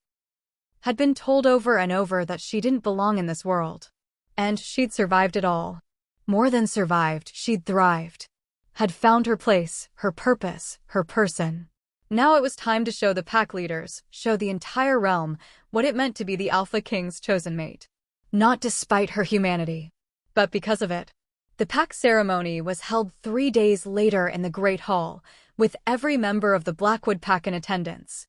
had been told over and over that she didn't belong in this world. And she'd survived it all. More than survived, she'd thrived. Had found her place, her purpose, her person. Now it was time to show the pack leaders, show the entire realm, what it meant to be the Alpha King's chosen mate. Not despite her humanity, but because of it. The pack ceremony was held 3 days later in the Great Hall, with every member of the Blackwood pack in attendance.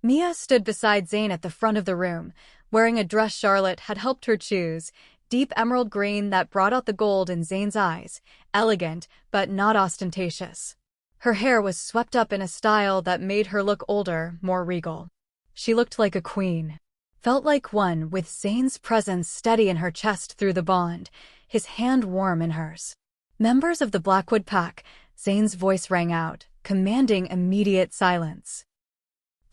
Mia stood beside Zane at the front of the room, wearing a dress Charlotte had helped her choose, deep emerald green that brought out the gold in Zane's eyes, elegant but not ostentatious. Her hair was swept up in a style that made her look older, more regal. She looked like a queen. Felt like one, with Zane's presence steady in her chest through the bond, his hand warm in hers. Members of the Blackwood pack, Zane's voice rang out, commanding immediate silence.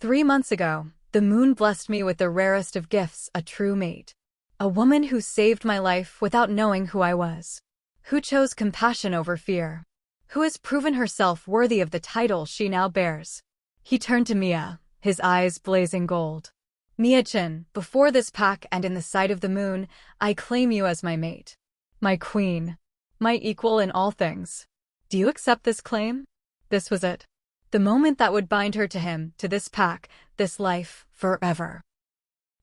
3 months ago, the moon blessed me with the rarest of gifts, a true mate. A woman who saved my life without knowing who I was. Who chose compassion over fear. Who has proven herself worthy of the title she now bears. He turned to Mia, his eyes blazing gold. Mia-chan, before this pack and in the sight of the moon, I claim you as my mate. My queen. My equal in all things. Do you accept this claim? This was it. The moment that would bind her to him, to this pack, this life, forever.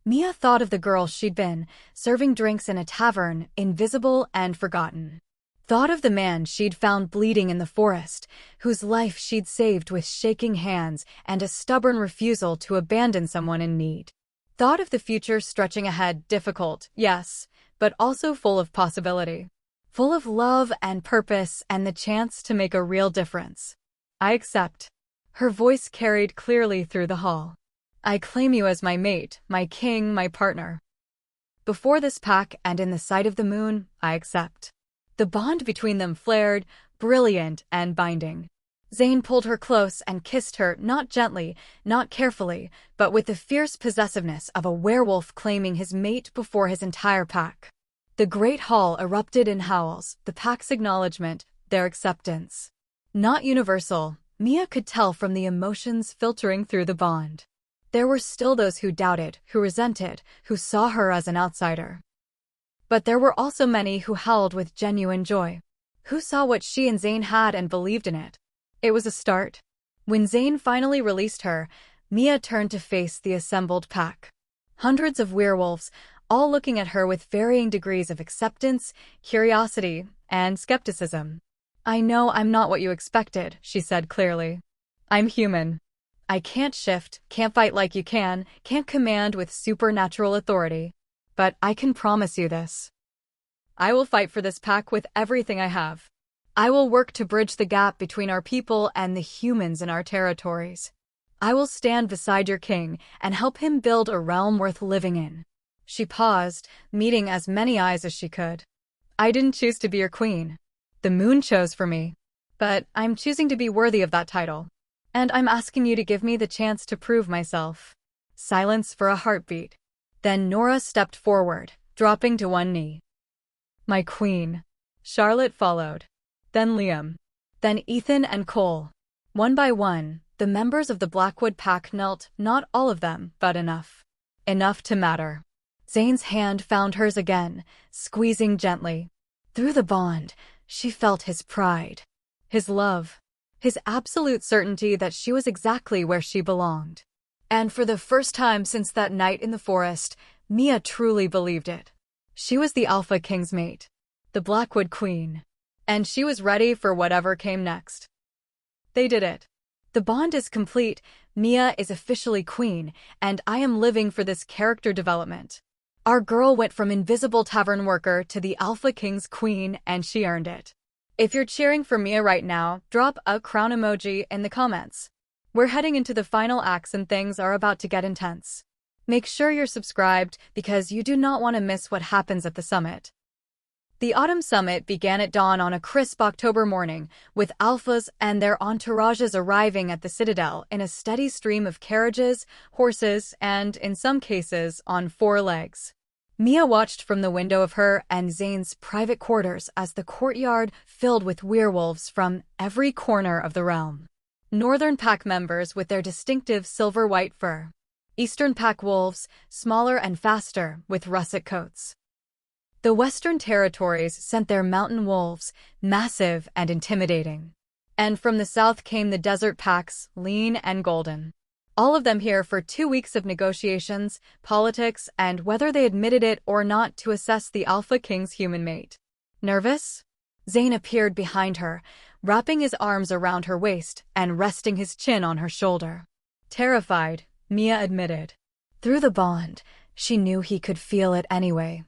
Mia thought of the girl she'd been, serving drinks in a tavern, invisible and forgotten. Thought of the man she'd found bleeding in the forest, whose life she'd saved with shaking hands and a stubborn refusal to abandon someone in need. Thought of the future stretching ahead, difficult, yes, but also full of possibility. Full of love and purpose and the chance to make a real difference. I accept. Her voice carried clearly through the hall. I claim you as my mate, my king, my partner. Before this pack and in the sight of the moon, I accept. The bond between them flared, brilliant and binding. Zane pulled her close and kissed her, not gently, not carefully, but with the fierce possessiveness of a werewolf claiming his mate before his entire pack. The great hall erupted in howls, the pack's acknowledgement, their acceptance. Not universal, Mia could tell from the emotions filtering through the bond. There were still those who doubted, who resented, who saw her as an outsider. But there were also many who howled with genuine joy. Who saw what she and Zane had and believed in it. It was a start. When Zane finally released her, Mia turned to face the assembled pack. Hundreds of werewolves, all looking at her with varying degrees of acceptance, curiosity, and skepticism. I know I'm not what you expected, she said clearly. I'm human. I can't shift, can't fight like you can, can't command with supernatural authority. But I can promise you this. I will fight for this pack with everything I have. I will work to bridge the gap between our people and the humans in our territories. I will stand beside your king and help him build a realm worth living in. She paused, meeting as many eyes as she could. I didn't choose to be your queen. The moon chose for me. But I'm choosing to be worthy of that title. And I'm asking you to give me the chance to prove myself. Silence for a heartbeat. Then Nora stepped forward, dropping to one knee. My queen. Charlotte followed. Then Liam. Then Ethan and Cole. One by one, the members of the Blackwood pack knelt, not all of them, but enough. Enough to matter. Zane's hand found hers again, squeezing gently. Through the bond, she felt his pride. His love. His absolute certainty that she was exactly where she belonged. And for the first time since that night in the forest, Mia truly believed it. She was the Alpha King's mate. The Blackwood Queen. And she was ready for whatever came next. They did it. The bond is complete, Mia is officially queen, and I am living for this character development. Our girl went from invisible tavern worker to the Alpha King's queen, and she earned it. If you're cheering for Mia right now, drop a crown emoji in the comments. We're heading into the final acts and things are about to get intense. Make sure you're subscribed because you do not want to miss what happens at the summit. The Autumn Summit began at dawn on a crisp October morning, with alphas and their entourages arriving at the Citadel in a steady stream of carriages, horses, and, in some cases, on 4 legs. Mia watched from the window of her and Zane's private quarters as the courtyard filled with werewolves from every corner of the realm. Northern Pack members with their distinctive silver-white fur. Eastern pack wolves, smaller and faster, with russet coats. The Western territories sent their mountain wolves, massive and intimidating. And from the south came the desert packs, lean and golden. All of them here for 2 weeks of negotiations, politics, and whether they admitted it or not to assess the Alpha King's human mate. Nervous? Zane appeared behind her, wrapping his arms around her waist and resting his chin on her shoulder. Terrified, Mia admitted. Through the bond, she knew he could feel it anyway.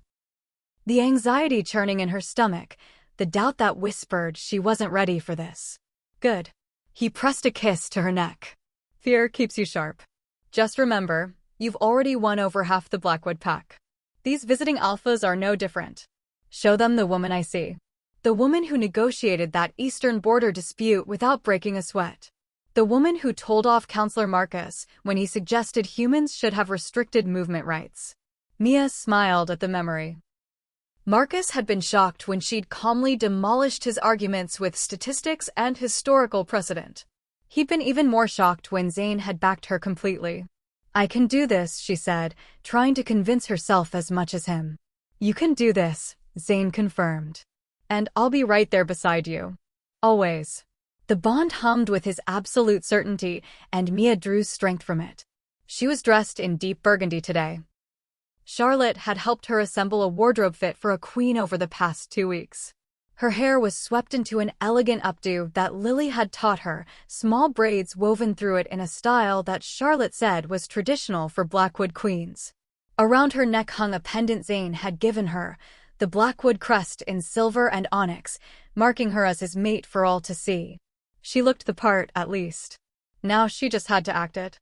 The anxiety churning in her stomach, the doubt that whispered she wasn't ready for this. Good. He pressed a kiss to her neck. Fear keeps you sharp. Just remember, you've already won over half the Blackwood pack. These visiting alphas are no different. Show them the woman I see. The woman who negotiated that eastern border dispute without breaking a sweat. The woman who told off Counselor Marcus when he suggested humans should have restricted movement rights. Mia smiled at the memory. Marcus had been shocked when she'd calmly demolished his arguments with statistics and historical precedent. He'd been even more shocked when Zane had backed her completely. I can do this, she said, trying to convince herself as much as him. You can do this, Zane confirmed. And I'll be right there beside you. Always. The bond hummed with his absolute certainty, and Mia drew strength from it. She was dressed in deep burgundy today. Charlotte had helped her assemble a wardrobe fit for a queen over the past 2 weeks. Her hair was swept into an elegant updo that Lily had taught her, small braids woven through it in a style that Charlotte said was traditional for Blackwood queens. Around her neck hung a pendant Zane had given her, the Blackwood crest in silver and onyx, marking her as his mate for all to see. She looked the part, at least. Now she just had to act it.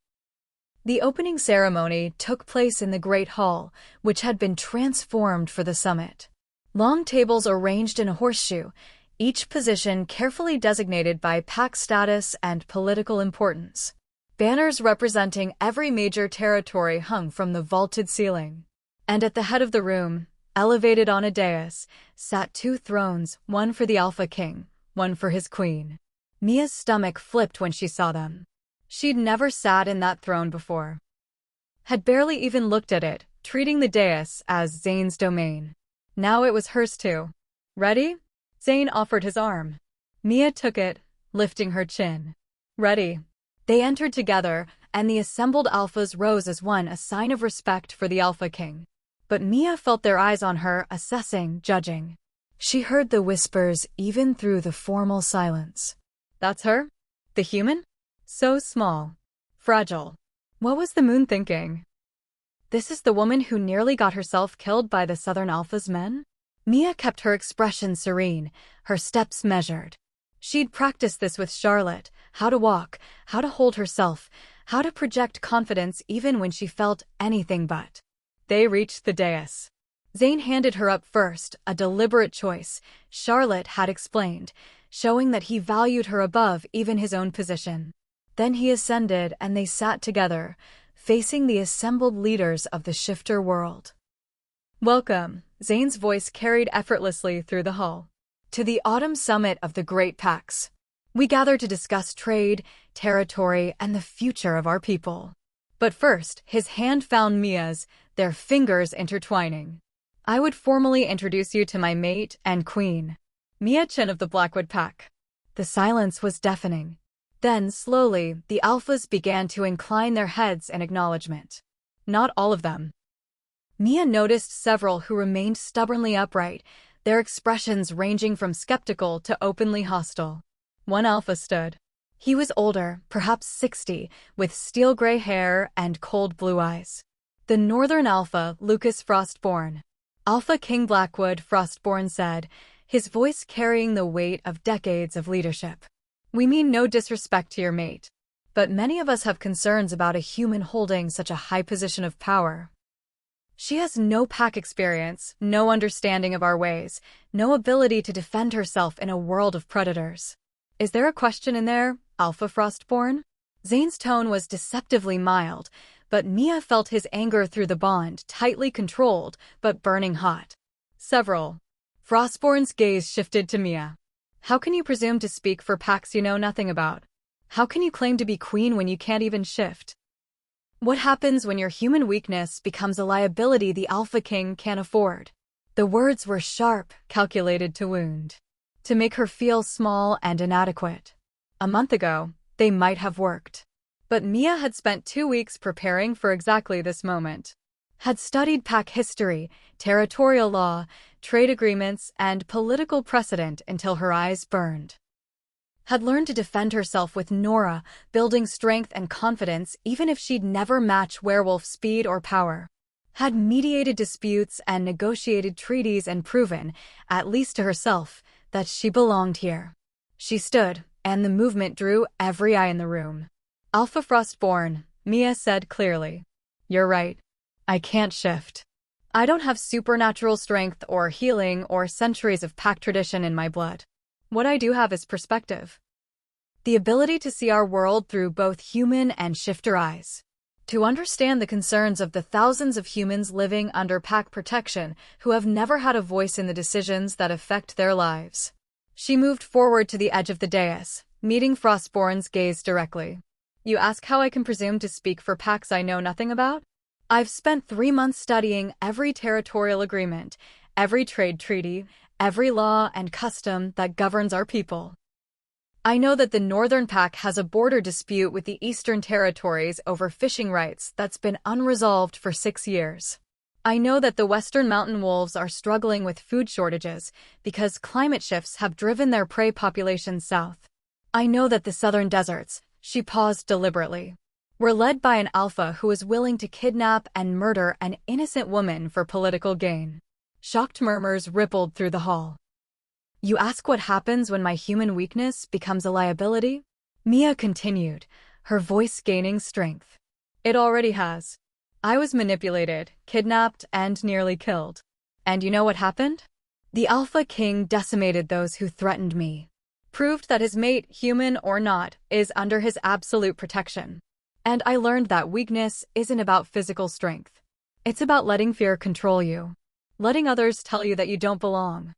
The opening ceremony took place in the Great Hall, which had been transformed for the summit. Long tables arranged in a horseshoe, each position carefully designated by pack status and political importance. Banners representing every major territory hung from the vaulted ceiling. And at the head of the room, elevated on a dais, sat 2 thrones, one for the Alpha King, one for his queen. Mia's stomach flipped when she saw them. She'd never sat in that throne before. Had barely even looked at it, treating the dais as Zane's domain. Now it was hers too. Ready? Zane offered his arm. Mia took it, lifting her chin. Ready. They entered together, and the assembled alphas rose as one, a sign of respect for the Alpha King. But Mia felt their eyes on her, assessing, judging. She heard the whispers even through the formal silence. That's her? The human? So small. Fragile. What was the moon thinking? This is the woman who nearly got herself killed by the Southern Alpha's men? Mia kept her expression serene, her steps measured. She'd practiced this with Charlotte, how to walk, how to hold herself, how to project confidence even when she felt anything but. They reached the dais. Zane handed her up first, a deliberate choice, Charlotte had explained, showing that he valued her above even his own position. Then he ascended and they sat together, facing the assembled leaders of the shifter world. Welcome, Zane's voice carried effortlessly through the hall. To the autumn summit of the Great Packs. We gather to discuss trade, territory, and the future of our people. But first, his hand found Mia's, their fingers intertwining. I would formally introduce you to my mate and queen. Mia Chin of the Blackwood Pack. The silence was deafening. Then, slowly, the alphas began to incline their heads in acknowledgement. Not all of them. Mia noticed several who remained stubbornly upright, their expressions ranging from skeptical to openly hostile. One alpha stood. He was older, perhaps 60, with steel-gray hair and cold blue eyes. The Northern Alpha, Lucas Frostborn. Alpha King Blackwood, Frostborn said, his voice carrying the weight of decades of leadership. We mean no disrespect to your mate, but many of us have concerns about a human holding such a high position of power. She has no pack experience, no understanding of our ways, no ability to defend herself in a world of predators. Is there a question in there, Alpha Frostborn? Zane's tone was deceptively mild, but Mia felt his anger through the bond, tightly controlled, but burning hot. Several. Frostborn's gaze shifted to Mia. How can you presume to speak for packs you know nothing about? How can you claim to be queen when you can't even shift? What happens when your human weakness becomes a liability the Alpha King can't afford? The words were sharp, calculated to wound, to make her feel small and inadequate. A month ago, they might have worked. But Mia had spent 2 weeks preparing for exactly this moment. Had studied pack history, territorial law, trade agreements, and political precedent until her eyes burned. Had learned to defend herself with Nora, building strength and confidence even if she'd never match Werewolf speed or power. Had mediated disputes and negotiated treaties and proven, at least to herself, that she belonged here. She stood, and the movement drew every eye in the room. Alpha Frostborn, Mia said clearly. You're right. I can't shift. I don't have supernatural strength or healing or centuries of pack tradition in my blood. What I do have is perspective. The ability to see our world through both human and shifter eyes. To understand the concerns of the thousands of humans living under pack protection who have never had a voice in the decisions that affect their lives. She moved forward to the edge of the dais, meeting Frostborn's gaze directly. You ask how I can presume to speak for packs I know nothing about? I've spent 3 months studying every territorial agreement, every trade treaty, every law and custom that governs our people. I know that the Northern Pack has a border dispute with the Eastern Territories over fishing rights that's been unresolved for 6 years. I know that the Western Mountain Wolves are struggling with food shortages because climate shifts have driven their prey populations south. I know that the Southern Deserts, she paused deliberately, were led by an alpha who was willing to kidnap and murder an innocent woman for political gain. Shocked murmurs rippled through the hall. You ask what happens when my human weakness becomes a liability? Mia continued, her voice gaining strength. It already has. I was manipulated, kidnapped, and nearly killed. And you know what happened? The Alpha King decimated those who threatened me. Proved that his mate, human or not, is under his absolute protection. And I learned that weakness isn't about physical strength. It's about letting fear control you. Letting others tell you that you don't belong.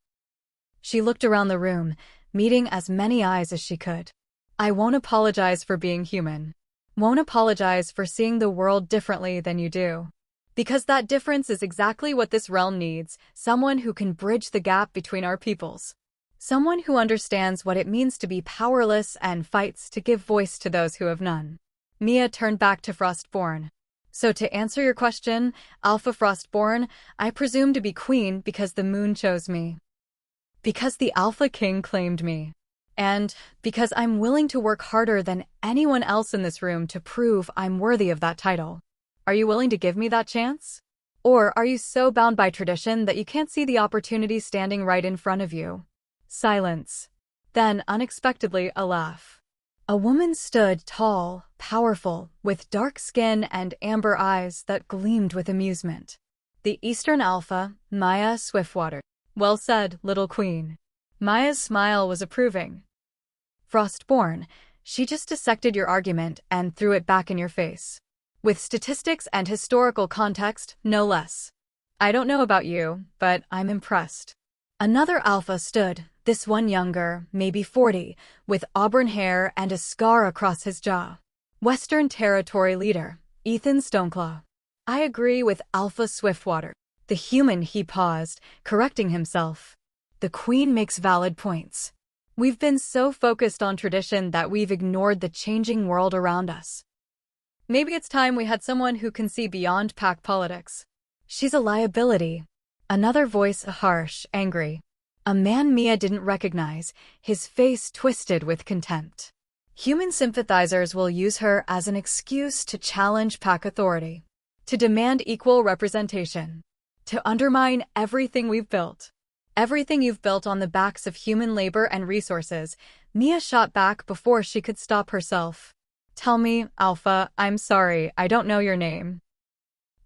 She looked around the room, meeting as many eyes as she could. I won't apologize for being human. Won't apologize for seeing the world differently than you do. Because that difference is exactly what this realm needs, someone who can bridge the gap between our peoples. Someone who understands what it means to be powerless and fights to give voice to those who have none. Mia turned back to Frostborn. So to answer your question, Alpha Frostborn, I presume to be queen because the moon chose me. Because the Alpha King claimed me. And because I'm willing to work harder than anyone else in this room to prove I'm worthy of that title. Are you willing to give me that chance? Or are you so bound by tradition that you can't see the opportunity standing right in front of you? Silence. Then, unexpectedly, a laugh. A woman stood tall, powerful, with dark skin and amber eyes that gleamed with amusement. The Eastern Alpha, Maya Swiftwater. Well said, little queen. Maya's smile was approving. Frostborn, she just dissected your argument and threw it back in your face. With statistics and historical context, no less. I don't know about you, but I'm impressed. Another alpha stood, this one younger, maybe 40, with auburn hair and a scar across his jaw. Western Territory leader, Ethan Stoneclaw. I agree with Alpha Swiftwater. The human, he paused, correcting himself. The queen makes valid points. We've been so focused on tradition that we've ignored the changing world around us. Maybe it's time we had someone who can see beyond pack politics. She's a liability. Another voice, harsh, angry. A man Mia didn't recognize, his face twisted with contempt. Human sympathizers will use her as an excuse to challenge pack authority, to demand equal representation, to undermine everything we've built. Everything you've built on the backs of human labor and resources. Mia shot back before she could stop herself. Tell me, Alpha, I'm sorry, I don't know your name.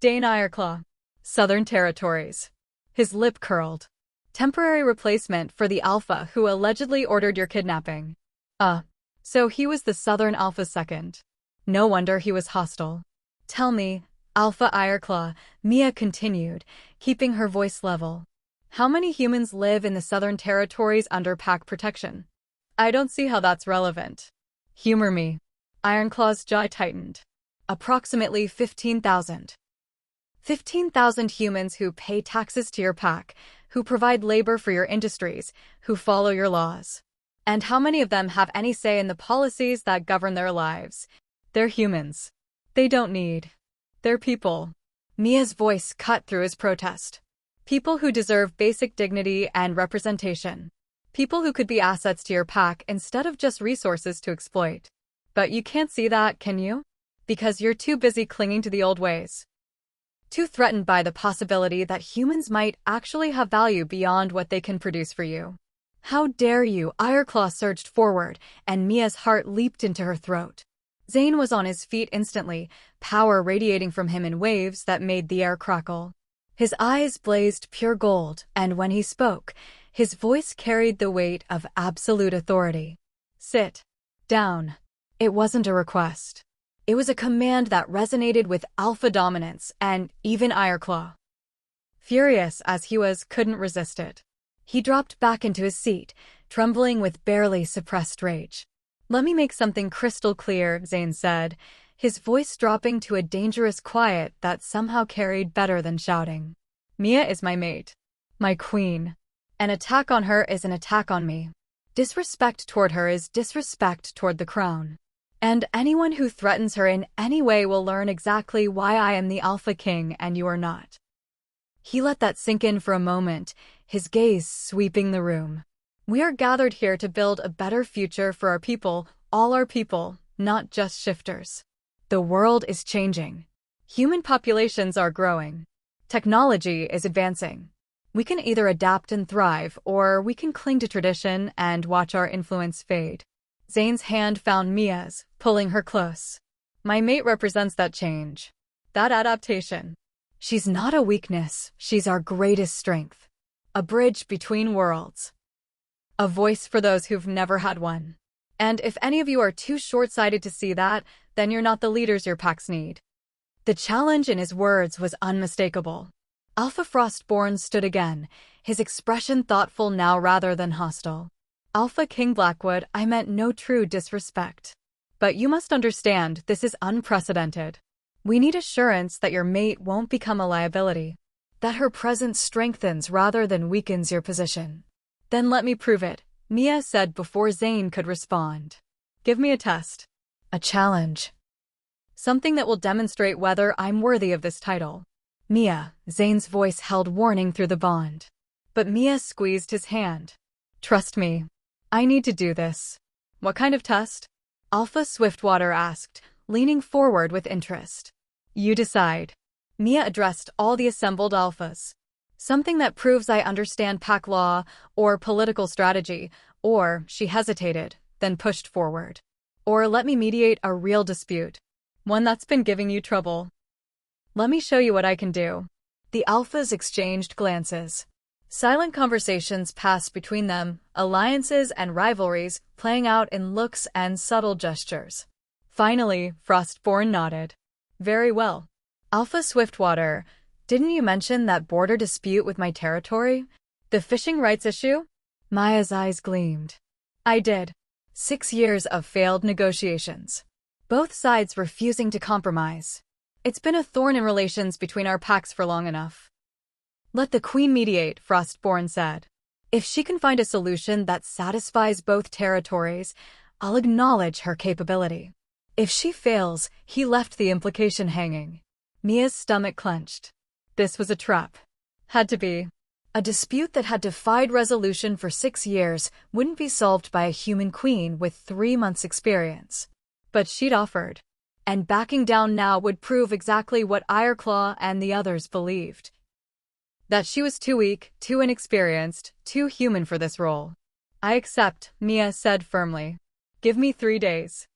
Dane Ironclaw. Southern Territories. His lip curled. Temporary replacement for the Alpha who allegedly ordered your kidnapping. So he was the Southern Alpha second. No wonder he was hostile. Tell me, Alpha Ironclaw, Mia continued, keeping her voice level. How many humans live in the Southern Territories under pack protection? I don't see how that's relevant. Humor me. Ironclaw's jaw tightened. Approximately 15,000. 15,000 humans who pay taxes to your pack, who provide labor for your industries, who follow your laws. And how many of them have any say in the policies that govern their lives? They're humans. They don't need. They're people. Mia's voice cut through his protest. People who deserve basic dignity and representation. People who could be assets to your pack instead of just resources to exploit. But you can't see that, can you? Because you're too busy clinging to the old ways. Too threatened by the possibility that humans might actually have value beyond what they can produce for you. How dare you? Ireclaw surged forward, and Mia's heart leaped into her throat. Zane was on his feet instantly, power radiating from him in waves that made the air crackle. His eyes blazed pure gold, and when he spoke, his voice carried the weight of absolute authority. Sit down. It wasn't a request. It was a command that resonated with alpha dominance, and even Ireclaw, furious as he was, couldn't resist it. He dropped back into his seat, trembling with barely suppressed rage. "Let me make something crystal clear," Zane said, his voice dropping to a dangerous quiet that somehow carried better than shouting. "Mia is my mate. My queen. An attack on her is an attack on me. Disrespect toward her is disrespect toward the crown. And anyone who threatens her in any way will learn exactly why I am the Alpha King and you are not." He let that sink in for a moment, his gaze sweeping the room. "We are gathered here to build a better future for our people, all our people, not just shifters. The world is changing. Human populations are growing. Technology is advancing. We can either adapt and thrive, or we can cling to tradition and watch our influence fade." Zane's hand found Mia's, pulling her close. "My mate represents that change. That adaptation. She's not a weakness, she's our greatest strength. A bridge between worlds. A voice for those who've never had one. And if any of you are too short-sighted to see that, then you're not the leaders your packs need." The challenge in his words was unmistakable. Alpha Frostborn stood again, his expression thoughtful now rather than hostile. "Alpha King Blackwood, I meant no true disrespect. But you must understand, this is unprecedented. We need assurance that your mate won't become a liability. That her presence strengthens rather than weakens your position." "Then let me prove it," Mia said before Zane could respond. "Give me a test. A challenge. Something that will demonstrate whether I'm worthy of this title." "Mia," Zane's voice held warning through the bond. But Mia squeezed his hand. "Trust me. I need to do this." "What kind of test?" Alpha Swiftwater asked, leaning forward with interest. "You decide." Mia addressed all the assembled alphas. "Something that proves I understand pack law, or political strategy, or," she hesitated, then pushed forward, "or let me mediate a real dispute. One that's been giving you trouble. Let me show you what I can do." The alphas exchanged glances. Silent conversations passed between them, alliances and rivalries playing out in looks and subtle gestures. Finally, Frostborn nodded. "Very well. Alpha Swiftwater, didn't you mention that border dispute with my territory? The fishing rights issue?" Maya's eyes gleamed. "I did. 6 years of failed negotiations. Both sides refusing to compromise. It's been a thorn in relations between our packs for long enough." "Let the Queen mediate," Frostborn said. "If she can find a solution that satisfies both territories, I'll acknowledge her capability. If she fails," he left the implication hanging. Mia's stomach clenched. This was a trap. Had to be. A dispute that had defied resolution for 6 years wouldn't be solved by a human queen with 3 months' experience. But she'd offered. And backing down now would prove exactly what Ireclaw and the others believed. That she was too weak, too inexperienced, too human for this role. "I accept," Mia said firmly. "Give me 3 days.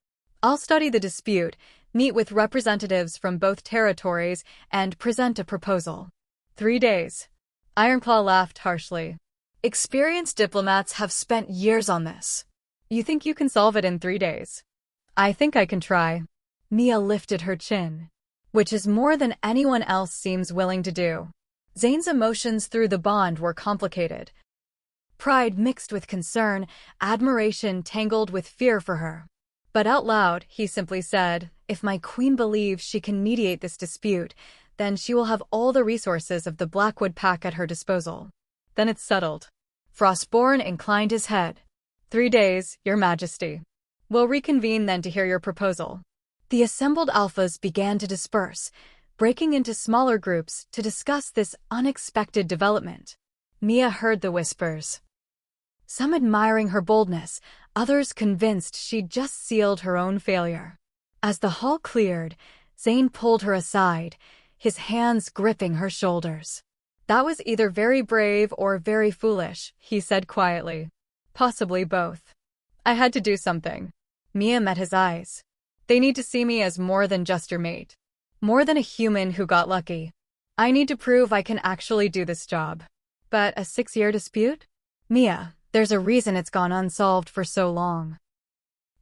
I'll study the dispute, meet with representatives from both territories, and present a proposal." 3 days. Ironclaw laughed harshly. "Experienced diplomats have spent years on this. You think you can solve it in 3 days? I think I can try." Mia lifted her chin. "Which is more than anyone else seems willing to do." Zane's emotions through the bond were complicated. Pride mixed with concern, admiration tangled with fear for her. But out loud, he simply said, if my queen believes she can mediate this dispute, then she will have all the resources of the Blackwood pack at her disposal. Then it's settled. Frostborn inclined his head. 3 days, Your Majesty. We'll reconvene then to hear your proposal. The assembled alphas began to disperse, breaking into smaller groups to discuss this unexpected development. Mia heard the whispers. Some admiring her boldness, others convinced she'd just sealed her own failure. As the hall cleared, Zane pulled her aside, his hands gripping her shoulders. That was either very brave or very foolish, he said quietly. Possibly both. I had to do something. Mia met his eyes. They need to see me as more than just your mate. More than a human who got lucky. I need to prove I can actually do this job. But a 6-year dispute? Mia, there's a reason it's gone unsolved for so long.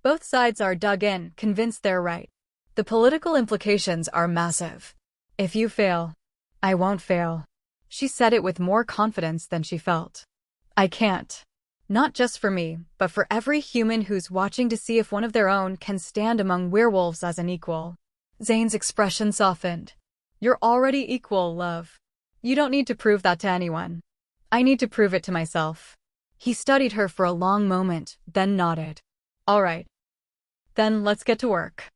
Both sides are dug in, convinced they're right. The political implications are massive. If you fail, I won't fail. She said it with more confidence than she felt. I can't. Not just for me, but for every human who's watching to see if one of their own can stand among werewolves as an equal. Zane's expression softened. You're already equal, love. You don't need to prove that to anyone. I need to prove it to myself. He studied her for a long moment, then nodded. All right. Then let's get to work.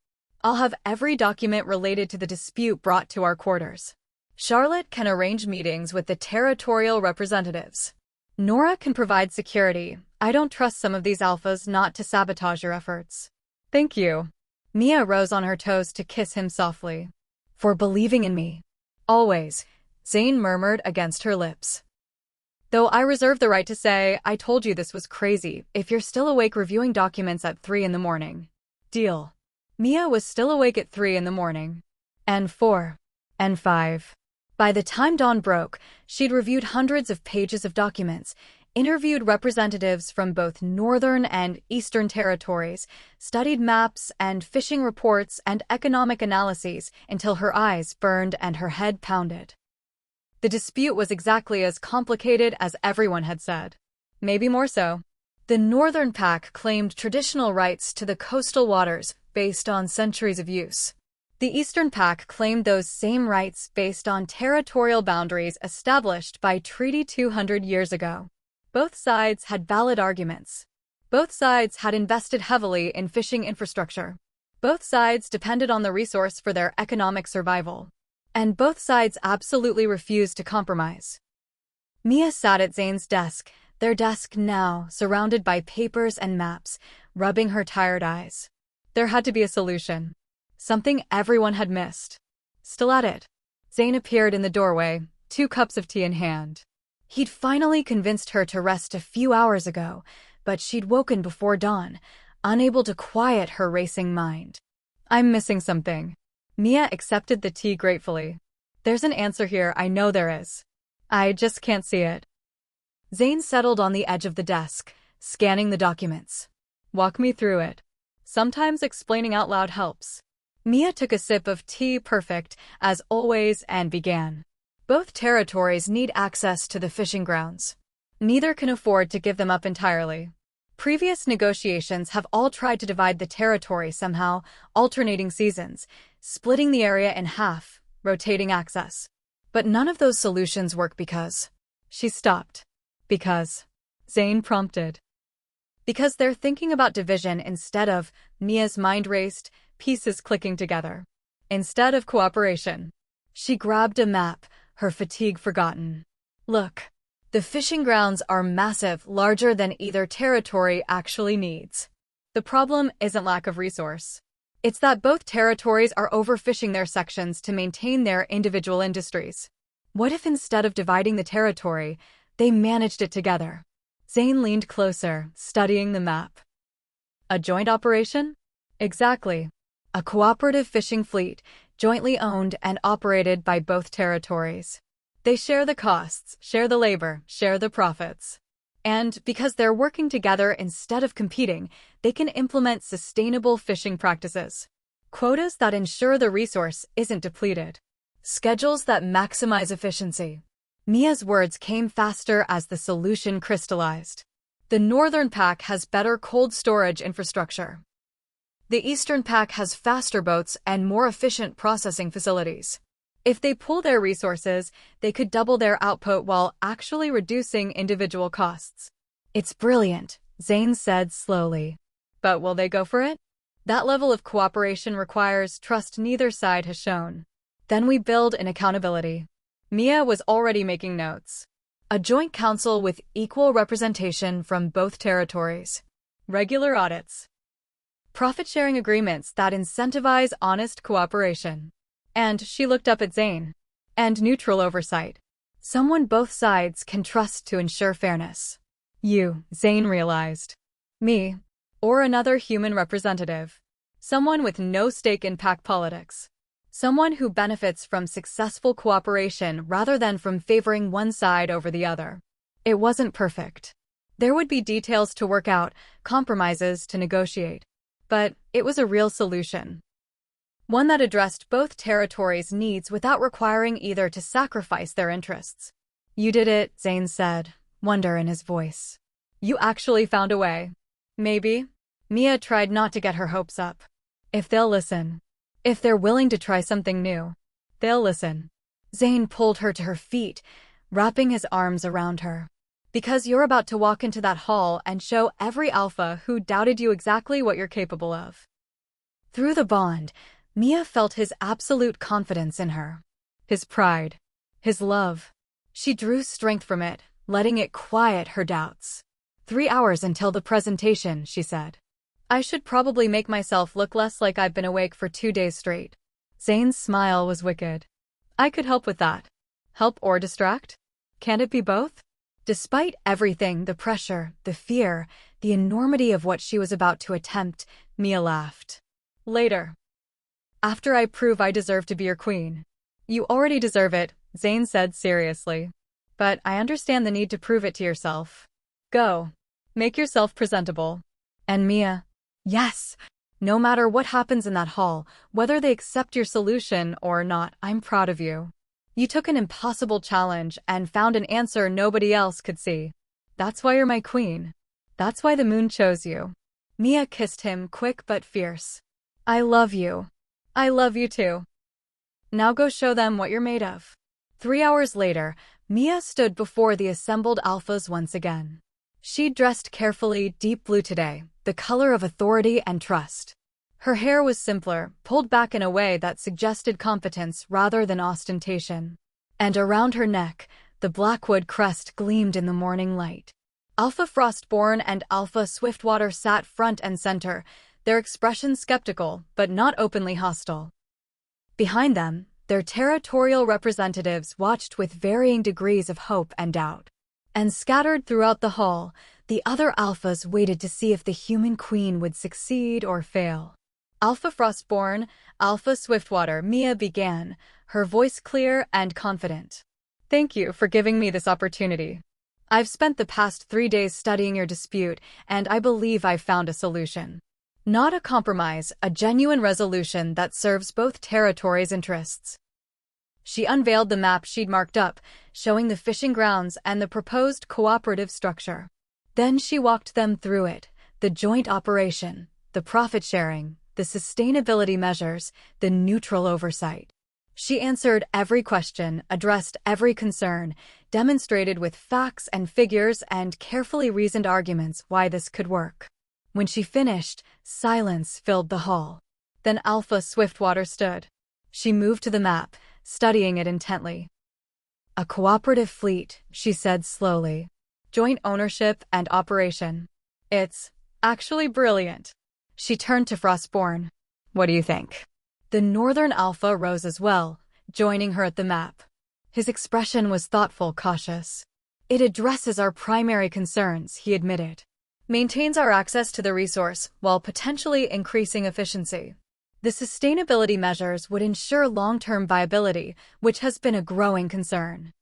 I'll have every document related to the dispute brought to our quarters. Charlotte can arrange meetings with the territorial representatives. Nora can provide security. I don't trust some of these alphas not to sabotage your efforts. Thank you. Mia rose on her toes to kiss him softly. For believing in me. Always, Zane murmured against her lips. Though I reserve the right to say, I told you this was crazy, if you're still awake reviewing documents at 3 in the morning. Deal. Mia was still awake at 3 in the morning. And 4. And 5. By the time dawn broke, she'd reviewed hundreds of pages of documents, interviewed representatives from both northern and eastern territories, studied maps and fishing reports and economic analyses until her eyes burned and her head pounded. The dispute was exactly as complicated as everyone had said. Maybe more so. The Northern Pack claimed traditional rights to the coastal waters based on centuries of use. The Eastern Pack claimed those same rights based on territorial boundaries established by Treaty 200 years ago. Both sides had valid arguments. Both sides had invested heavily in fishing infrastructure. Both sides depended on the resource for their economic survival. And both sides absolutely refused to compromise. Mia sat at Zane's desk, their desk now surrounded by papers and maps, rubbing her tired eyes. There had to be a solution. Something everyone had missed. Still at it. Zane appeared in the doorway, 2 cups of tea in hand. He'd finally convinced her to rest a few hours ago, but she'd woken before dawn, unable to quiet her racing mind. I'm missing something. Mia accepted the tea gratefully. There's an answer here, I know there is. I just can't see it. Zane settled on the edge of the desk, scanning the documents. Walk me through it. Sometimes explaining out loud helps. Mia took a sip of tea, perfect, as always, and began. Both territories need access to the fishing grounds. Neither can afford to give them up entirely. Previous negotiations have all tried to divide the territory somehow, alternating seasons, splitting the area in half, rotating access. But none of those solutions work because... She stopped. Because... Zane prompted. Because they're thinking about division instead of... Mia's mind raced, pieces clicking together. Instead of cooperation. She grabbed a map, her fatigue forgotten. Look. The fishing grounds are massive, larger than either territory actually needs. The problem isn't lack of resource. It's that both territories are overfishing their sections to maintain their individual industries. What if instead of dividing the territory, they managed it together? Zane leaned closer, studying the map. A joint operation? Exactly. A cooperative fishing fleet, jointly owned and operated by both territories. They share the costs, share the labor, share the profits. And because they're working together instead of competing, they can implement sustainable fishing practices. Quotas that ensure the resource isn't depleted. Schedules that maximize efficiency. Mia's words came faster as the solution crystallized. The Northern Pack has better cold storage infrastructure. The Eastern Pac has faster boats and more efficient processing facilities. If they pool their resources, they could double their output while actually reducing individual costs. It's brilliant, Zane said slowly. But will they go for it? That level of cooperation requires trust neither side has shown. Then we build in accountability. Mia was already making notes. A joint council with equal representation from both territories. Regular audits. Profit-sharing agreements that incentivize honest cooperation. And she looked up at Zane. And neutral oversight. Someone both sides can trust to ensure fairness. You, Zane realized. Me. Or another human representative. Someone with no stake in pack politics. Someone who benefits from successful cooperation rather than from favoring one side over the other. It wasn't perfect. There would be details to work out, compromises to negotiate. But it was a real solution. One that addressed both territories' needs without requiring either to sacrifice their interests. You did it, Zane said, wonder in his voice. You actually found a way. Maybe. Mia tried not to get her hopes up. If they'll listen. If they're willing to try something new, they'll listen. Zane pulled her to her feet, wrapping his arms around her. Because you're about to walk into that hall and show every alpha who doubted you exactly what you're capable of. Through the bond, Mia felt his absolute confidence in her. His pride. His love. She drew strength from it, letting it quiet her doubts. 3 hours until the presentation, she said. I should probably make myself look less like I've been awake for 2 days straight. Zane's smile was wicked. I could help with that. Help or distract? Can't it be both? Despite everything, the pressure, the fear, the enormity of what she was about to attempt, Mia laughed. Later. After I prove I deserve to be your queen. You already deserve it, Zane said seriously. But I understand the need to prove it to yourself. Go. Make yourself presentable. And Mia. Yes. No matter what happens in that hall, whether they accept your solution or not, I'm proud of you. You took an impossible challenge and found an answer nobody else could see. That's why you're my queen. That's why the moon chose you. Mia kissed him, quick but fierce. I love you. I love you too. Now go show them what you're made of. 3 hours later, Mia stood before the assembled alphas once again. She dressed carefully, deep blue today, the color of authority and trust. Her hair was simpler, pulled back in a way that suggested competence rather than ostentation. And around her neck, the blackwood crest gleamed in the morning light. Alpha Frostborn and Alpha Swiftwater sat front and center, their expressions skeptical, but not openly hostile. Behind them, their territorial representatives watched with varying degrees of hope and doubt. And scattered throughout the hall, the other alphas waited to see if the human queen would succeed or fail. Alpha Frostborn, Alpha Swiftwater, Mia began, her voice clear and confident. Thank you for giving me this opportunity. I've spent the past 3 days studying your dispute, and I believe I've found a solution. Not a compromise, a genuine resolution that serves both territories' interests. She unveiled the map she'd marked up, showing the fishing grounds and the proposed cooperative structure. Then she walked them through it, the joint operation, the profit-sharing, the sustainability measures, the neutral oversight. She answered every question, addressed every concern, demonstrated with facts and figures and carefully reasoned arguments why this could work. When she finished, silence filled the hall. Then Alpha Swiftwater stood. She moved to the map, studying it intently. A cooperative fleet, she said slowly. Joint ownership and operation. It's actually brilliant. She turned to Frostborn. What do you think? The Northern Alpha rose as well, joining her at the map. His expression was thoughtful, cautious. It addresses our primary concerns, he admitted. Maintains our access to the resource while potentially increasing efficiency. The sustainability measures would ensure long-term viability, which has been a growing concern.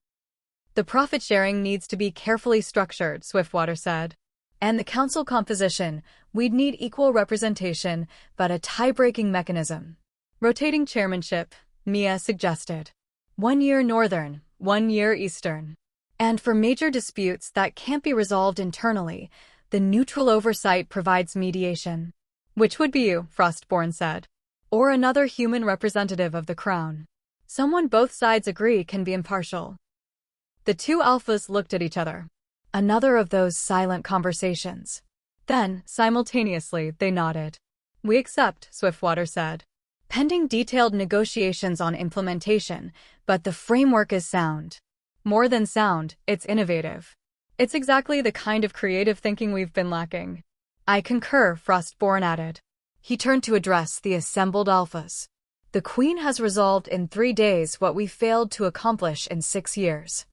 The profit sharing needs to be carefully structured, Swiftwater said. And the council composition, we'd need equal representation, but a tie-breaking mechanism. Rotating chairmanship, Mia suggested. 1 year Northern, 1 year Eastern. And for major disputes that can't be resolved internally, the neutral oversight provides mediation. Which would be you, Frostborn said. Or another human representative of the crown. Someone both sides agree can be impartial. The two alphas looked at each other. Another of those silent conversations. Then, simultaneously, they nodded. We accept, Swiftwater said. Pending detailed negotiations on implementation, but the framework is sound. More than sound, it's innovative. It's exactly the kind of creative thinking we've been lacking. I concur, Frostborn added. He turned to address the assembled alphas. The Queen has resolved in 3 days what we failed to accomplish in 6 years.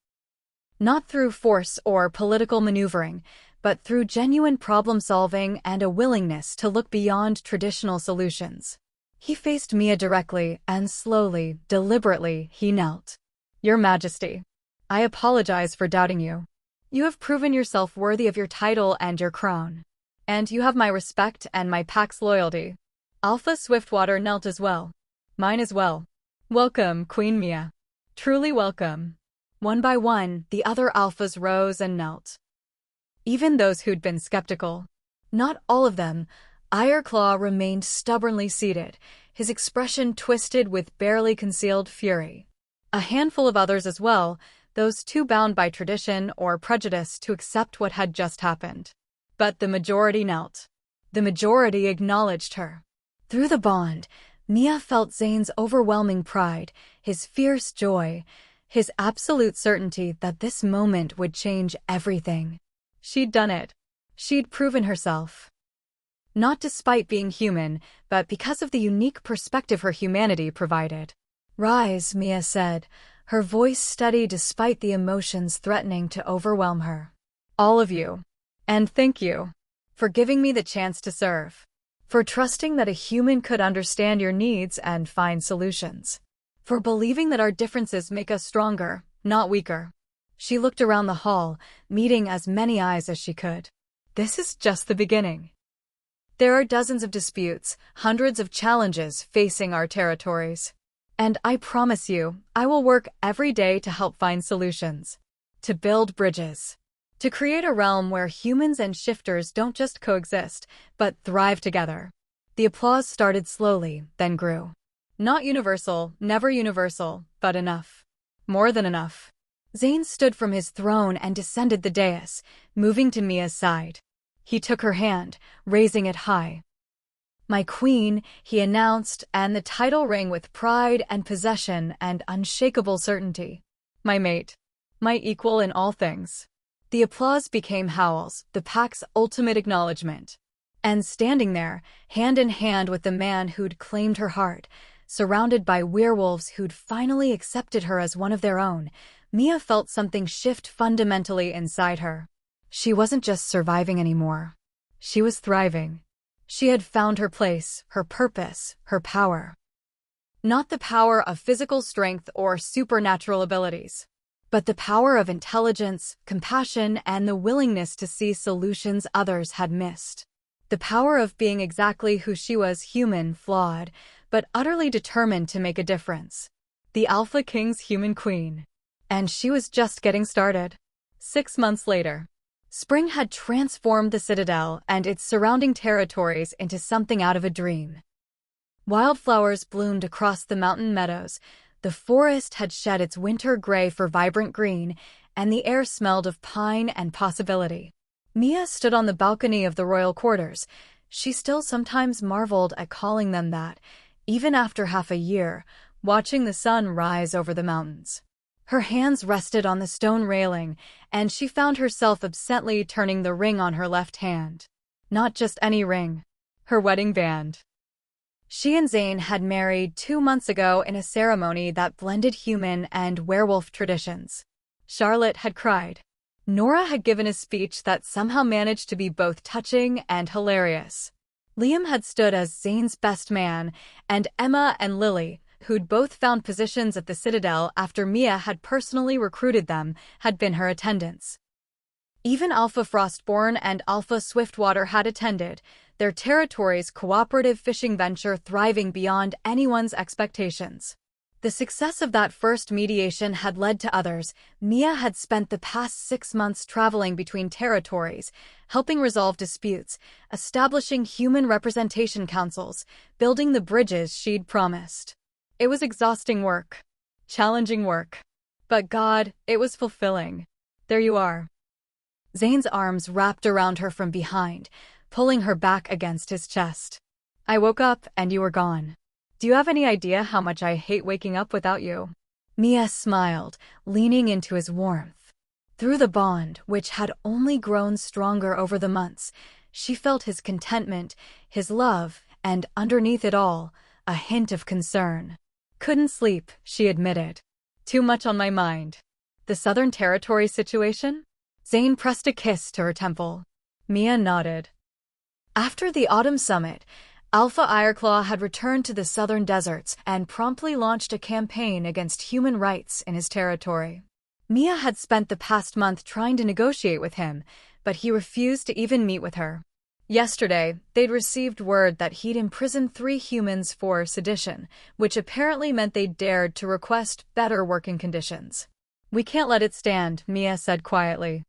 Not through force or political maneuvering, but through genuine problem-solving and a willingness to look beyond traditional solutions. He faced Mia directly, and slowly, deliberately, he knelt. Your Majesty, I apologize for doubting you. You have proven yourself worthy of your title and your crown. And you have my respect and my pack's loyalty. Alpha Swiftwater knelt as well. Mine as well. Welcome, Queen Mia. Truly welcome. One by one, the other alphas rose and knelt. Even those who'd been skeptical. Not all of them. Ironclaw remained stubbornly seated, his expression twisted with barely concealed fury. A handful of others as well, those too bound by tradition or prejudice to accept what had just happened. But the majority knelt. The majority acknowledged her. Through the bond, Mia felt Zane's overwhelming pride, his fierce joy, his absolute certainty that this moment would change everything. She'd done it. She'd proven herself. Not despite being human, but because of the unique perspective her humanity provided. Rise, Mia said, her voice steady despite the emotions threatening to overwhelm her. All of you. And thank you. For giving me the chance to serve. For trusting that a human could understand your needs and find solutions. For believing that our differences make us stronger, not weaker. She looked around the hall, meeting as many eyes as she could. This is just the beginning. There are dozens of disputes, hundreds of challenges facing our territories. And I promise you, I will work every day to help find solutions. To build bridges. To create a realm where humans and shifters don't just coexist, but thrive together. The applause started slowly, then grew. Not universal, never universal, but enough. More than enough. Zane stood from his throne and descended the dais, moving to Mia's side. He took her hand, raising it high. My queen, he announced, and the title rang with pride and possession and unshakable certainty. My mate. My equal in all things. The applause became howls, the pack's ultimate acknowledgement. And standing there, hand in hand with the man who'd claimed her heart, surrounded by werewolves who'd finally accepted her as one of their own, Mia felt something shift fundamentally inside her. She wasn't just surviving anymore. She was thriving. She had found her place, her purpose, her power. Not the power of physical strength or supernatural abilities, but the power of intelligence, compassion, and the willingness to see solutions others had missed. The power of being exactly who she was, human, flawed, but utterly determined to make a difference. The Alpha King's human queen. And she was just getting started. 6 months later. Spring had transformed the Citadel and its surrounding territories into something out of a dream. Wildflowers bloomed across the mountain meadows, the forest had shed its winter gray for vibrant green, and the air smelled of pine and possibility. Mia stood on the balcony of the royal quarters. She still sometimes marveled at calling them that, even after half a year, watching the sun rise over the mountains. Her hands rested on the stone railing, and she found herself absently turning the ring on her left hand. Not just any ring. Her wedding band. She and Zane had married 2 months ago in a ceremony that blended human and werewolf traditions. Charlotte had cried. Nora had given a speech that somehow managed to be both touching and hilarious. Liam had stood as Zane's best man, and Emma and Lily, who'd both found positions at the Citadel after Mia had personally recruited them, had been her attendants. Even Alpha Frostborn and Alpha Swiftwater had attended, their territory's cooperative fishing venture thriving beyond anyone's expectations. The success of that first mediation had led to others. Mia had spent the past 6 months traveling between territories, helping resolve disputes, establishing human representation councils, building the bridges she'd promised. It was exhausting work. Challenging work. But God, it was fulfilling. There you are. Zane's arms wrapped around her from behind, pulling her back against his chest. I woke up and you were gone. Do you have any idea how much I hate waking up without you? Mia smiled, leaning into his warmth. Through the bond, which had only grown stronger over the months, she felt his contentment, his love, and underneath it all, a hint of concern. Couldn't sleep, she admitted. Too much on my mind. The Southern Territory situation? Zane pressed a kiss to her temple. Mia nodded. After the autumn summit, Alpha Ironclaw had returned to the southern deserts and promptly launched a campaign against human rights in his territory. Mia had spent the past month trying to negotiate with him, but he refused to even meet with her. Yesterday, they'd received word that he'd imprisoned 3 humans for sedition, which apparently meant they'd dared to request better working conditions. We can't let it stand, Mia said quietly.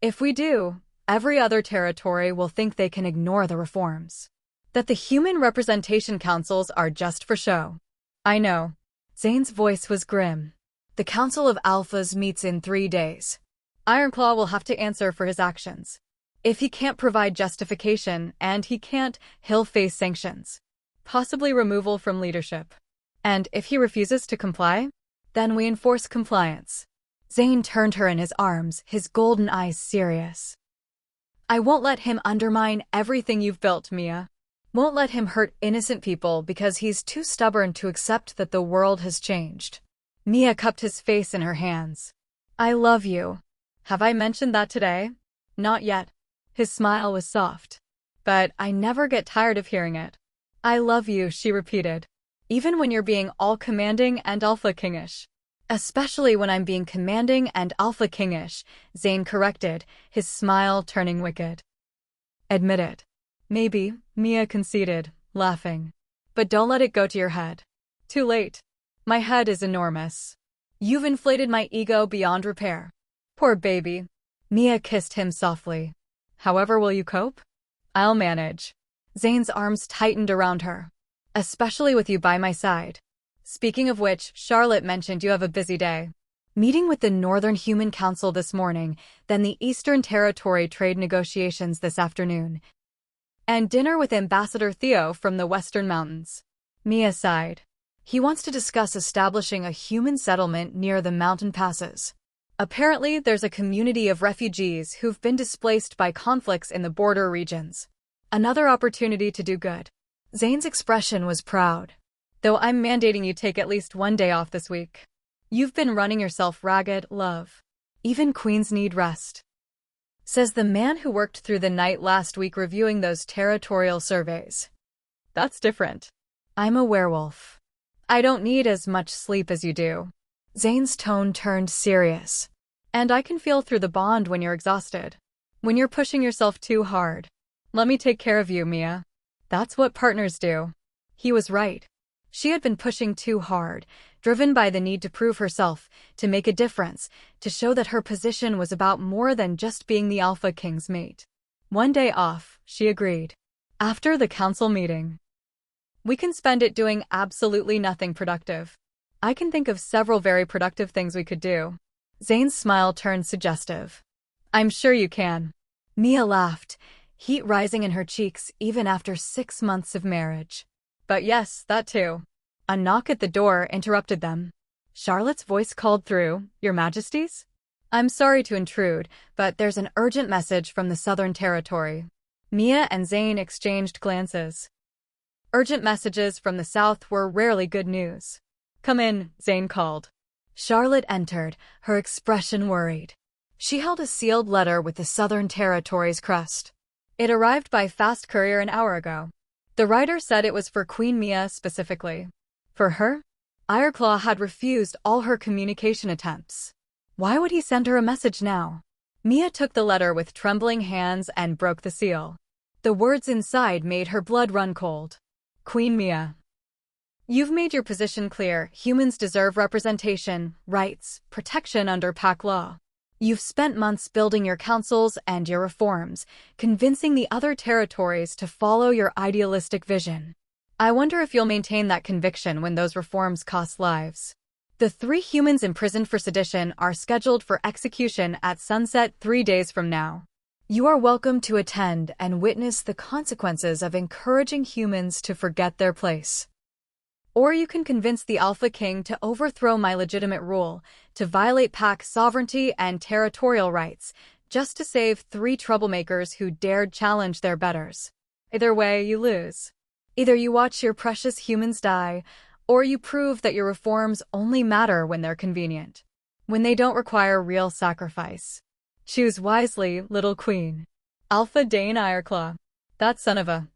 If we do, every other territory will think they can ignore the reforms. That the Human Representation Councils are just for show. I know. Zane's voice was grim. The Council of Alphas meets in 3 days. Ironclaw will have to answer for his actions. If he can't provide justification, and he can't, he'll face sanctions. Possibly removal from leadership. And if he refuses to comply, then we enforce compliance. Zane turned her in his arms, his golden eyes serious. I won't let him undermine everything you've built, Mia. Won't let him hurt innocent people because he's too stubborn to accept that the world has changed. Mia cupped his face in her hands. I love you. Have I mentioned that today? Not yet. His smile was soft. But I never get tired of hearing it. I love you, she repeated. Even when you're being all commanding and alpha kingish. Especially when I'm being commanding and alpha kingish, Zane corrected, his smile turning wicked. Admit it. Maybe, Mia conceded, laughing. But don't let it go to your head. Too late. My head is enormous. You've inflated my ego beyond repair. Poor baby. Mia kissed him softly. However will you cope? I'll manage. Zane's arms tightened around her. Especially with you by my side. Speaking of which, Charlotte mentioned you have a busy day. Meeting with the Northern Human Council this morning, then the Eastern Territory trade negotiations this afternoon. And dinner with Ambassador Theo from the Western Mountains. Mia sighed. He wants to discuss establishing a human settlement near the mountain passes. Apparently, there's a community of refugees who've been displaced by conflicts in the border regions. Another opportunity to do good. Zane's expression was proud. Though I'm mandating you take at least 1 day off this week. You've been running yourself ragged, love. Even queens need rest. Says the man who worked through the night last week reviewing those territorial surveys. That's different. I'm a werewolf. I don't need as much sleep as you do. Zane's tone turned serious. And I can feel through the bond when you're exhausted. When you're pushing yourself too hard. Let me take care of you, Mia. That's what partners do. He was right. She had been pushing too hard, driven by the need to prove herself, to make a difference, to show that her position was about more than just being the Alpha King's mate. 1 day off, she agreed. After the council meeting. We can spend it doing absolutely nothing productive. I can think of several very productive things we could do. Zane's smile turned suggestive. I'm sure you can. Mia laughed, heat rising in her cheeks even after 6 months of marriage. But yes, that too. A knock at the door interrupted them. Charlotte's voice called through, Your Majesties? I'm sorry to intrude, but there's an urgent message from the Southern Territory. Mia and Zane exchanged glances. Urgent messages from the South were rarely good news. Come in, Zane called. Charlotte entered, her expression worried. She held a sealed letter with the Southern Territory's crest. It arrived by fast courier an hour ago. The writer said it was for Queen Mia specifically. For her? Ironclaw had refused all her communication attempts. Why would he send her a message now? Mia took the letter with trembling hands and broke the seal. The words inside made her blood run cold. Queen Mia. You've made your position clear. Humans deserve representation, rights, protection under pack law. You've spent months building your councils and your reforms, convincing the other territories to follow your idealistic vision. I wonder if you'll maintain that conviction when those reforms cost lives. The 3 humans imprisoned for sedition are scheduled for execution at sunset 3 days from now. You are welcome to attend and witness the consequences of encouraging humans to forget their place. Or you can convince the Alpha King to overthrow my legitimate rule, to violate pack sovereignty and territorial rights, just to save 3 troublemakers who dared challenge their betters. Either way, you lose. Either you watch your precious humans die, or you prove that your reforms only matter when they're convenient, when they don't require real sacrifice. Choose wisely, little queen. Alpha Dane Ironclaw. That son of a...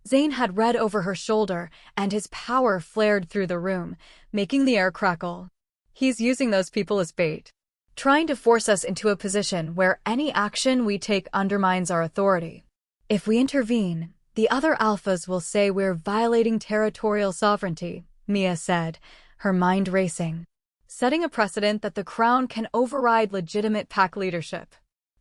Zane had read over her shoulder, and his power flared through the room, making the air crackle. He's using those people as bait, trying to force us into a position where any action we take undermines our authority. If we intervene, the other alphas will say we're violating territorial sovereignty, Mia said, her mind racing, setting a precedent that the crown can override legitimate pack leadership.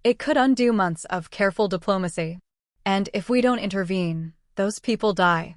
It could undo months of careful diplomacy. And if we don't intervene, those people die.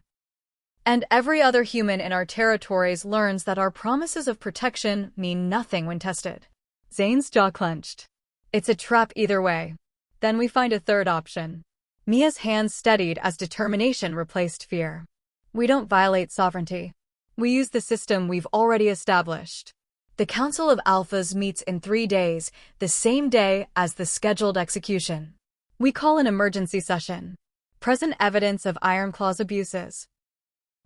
And every other human in our territories learns that our promises of protection mean nothing when tested. Zane's jaw clenched. It's a trap either way. Then we find a third option. Mia's hands steadied as determination replaced fear. We don't violate sovereignty. We use the system we've already established. The Council of Alphas meets in 3 days, the same day as the scheduled execution. We call an emergency session. Present evidence of Ironclaw's abuses.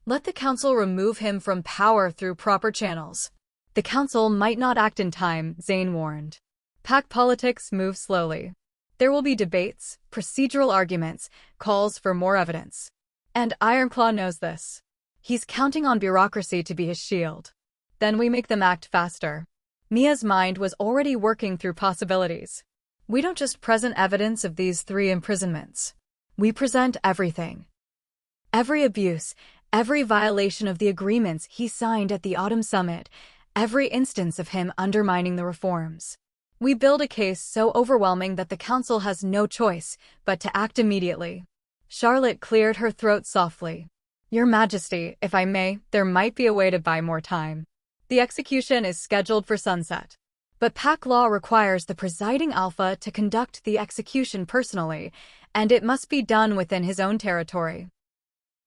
Let the Council remove him from power through proper channels. The Council might not act in time, Zane warned. Pack politics move slowly. There will be debates, procedural arguments, calls for more evidence. And Ironclaw knows this. He's counting on bureaucracy to be his shield. Then we make them act faster. Mia's mind was already working through possibilities. We don't just present evidence of these 3 imprisonments. We present everything. Every abuse, every violation of the agreements he signed at the Autumn Summit, every instance of him undermining the reforms. We build a case so overwhelming that the Council has no choice but to act immediately. Charlotte cleared her throat softly. Your Majesty, if I may, there might be a way to buy more time. The execution is scheduled for sunset. But pack law requires the presiding alpha to conduct the execution personally, and it must be done within his own territory.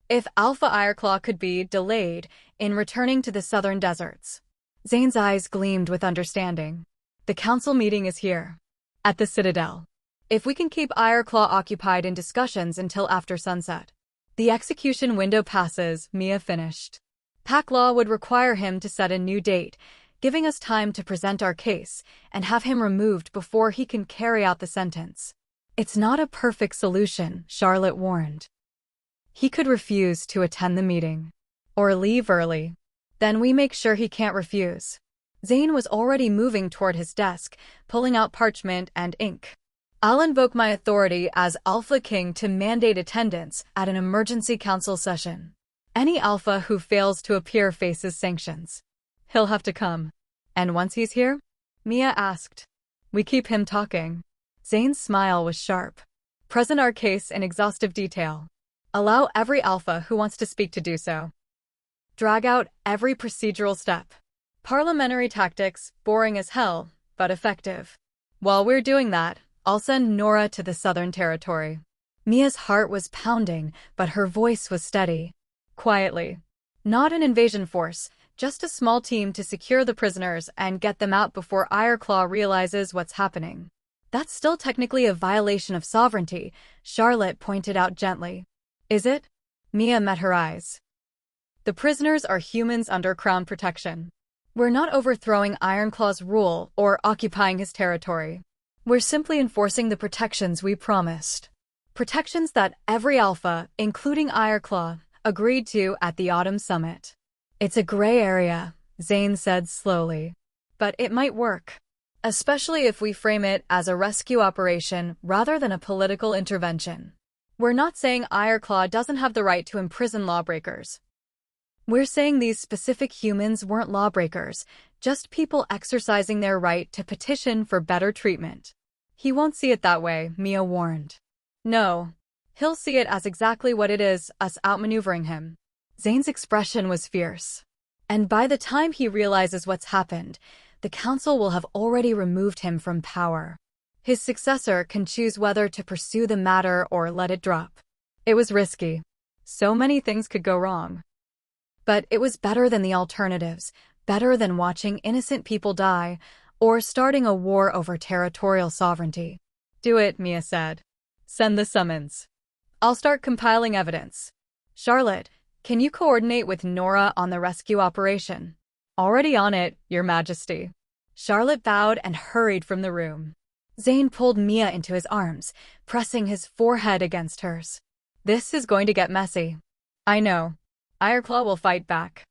If Alpha Ironclaw could be delayed in returning to the southern deserts. Zane's eyes gleamed with understanding. The council meeting is here, at the Citadel. If we can keep Ironclaw occupied in discussions until after sunset. The execution window passes, Mia finished. Pack law would require him to set a new date, giving us time to present our case and have him removed before he can carry out the sentence. It's not a perfect solution, Charlotte warned. He could refuse to attend the meeting. Or leave early. Then we make sure he can't refuse. Zane was already moving toward his desk, pulling out parchment and ink. I'll invoke my authority as Alpha King to mandate attendance at an emergency council session. Any alpha who fails to appear faces sanctions. He'll have to come. And once he's here? Mia asked. We keep him talking. Zane's smile was sharp. Present our case in exhaustive detail. Allow every alpha who wants to speak to do so. Drag out every procedural step. Parliamentary tactics, boring as hell, but effective. While we're doing that, I'll send Nora to the Southern Territory. Mia's heart was pounding, but her voice was steady. Quietly. Not an invasion force, just a small team to secure the prisoners and get them out before Ironclaw realizes what's happening. That's still technically a violation of sovereignty, Charlotte pointed out gently. Is it? Mia met her eyes. The prisoners are humans under crown protection. We're not overthrowing Ironclaw's rule or occupying his territory. We're simply enforcing the protections we promised. Protections that every alpha, including Ironclaw, agreed to at the Autumn Summit. It's a gray area, Zane said slowly. But it might work. Especially if we frame it as a rescue operation rather than a political intervention. We're not saying Ironclaw doesn't have the right to imprison lawbreakers. We're saying these specific humans weren't lawbreakers, just people exercising their right to petition for better treatment. He won't see it that way, Mia warned. No. He'll see it as exactly what it is, us outmaneuvering him. Zane's expression was fierce. And by the time he realizes what's happened, the council will have already removed him from power. His successor can choose whether to pursue the matter or let it drop. It was risky. So many things could go wrong. But it was better than the alternatives, better than watching innocent people die, or starting a war over territorial sovereignty. Do it, Mia said. Send the summons. I'll start compiling evidence. Charlotte, can you coordinate with Nora on the rescue operation? Already on it, Your Majesty. Charlotte bowed and hurried from the room. Zane pulled Mia into his arms, pressing his forehead against hers. This is going to get messy. I know. Ironclaw will fight back.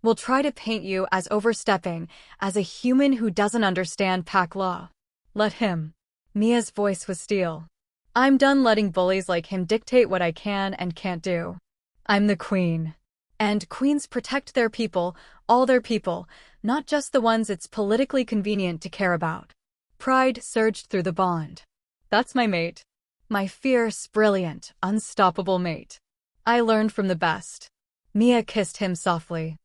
We'll try to paint you as overstepping, as a human who doesn't understand pack law. Let him. Mia's voice was steel. I'm done letting bullies like him dictate what I can and can't do. I'm the queen. And queens protect their people, all their people, not just the ones it's politically convenient to care about. Pride surged through the bond. That's my mate. My fierce, brilliant, unstoppable mate. I learned from the best. Mia kissed him softly.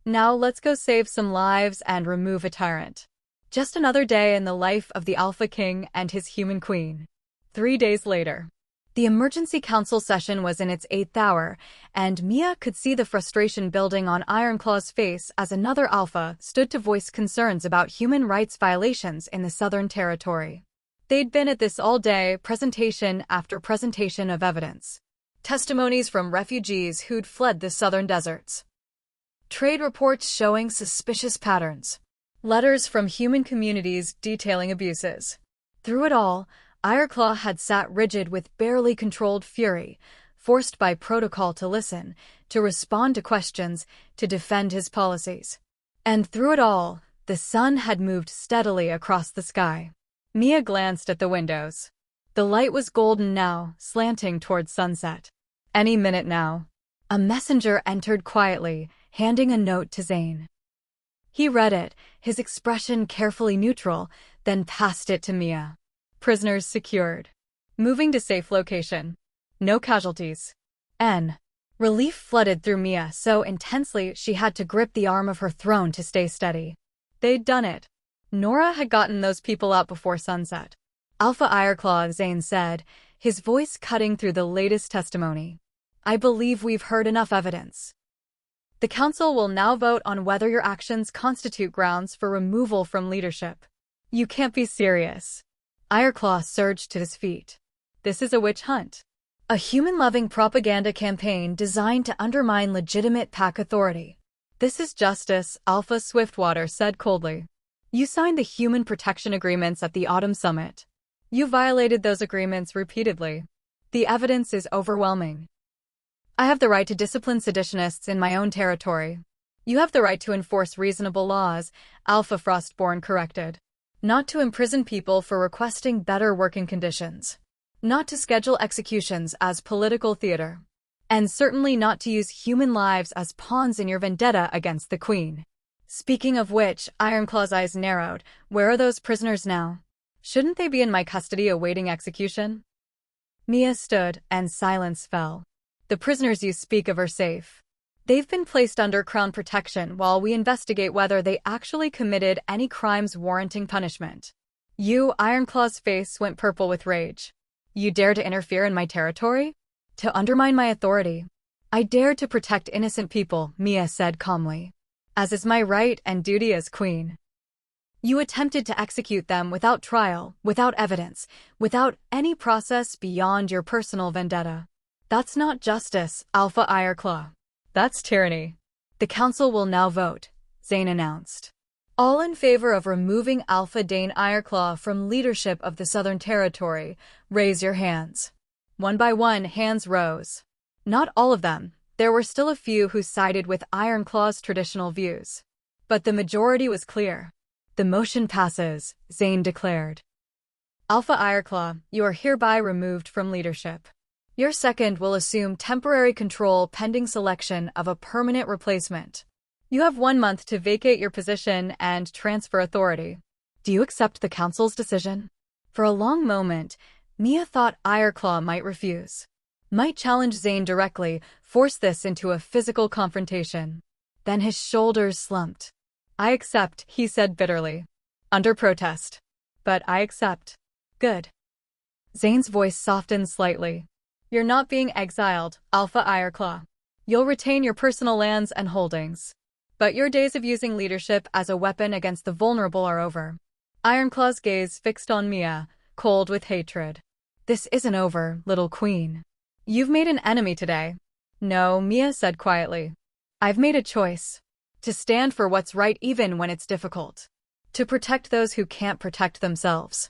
Now let's go save some lives and remove a tyrant. Just another day in the life of the Alpha King and his human queen. 3 days later. The emergency council session was in its 8th hour, and Mia could see the frustration building on Ironclaw's face as another Alpha stood to voice concerns about human rights violations in the Southern Territory. They'd been at this all day, presentation after presentation of evidence. Testimonies from refugees who'd fled the southern deserts. Trade reports showing suspicious patterns. Letters from human communities detailing abuses. Through it all, Ironclaw had sat rigid with barely controlled fury, forced by protocol to listen, to respond to questions, to defend his policies. And through it all, the sun had moved steadily across the sky. Mia glanced at the windows. The light was golden now, slanting towards sunset. Any minute now. A messenger entered quietly, handing a note to Zane. He read it, his expression carefully neutral, then passed it to Mia. Prisoners secured. Moving to safe location. No casualties. N. Relief flooded through Mia so intensely she had to grip the arm of her throne to stay steady. They'd done it. Nora had gotten those people out before sunset. Alpha Ironclaw, Zane said, his voice cutting through the latest testimony. I believe we've heard enough evidence. The council will now vote on whether your actions constitute grounds for removal from leadership. You can't be serious. Ironclaw surged to his feet. This is a witch hunt. A human-loving propaganda campaign designed to undermine legitimate pack authority. This is justice, Alpha Swiftwater said coldly. You signed the human protection agreements at the Autumn Summit. You violated those agreements repeatedly. The evidence is overwhelming. I have the right to discipline seditionists in my own territory. You have the right to enforce reasonable laws, Alpha Frostborn corrected. Not to imprison people for requesting better working conditions. Not to schedule executions as political theater. And certainly not to use human lives as pawns in your vendetta against the Queen. Speaking of which, Ironclaw's eyes narrowed. Where are those prisoners now? Shouldn't they be in my custody awaiting execution? Mia stood, and silence fell. The prisoners you speak of are safe. They've been placed under Crown protection while we investigate whether they actually committed any crimes warranting punishment. You, Ironclaw's face went purple with rage. You dare to interfere in my territory? To undermine my authority? I dare to protect innocent people, Mia said calmly. As is my right and duty as queen. You attempted to execute them without trial, without evidence, without any process beyond your personal vendetta. That's not justice, Alpha Ironclaw. That's tyranny. The council will now vote, Zane announced. All in favor of removing Alpha Dane Ironclaw from leadership of the Southern Territory, raise your hands. One by one, hands rose. Not all of them. There were still a few who sided with Ironclaw's traditional views. But the majority was clear. The motion passes, Zane declared. Alpha Ironclaw, you are hereby removed from leadership. Your second will assume temporary control pending selection of a permanent replacement. You have 1 month to vacate your position and transfer authority. Do you accept the council's decision? For a long moment, Mia thought Ireclaw might refuse. Might challenge Zane directly, force this into a physical confrontation. Then his shoulders slumped. I accept, he said bitterly. Under protest. But I accept. Good. Zane's voice softened slightly. You're not being exiled, Alpha Ireclaw. You'll retain your personal lands and holdings. But your days of using leadership as a weapon against the vulnerable are over. Ironclaw's gaze fixed on Mia, cold with hatred. This isn't over, little queen. You've made an enemy today. No, Mia said quietly. I've made a choice. To stand for what's right even when it's difficult. To protect those who can't protect themselves.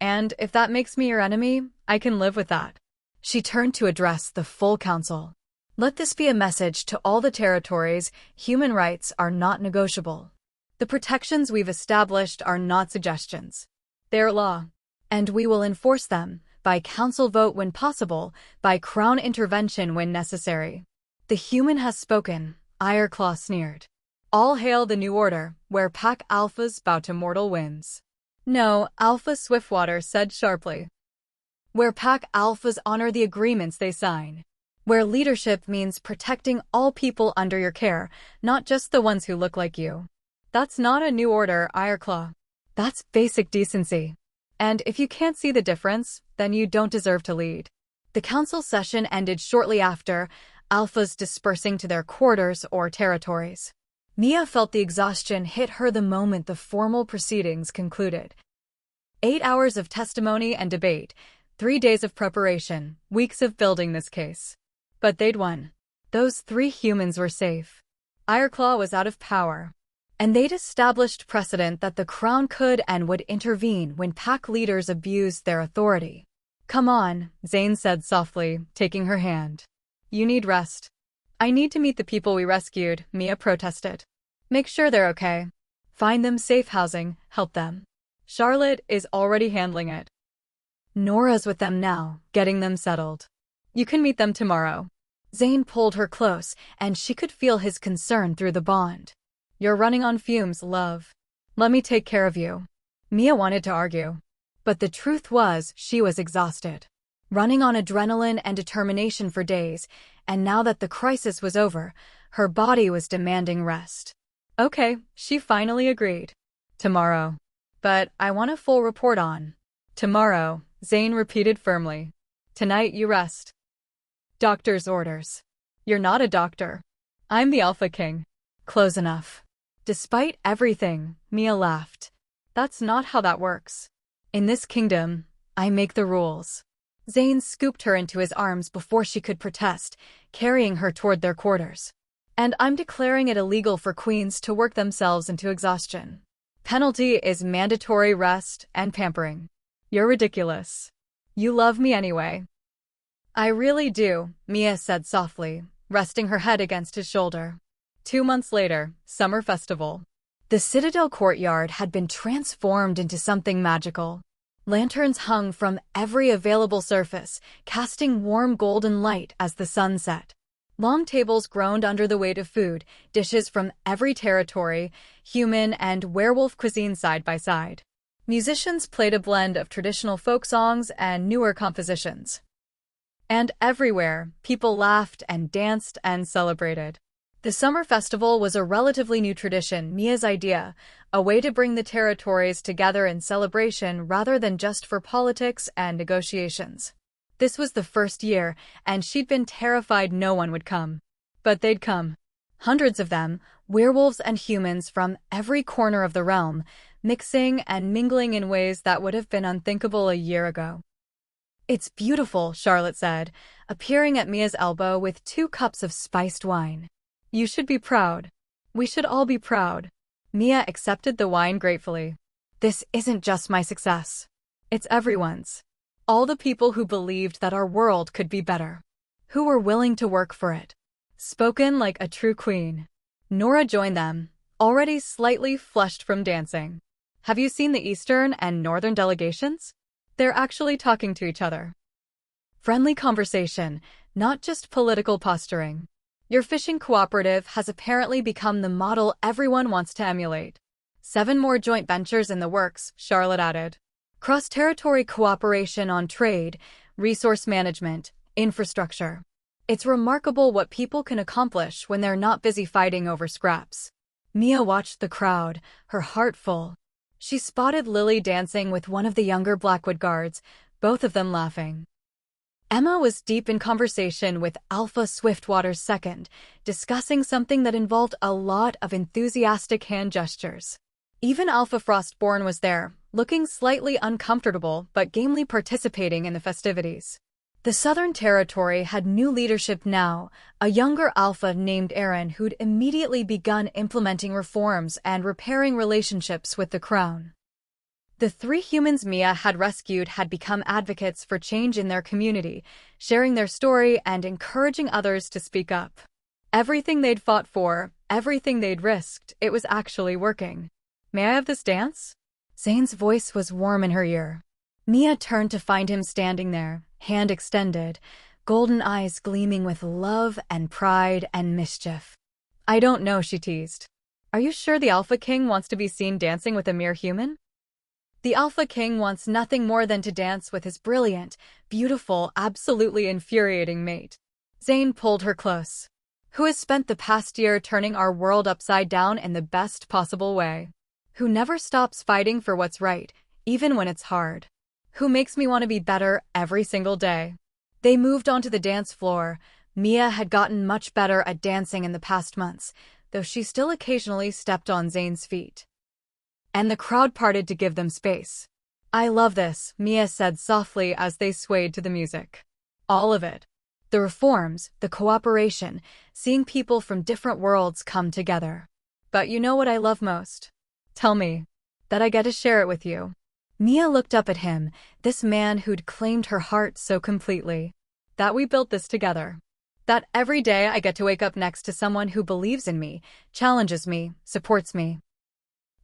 And if that makes me your enemy, I can live with that. She turned to address the full council. Let this be a message to all the territories: human rights are not negotiable. The protections we've established are not suggestions. They're law. And we will enforce them, by council vote when possible, by crown intervention when necessary. The human has spoken, Ireclaw sneered. All hail the new order, where pack alphas bow to mortal winds. No, Alpha Swiftwater said sharply. Where pack alphas honor the agreements they sign. Where leadership means protecting all people under your care, not just the ones who look like you. That's not a new order, Ireclaw. That's basic decency. And if you can't see the difference, then you don't deserve to lead. The council session ended shortly after, alphas dispersing to their quarters or territories. Mia felt the exhaustion hit her the moment the formal proceedings concluded. 8 hours of testimony and debate, 3 days of preparation, weeks of building this case. But they'd won. Those 3 humans were safe. Ireclaw was out of power. And they'd established precedent that the crown could and would intervene when pack leaders abused their authority. Come on, Zane said softly, taking her hand. You need rest. I need to meet the people we rescued, Mia protested. Make sure they're okay. Find them safe housing, help them. Charlotte is already handling it. Nora's with them now, getting them settled. You can meet them tomorrow. Zane pulled her close, and she could feel his concern through the bond. You're running on fumes, love. Let me take care of you. Mia wanted to argue. But the truth was, she was exhausted. Running on adrenaline and determination for days, and now that the crisis was over, her body was demanding rest. Okay, she finally agreed. Tomorrow. But I want a full report on. Tomorrow, Zane repeated firmly. Tonight you rest. Doctor's orders. You're not a doctor. I'm the Alpha King. Close enough. Despite everything, Mia laughed. That's not how that works. In this kingdom, I make the rules. Zane scooped her into his arms before she could protest, carrying her toward their quarters. And I'm declaring it illegal for queens to work themselves into exhaustion. Penalty is mandatory rest and pampering. You're ridiculous. You love me anyway. I really do, Mia said softly, resting her head against his shoulder. 2 months later, summer festival. The Citadel courtyard had been transformed into something magical. Lanterns hung from every available surface, casting warm golden light as the sun set. Long tables groaned under the weight of food, dishes from every territory, human and werewolf cuisine side by side. Musicians played a blend of traditional folk songs and newer compositions. And everywhere, people laughed and danced and celebrated. The summer festival was a relatively new tradition, Mia's idea, a way to bring the territories together in celebration rather than just for politics and negotiations. This was the first year, and she'd been terrified no one would come. But they'd come. Hundreds of them, werewolves and humans from every corner of the realm, mixing and mingling in ways that would have been unthinkable a year ago. It's beautiful, Charlotte said, appearing at Mia's elbow with 2 cups of spiced wine. You should be proud. We should all be proud. Mia accepted the wine gratefully. This isn't just my success. It's everyone's. All the people who believed that our world could be better. Who were willing to work for it. Spoken like a true queen. Nora joined them, already slightly flushed from dancing. Have you seen the Eastern and Northern delegations? They're actually talking to each other. Friendly conversation, not just political posturing. Your fishing cooperative has apparently become the model everyone wants to emulate. 7 more joint ventures in the works, Charlotte added. Cross-territory cooperation on trade, resource management, infrastructure. It's remarkable what people can accomplish when they're not busy fighting over scraps. Mia watched the crowd, her heart full. She spotted Lily dancing with one of the younger Blackwood guards, both of them laughing. Emma was deep in conversation with Alpha Swiftwater's second, discussing something that involved a lot of enthusiastic hand gestures. Even Alpha Frostborn was there, looking slightly uncomfortable but gamely participating in the festivities. The Southern Territory had new leadership now, a younger Alpha named Aaron who'd immediately begun implementing reforms and repairing relationships with the Crown. The 3 humans Mia had rescued had become advocates for change in their community, sharing their story and encouraging others to speak up. Everything they'd fought for, everything they'd risked, it was actually working. "May I have this dance?" Zane's voice was warm in her ear. Mia turned to find him standing there, hand extended, golden eyes gleaming with love and pride and mischief. "I don't know," she teased. "Are you sure the Alpha King wants to be seen dancing with a mere human?" The Alpha King wants nothing more than to dance with his brilliant, beautiful, absolutely infuriating mate. Zane pulled her close. "Who has spent the past year turning our world upside down in the best possible way? Who never stops fighting for what's right, even when it's hard? Who makes me want to be better every single day?" They moved onto the dance floor. Mia had gotten much better at dancing in the past months, though she still occasionally stepped on Zane's feet. And the crowd parted to give them space. "I love this," Mia said softly as they swayed to the music. "All of it. The reforms, the cooperation, seeing people from different worlds come together. But you know what I love most? Tell me. That I get to share it with you." Mia looked up at him, this man who'd claimed her heart so completely. "That we built this together. That every day I get to wake up next to someone who believes in me, challenges me, supports me.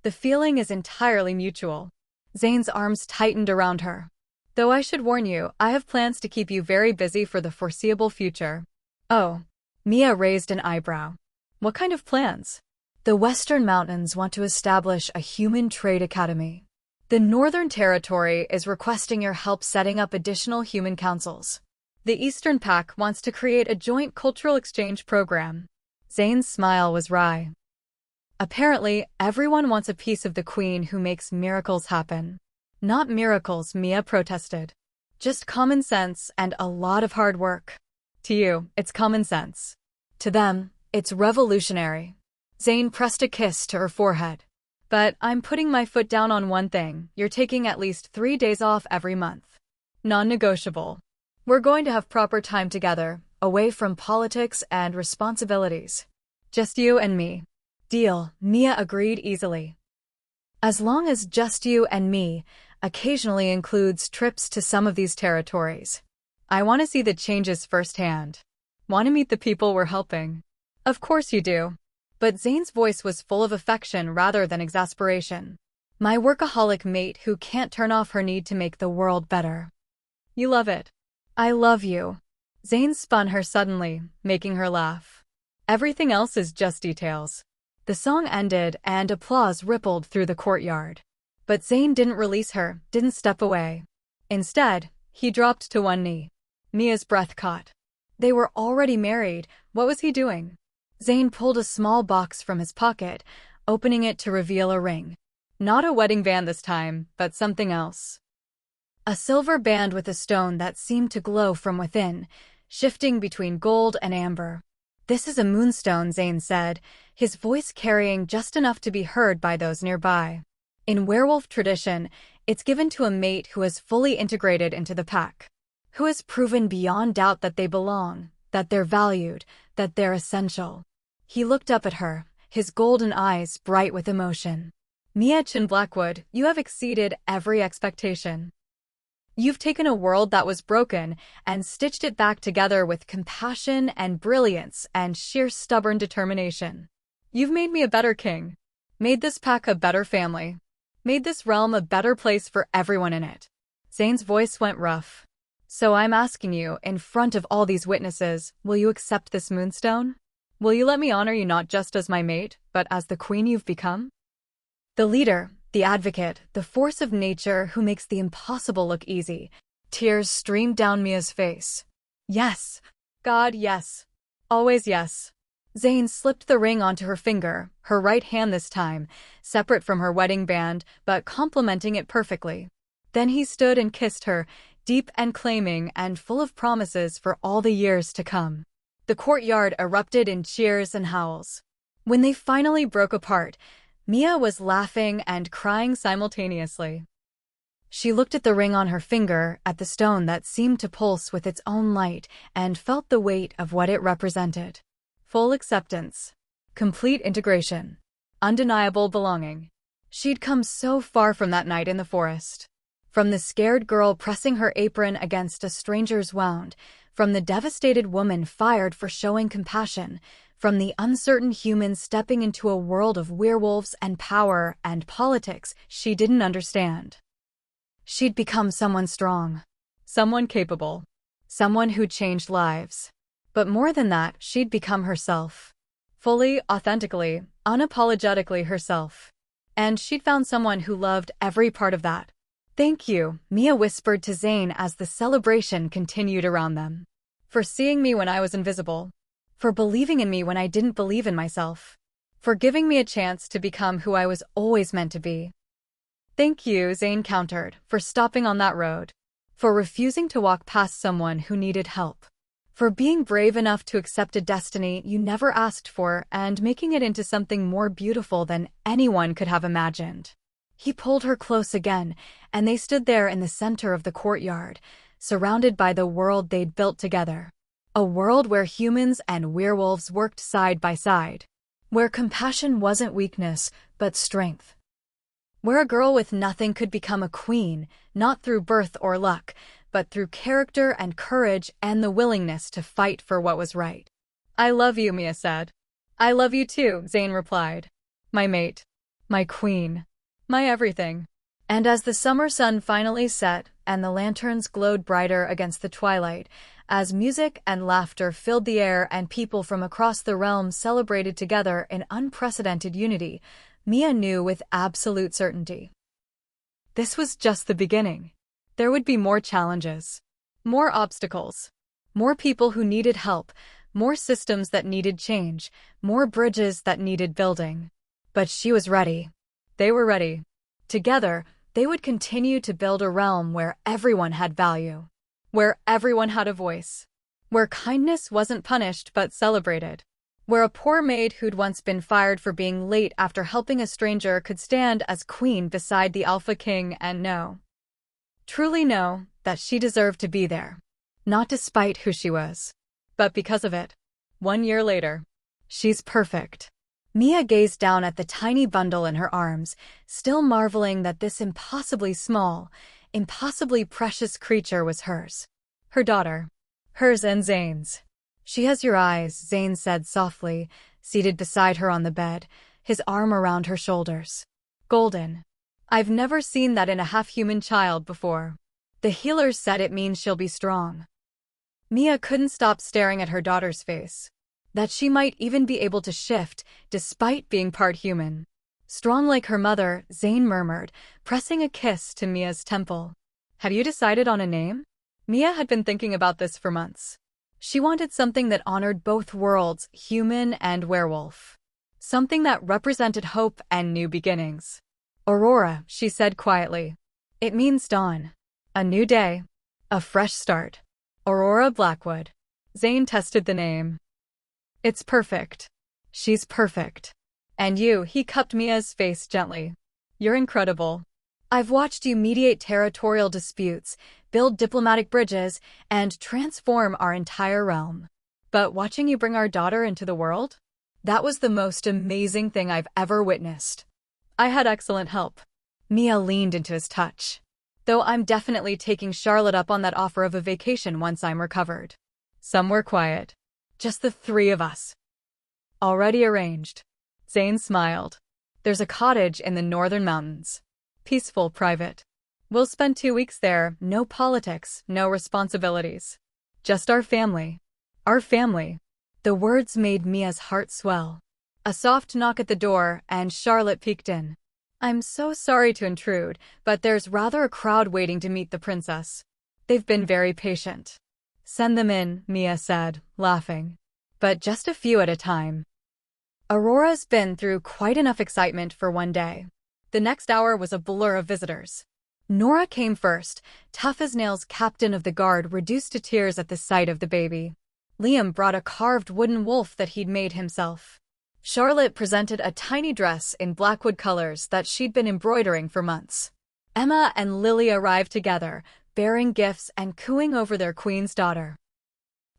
The feeling is entirely mutual." Zane's arms tightened around her. "Though I should warn you, I have plans to keep you very busy for the foreseeable future." "Oh." Mia raised an eyebrow. "What kind of plans?" "The Western Mountains want to establish a human trade academy. The Northern Territory is requesting your help setting up additional human councils. The Eastern Pack wants to create a joint cultural exchange program." Zane's smile was wry. "Apparently, everyone wants a piece of the queen who makes miracles happen." "Not miracles," Mia protested. "Just common sense and a lot of hard work. To you, it's common sense. To them, it's revolutionary." Zane pressed a kiss to her forehead. "But I'm putting my foot down on one thing. You're taking at least 3 days off every month. Non-negotiable. We're going to have proper time together, away from politics and responsibilities. Just you and me." "Deal," Mia agreed easily. "As long as just you and me occasionally includes trips to some of these territories. I want to see the changes firsthand. Want to meet the people we're helping." "Of course you do." But Zane's voice was full of affection rather than exasperation. "My workaholic mate who can't turn off her need to make the world better." "You love it." "I love you." Zane spun her suddenly, making her laugh. "Everything else is just details." The song ended and applause rippled through the courtyard. But Zane didn't release her, didn't step away. Instead, he dropped to one knee. Mia's breath caught. They were already married. What was he doing? Zane pulled a small box from his pocket, opening it to reveal a ring. Not a wedding band this time, but something else. A silver band with a stone that seemed to glow from within, shifting between gold and amber. "This is a moonstone," Zane said, his voice carrying just enough to be heard by those nearby. "In werewolf tradition, it's given to a mate who has fully integrated into the pack, who has proven beyond doubt that they belong, that they're valued, that they're essential." He looked up at her, his golden eyes bright with emotion. "Mia Chin Blackwood, you have exceeded every expectation. You've taken a world that was broken and stitched it back together with compassion and brilliance and sheer stubborn determination. You've made me a better king, made this pack a better family, made this realm a better place for everyone in it." Zane's voice went rough. So I'm asking you, in front of all these witnesses, will you accept this moonstone? Will you let me honor you not just as my mate, but as the queen you've become? The leader, the advocate, the force of nature who makes the impossible look easy. Tears streamed down Mia's face. Yes. God, yes. Always yes. Zane slipped the ring onto her finger, her right hand this time, separate from her wedding band, but complementing it perfectly. Then he stood and kissed her, deep and claiming and full of promises for all the years to come. The courtyard erupted in cheers and howls. When they finally broke apart, Mia was laughing and crying simultaneously. She looked at the ring on her finger, at the stone that seemed to pulse with its own light, and felt the weight of what it represented. Full acceptance. Complete integration. Undeniable belonging. She'd come so far from that night in the forest. From the scared girl pressing her apron against a stranger's wound, from the devastated woman fired for showing compassion, from the uncertain human stepping into a world of werewolves and power and politics she didn't understand. She'd become someone strong, someone capable, someone who changed lives. But more than that, she'd become herself. Fully, authentically, unapologetically herself. And she'd found someone who loved every part of that. Thank you, Mia whispered to Zane as the celebration continued around them. For seeing me when I was invisible. For believing in me when I didn't believe in myself. For giving me a chance to become who I was always meant to be. Thank you, Zane countered, for stopping on that road. For refusing to walk past someone who needed help. For being brave enough to accept a destiny you never asked for and making it into something more beautiful than anyone could have imagined. He pulled her close again, and they stood there in the center of the courtyard, surrounded by the world they'd built together. A world where humans and werewolves worked side by side. Where compassion wasn't weakness, but strength. Where a girl with nothing could become a queen, not through birth or luck, but through character and courage and the willingness to fight for what was right. I love you, Mia said. I love you too, Zane replied. My mate. My queen. My everything. And as the summer sun finally set and the lanterns glowed brighter against the twilight, as music and laughter filled the air and people from across the realm celebrated together in unprecedented unity, Mia knew with absolute certainty. This was just the beginning. There would be more challenges, more obstacles, more people who needed help, more systems that needed change, more bridges that needed building. But she was ready. They were ready. Together, they would continue to build a realm where everyone had value, where everyone had a voice, where kindness wasn't punished but celebrated, where a poor maid who'd once been fired for being late after helping a stranger could stand as queen beside the Alpha King and truly know that she deserved to be there. Not despite who she was, but because of it. 1 year later. She's perfect. Mia gazed down at the tiny bundle in her arms, still marveling that this impossibly small, impossibly precious creature was hers. Her daughter. Hers and Zane's. She has your eyes, Zane said softly, seated beside her on the bed, his arm around her shoulders. Golden. I've never seen that in a half-human child before. The healers said it means she'll be strong. Mia couldn't stop staring at her daughter's face. That she might even be able to shift, despite being part human. Strong like her mother, Zane murmured, pressing a kiss to Mia's temple. Have you decided on a name? Mia had been thinking about this for months. She wanted something that honored both worlds, human and werewolf. Something that represented hope and new beginnings. Aurora, she said quietly. It means dawn. A new day. A fresh start. Aurora Blackwood. Zane tested the name. It's perfect. She's perfect. And you, he cupped Mia's face gently. You're incredible. I've watched you mediate territorial disputes, build diplomatic bridges, and transform our entire realm. But watching you bring our daughter into the world? That was the most amazing thing I've ever witnessed. I had excellent help. Mia leaned into his touch. Though I'm definitely taking Charlotte up on that offer of a vacation once I'm recovered. Somewhere quiet. Just the 3 of us. Already arranged. Zane smiled. There's a cottage in the northern mountains. Peaceful, private. We'll spend 2 weeks there, no politics, no responsibilities. Just our family. Our family. The words made Mia's heart swell. A soft knock at the door, and Charlotte peeked in. I'm so sorry to intrude, but there's rather a crowd waiting to meet the princess. They've been very patient. Send them in, Mia said, laughing. But just a few at a time. Aurora's been through quite enough excitement for one day. The next hour was a blur of visitors. Nora came first, tough as nails captain of the guard reduced to tears at the sight of the baby. Liam brought a carved wooden wolf that he'd made himself. Charlotte presented a tiny dress in blackwood colors that she'd been embroidering for months. Emma and Lily arrived together, bearing gifts and cooing over their queen's daughter.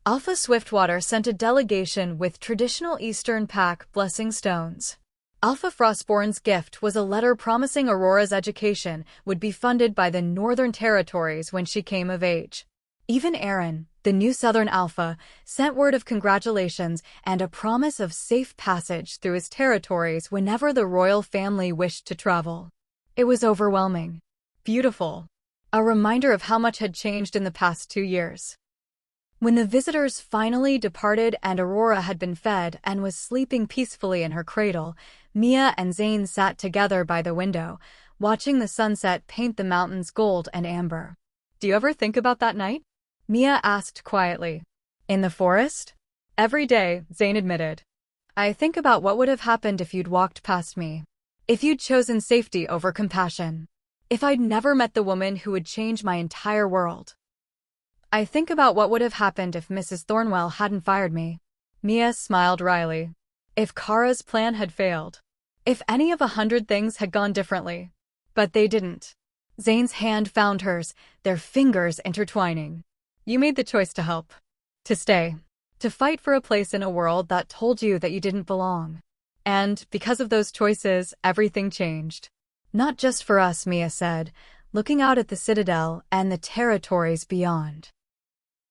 Alpha Swiftwater sent a delegation with traditional Eastern pack blessing stones. Alpha Frostborn's gift was a letter promising Aurora's education would be funded by the Northern Territories when she came of age. Even Aaron, the new Southern Alpha, sent word of congratulations and a promise of safe passage through his territories whenever the royal family wished to travel. It was overwhelming. Beautiful. A reminder of how much had changed in the past 2 years. When the visitors finally departed and Aurora had been fed and was sleeping peacefully in her cradle, Mia and Zane sat together by the window, watching the sunset paint the mountains gold and amber. Do you ever think about that night? Mia asked quietly. In the forest? Every day, Zane admitted. I think about what would have happened if you'd walked past me. If you'd chosen safety over compassion. If I'd never met the woman who would change my entire world. I think about what would have happened if Mrs. Thornwell hadn't fired me. Mia smiled wryly. If Kara's plan had failed. If any of 100 things had gone differently. But they didn't. Zane's hand found hers, their fingers intertwining. You made the choice to help. To stay. To fight for a place in a world that told you that you didn't belong. And, because of those choices, everything changed. Not just for us, Mia said, looking out at the Citadel and the territories beyond.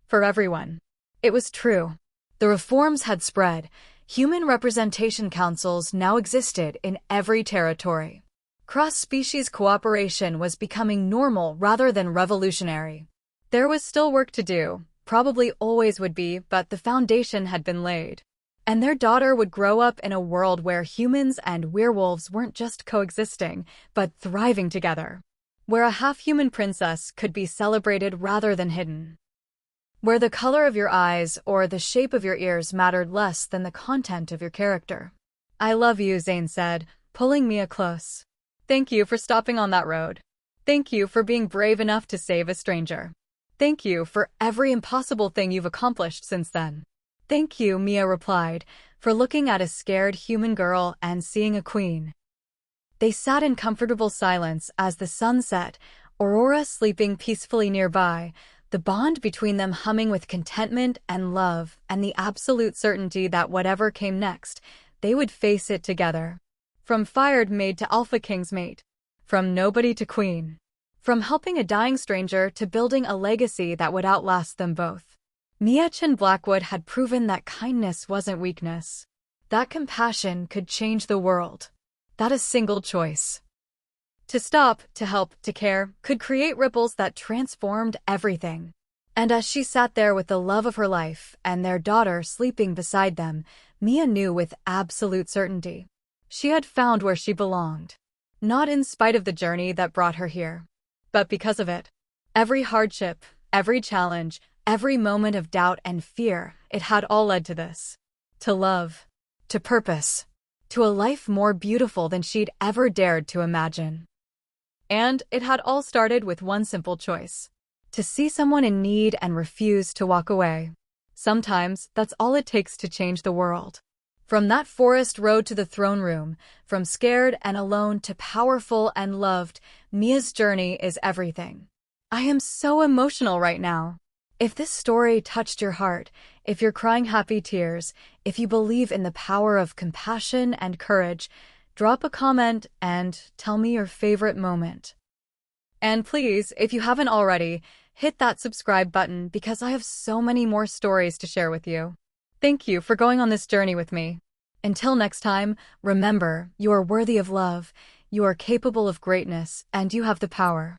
For everyone. It was true. The reforms had spread. Human representation councils now existed in every territory. Cross-species cooperation was becoming normal rather than revolutionary. There was still work to do, probably always would be, but the foundation had been laid. And their daughter would grow up in a world where humans and werewolves weren't just coexisting, but thriving together. Where a half-human princess could be celebrated rather than hidden. Where the color of your eyes or the shape of your ears mattered less than the content of your character. I love you, Zane said, pulling Mia close. Thank you for stopping on that road. Thank you for being brave enough to save a stranger. Thank you for every impossible thing you've accomplished since then. Thank you, Mia replied, for looking at a scared human girl and seeing a queen. They sat in comfortable silence as the sun set, Aurora sleeping peacefully nearby, the bond between them humming with contentment and love and the absolute certainty that whatever came next, they would face it together. From fired maid to Alpha King's mate. From nobody to queen. From helping a dying stranger to building a legacy that would outlast them both. Mia Chin Blackwood had proven that kindness wasn't weakness. That compassion could change the world. That a single choice. To stop, to help, to care, could create ripples that transformed everything. And as she sat there with the love of her life and their daughter sleeping beside them, Mia knew with absolute certainty. She had found where she belonged. Not in spite of the journey that brought her here, but because of it. Every hardship, every challenge, every moment of doubt and fear, it had all led to this. To love. To purpose. To a life more beautiful than she'd ever dared to imagine. And it had all started with one simple choice. To see someone in need and refuse to walk away. Sometimes, that's all it takes to change the world. From that forest road to the throne room, from scared and alone to powerful and loved, Mia's journey is everything. I am so emotional right now. If this story touched your heart, if you're crying happy tears, if you believe in the power of compassion and courage, drop a comment and tell me your favorite moment. And please, if you haven't already, hit that subscribe button because I have so many more stories to share with you. Thank you for going on this journey with me. Until next time, remember, you are worthy of love, you are capable of greatness, and you have the power.